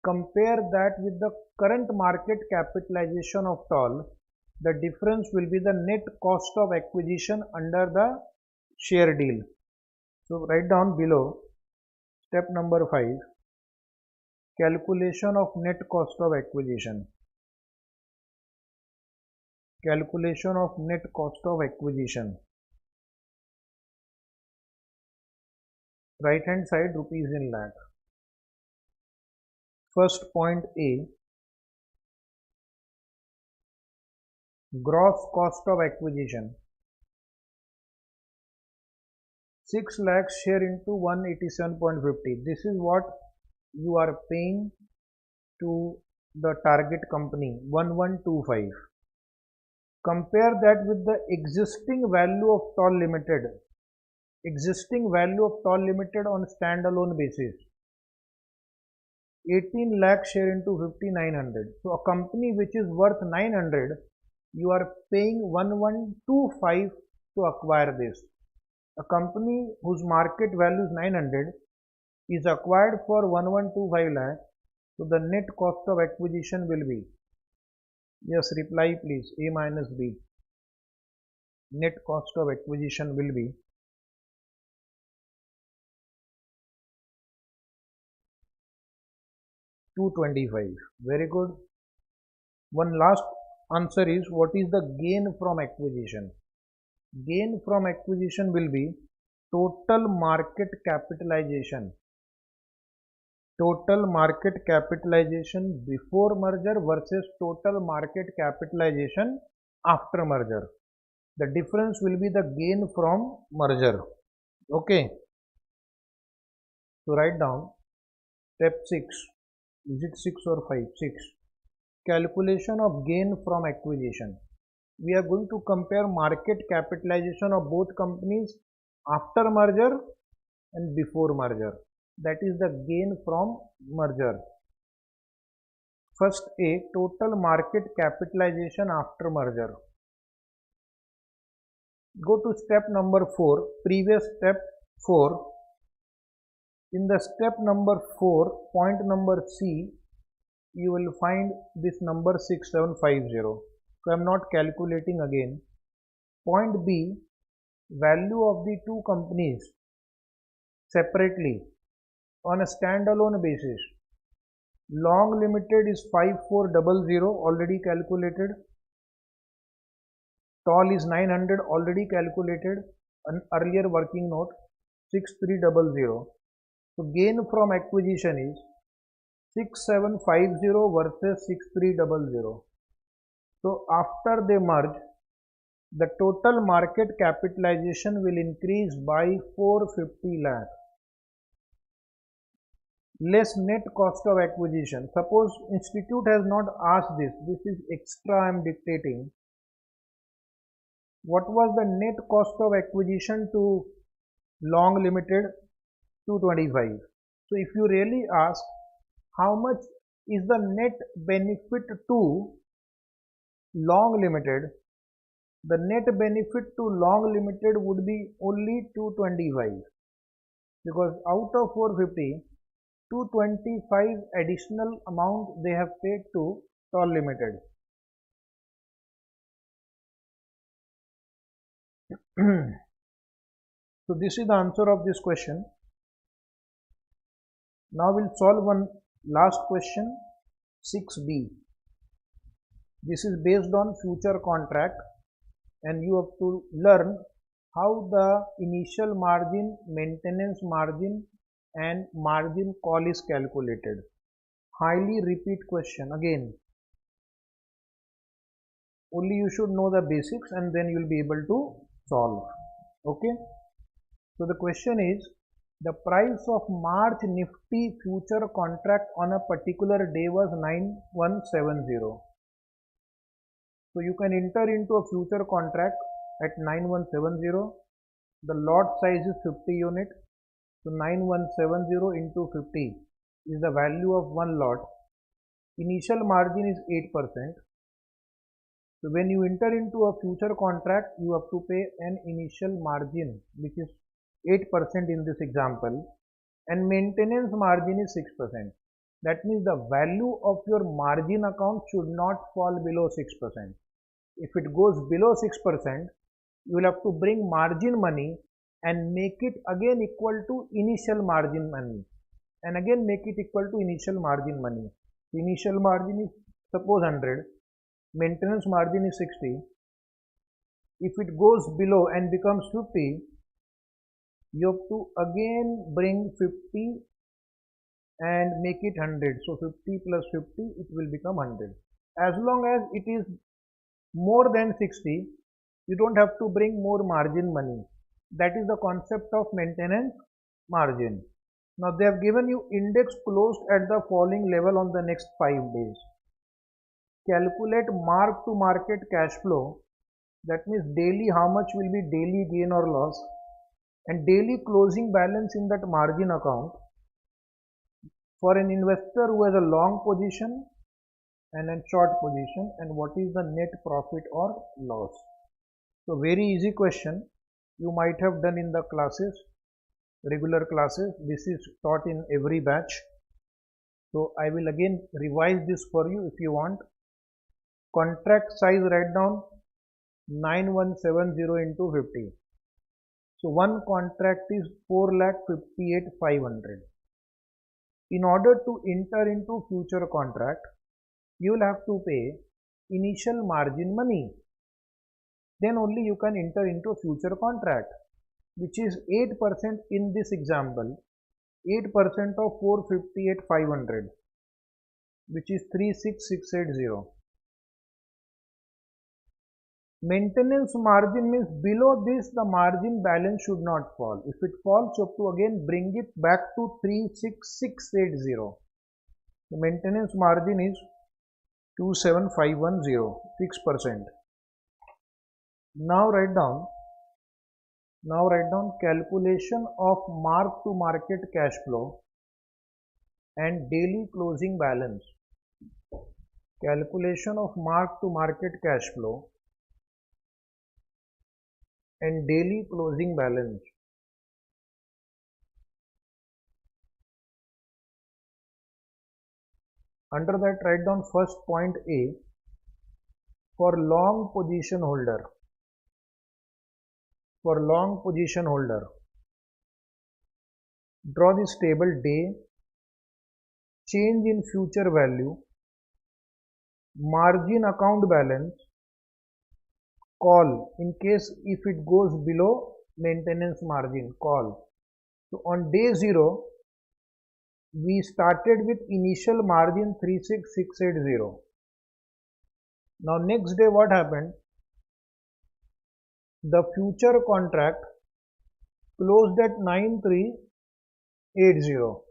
A: Compare that with the current market capitalization of Toll. The difference will be the net cost of acquisition under the share deal. So write down below step number 5, calculation of net cost of acquisition. Calculation of net cost of acquisition. Right hand side rupees in lakh. First point A, gross cost of acquisition. 6 lakh share into 187.50. This is what you are paying to the target company, 1125. Compare that with the existing value of Toll Limited. Existing value of Toll Limited on standalone basis. 18 lakh share into 5900. So a company which is worth 900, you are paying 1125 to acquire this. A company whose market value is 900 is acquired for 1125 lakh. So the net cost of acquisition will be, yes, reply please, A minus B. Net cost of acquisition will be 225. Very good. One last answer is, what is the gain from acquisition? Gain from acquisition will be total market capitalization. Total market capitalization before merger versus total market capitalization after merger. The difference will be the gain from merger. Okay. So write down step 6. Is it 6 or 5? 6. Calculation of gain from acquisition. We are going to compare market capitalization of both companies after merger and before merger. That is the gain from merger. First A, total market capitalization after merger. Go to step number 4, previous step 4. In the step number 4, point number C, you will find this number 6750. So I am not calculating again. Point B, value of the two companies separately on a standalone basis. Long Limited is 5400, already calculated. Tall is 900, already calculated. An earlier working note 6300. So gain from acquisition is 6750 versus 6300. So after they merge, the total market capitalization will increase by 450 lakh. Less net cost of acquisition. Suppose institute has not asked this. This is extra I am dictating. What was the net cost of acquisition to Long Limited? 225. So if you really ask how much is the net benefit to Long Limited, the net benefit to Long Limited would be only 225, because out of 450, 225 additional amount they have paid to Tall Limited. So this is the answer of this question. Now we'll solve one last question, 6b. This is based on future contract, and you have to learn how the initial margin, maintenance margin and margin call is calculated. Highly repeat question again. Only you should know the basics and then you will be able to solve. Okay. So the question is, the price of March Nifty future contract on a particular day was 9170. So you can enter into a future contract at 9170. The lot size is 50 unit. So 9170 into 50 is the value of one lot. Initial margin is 8%. So when you enter into a future contract, you have to pay an initial margin which is 8% in this example, and maintenance margin is 6%. That means the value of your margin account should not fall below 6%. If it goes below 6%, you will have to bring margin money and make it again equal to initial margin money, and again make it equal to initial margin money. The initial margin is suppose 100, maintenance margin is 60. If it goes below and becomes 50, you have to again bring 50 and make it 100. So 50 plus 50, it will become 100. As long as it is more than 60, you don't have to bring more margin money. That is the concept of maintenance margin. Now they have given you index closed at the falling level on the next 5 days. Calculate mark to market cash flow. That means daily how much will be daily gain or loss, and daily closing balance in that margin account for an investor who has a long position and a short position, and what is the net profit or loss. So very easy question, you might have done in the classes, regular classes. This is taught in every batch. So I will again revise this for you if you want. Contract size, write down 9170 into 50. So one contract is 4,58,500. In order to enter into future contract, you will have to pay initial margin money. Then only you can enter into a future contract, which is 8% in this example, 8% of 458,500, which is 36680. Maintenance margin means below this the margin balance should not fall. If it falls, you have to again bring it back to 36680. The maintenance margin is 27510, 6%. Now write down calculation of mark to market cash flow and daily closing balance. Calculation of mark to market cash flow and daily closing balance. Under that, write down first point A for long position holder. For long position holder, draw this table day, change in future value, margin account balance, call in case if it goes below maintenance margin, call. So on day 0, we started with initial margin 36680. Now next day what happened? The future contract closed at 9380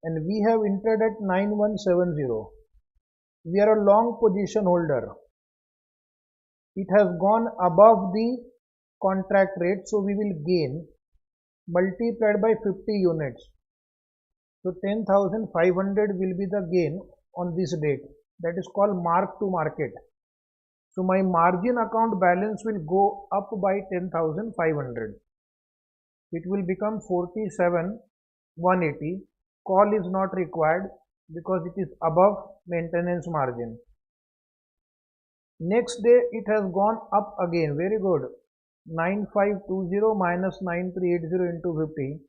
A: and we have entered at 9170. We are a long position holder. It has gone above the contract rate, so we will gain multiplied by 50 units. So 10,500 will be the gain on this date. That is called mark to market. So my margin account balance will go up by 10,500. It will become 47,180. Call is not required because it is above maintenance margin. Next day it has gone up again. Very good. 9520 minus 9380 into 50.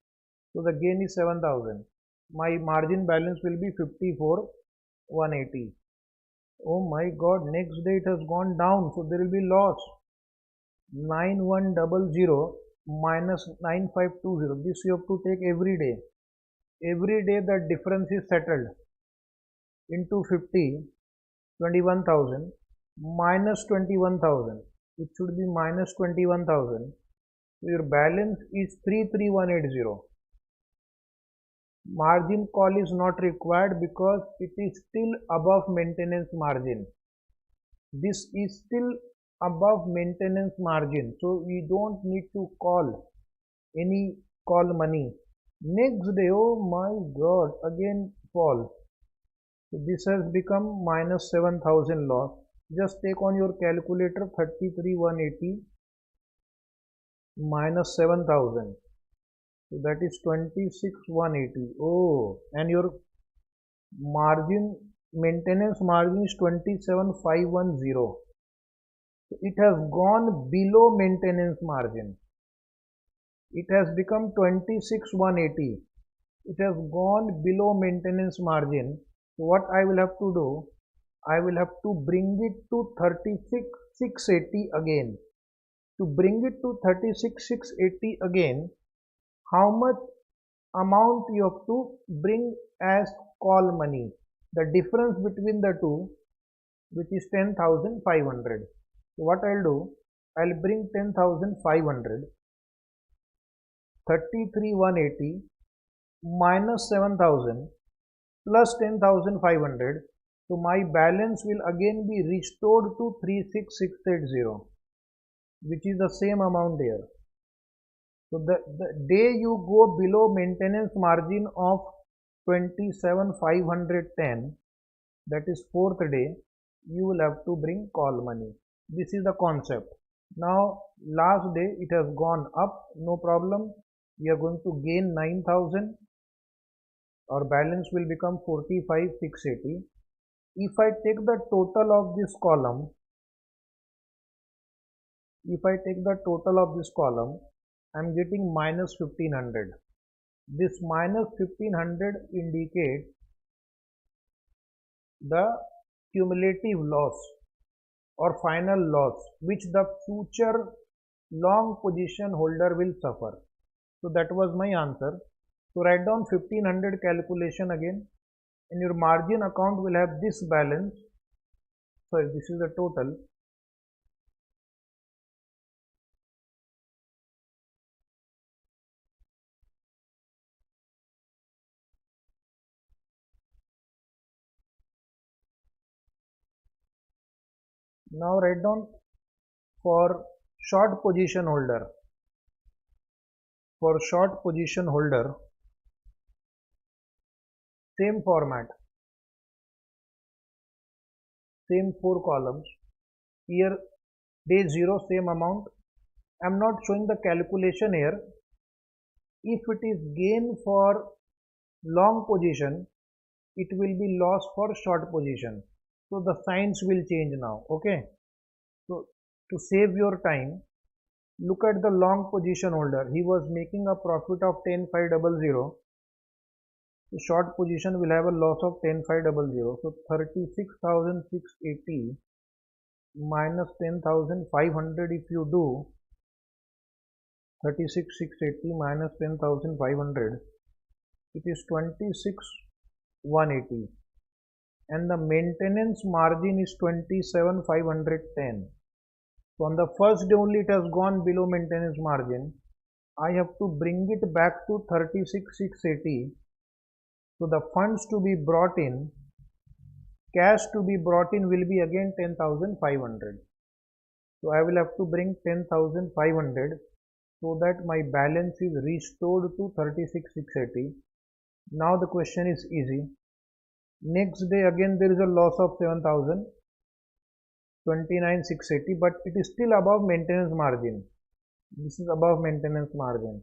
A: So the gain is 7,000. My margin balance will be 54,180. Oh my God, next day it has gone down, so there will be loss. 9100 minus 9520. This you have to take every day. Every day the difference is settled into 50, 21,000 minus 21,000. It should be minus 21,000. So your balance is 33,180. Margin call is not required because it is still above maintenance margin. This is still above maintenance margin, so we don't need to call any call money. Next day, oh my God, again fall. So this has become minus 7,000 loss. Just take on your calculator 33,180 minus 7,000. So that is 26,180. Oh, and your margin, maintenance margin is 27,510. So it has gone below maintenance margin. It has become 26,180. It has gone below maintenance margin. So what I will have to do? I will have to bring it to 36,680 again. To bring it to 36,680 again, how much amount you have to bring as call money? The difference between the two, which is 10,500. So what I'll do? I'll bring 10,500, 33,180 minus 7,000 plus 10,500. So my balance will again be restored to 36,680, which is the same amount there. So the day you go below maintenance margin of 27,510, that is 4th day, you will have to bring call money. This is the concept. Now last day it has gone up, no problem. We are going to gain 9,000. Our balance will become 45,680. If I take the total of this column, I am getting minus 1,500. This minus 1,500 indicates the cumulative loss or final loss which the future long position holder will suffer. So that was my answer. So write down 1,500 calculation again, and your margin account will have this balance. Sorry, this is the total. Now write down for short position holder. For short position holder, same format, same 4 columns. Here day 0 same amount. I am not showing the calculation here. If it is gain for long position, it will be loss for short position. So the signs will change now. Okay. So to save your time, look at the long position holder. He was making a profit of 10,500. The short position will have a loss of 10,500. So 36,680 minus 10,500 if you do, 36,680 minus 10,500, it is 26,180, and the maintenance margin is 27,510. So on the first day only it has gone below maintenance margin. I have to bring it back to 36,680. So the funds to be brought in, cash to be brought in will be again 10,500. So I will have to bring 10,500 so that my balance is restored to 36,680. Now the question is easy. Next day again there is a loss of 7,000, 29,680, but it is still above maintenance margin. This is above maintenance margin.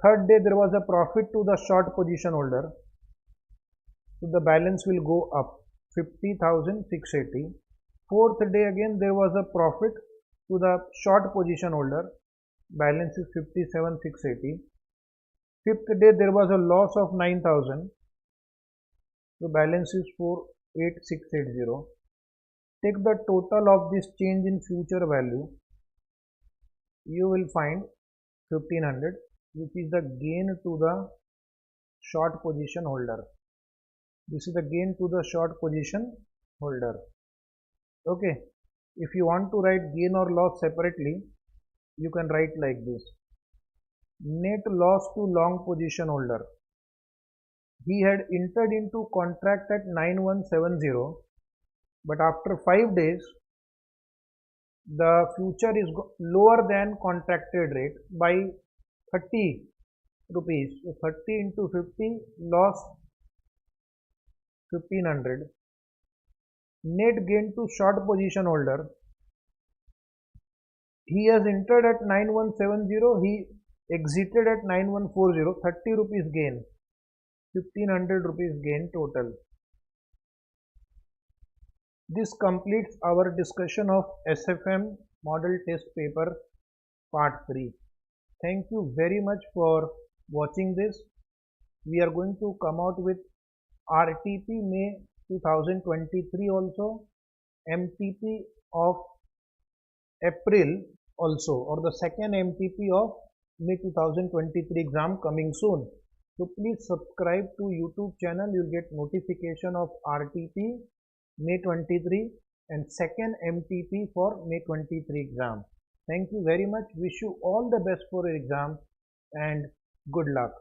A: Third day there was a profit to the short position holder. So the balance will go up, 50,680. Fourth day again there was a profit to the short position holder. Balance is 57,680. Fifth day there was a loss of 9,000. So balance is 48,680. Take the total of this change in future value. You will find 1,500, which is the gain to the short position holder. This is the gain to the short position holder. Okay. If you want to write gain or loss separately, you can write like this. Net loss to long position holder. He had entered into contract at 9170, but after 5 days, the future is lower than contracted rate by 30 rupees. So 30 into 50, loss 1,500. Net gain to short position holder. He has entered at 9170, he exited at 9140, 30 rupees gain, 1,500 rupees gain total. This completes our discussion of SFM model test paper part 3. Thank you very much for watching this. We are going to come out with RTP May 2023 also, MTP of April also, or the second MTP of May 2023 exam coming soon. So please subscribe to YouTube channel. You'll get notification of RTP May 23 and second MTP for May 23 exam. Thank you very much. Wish you all the best for your exam and good luck.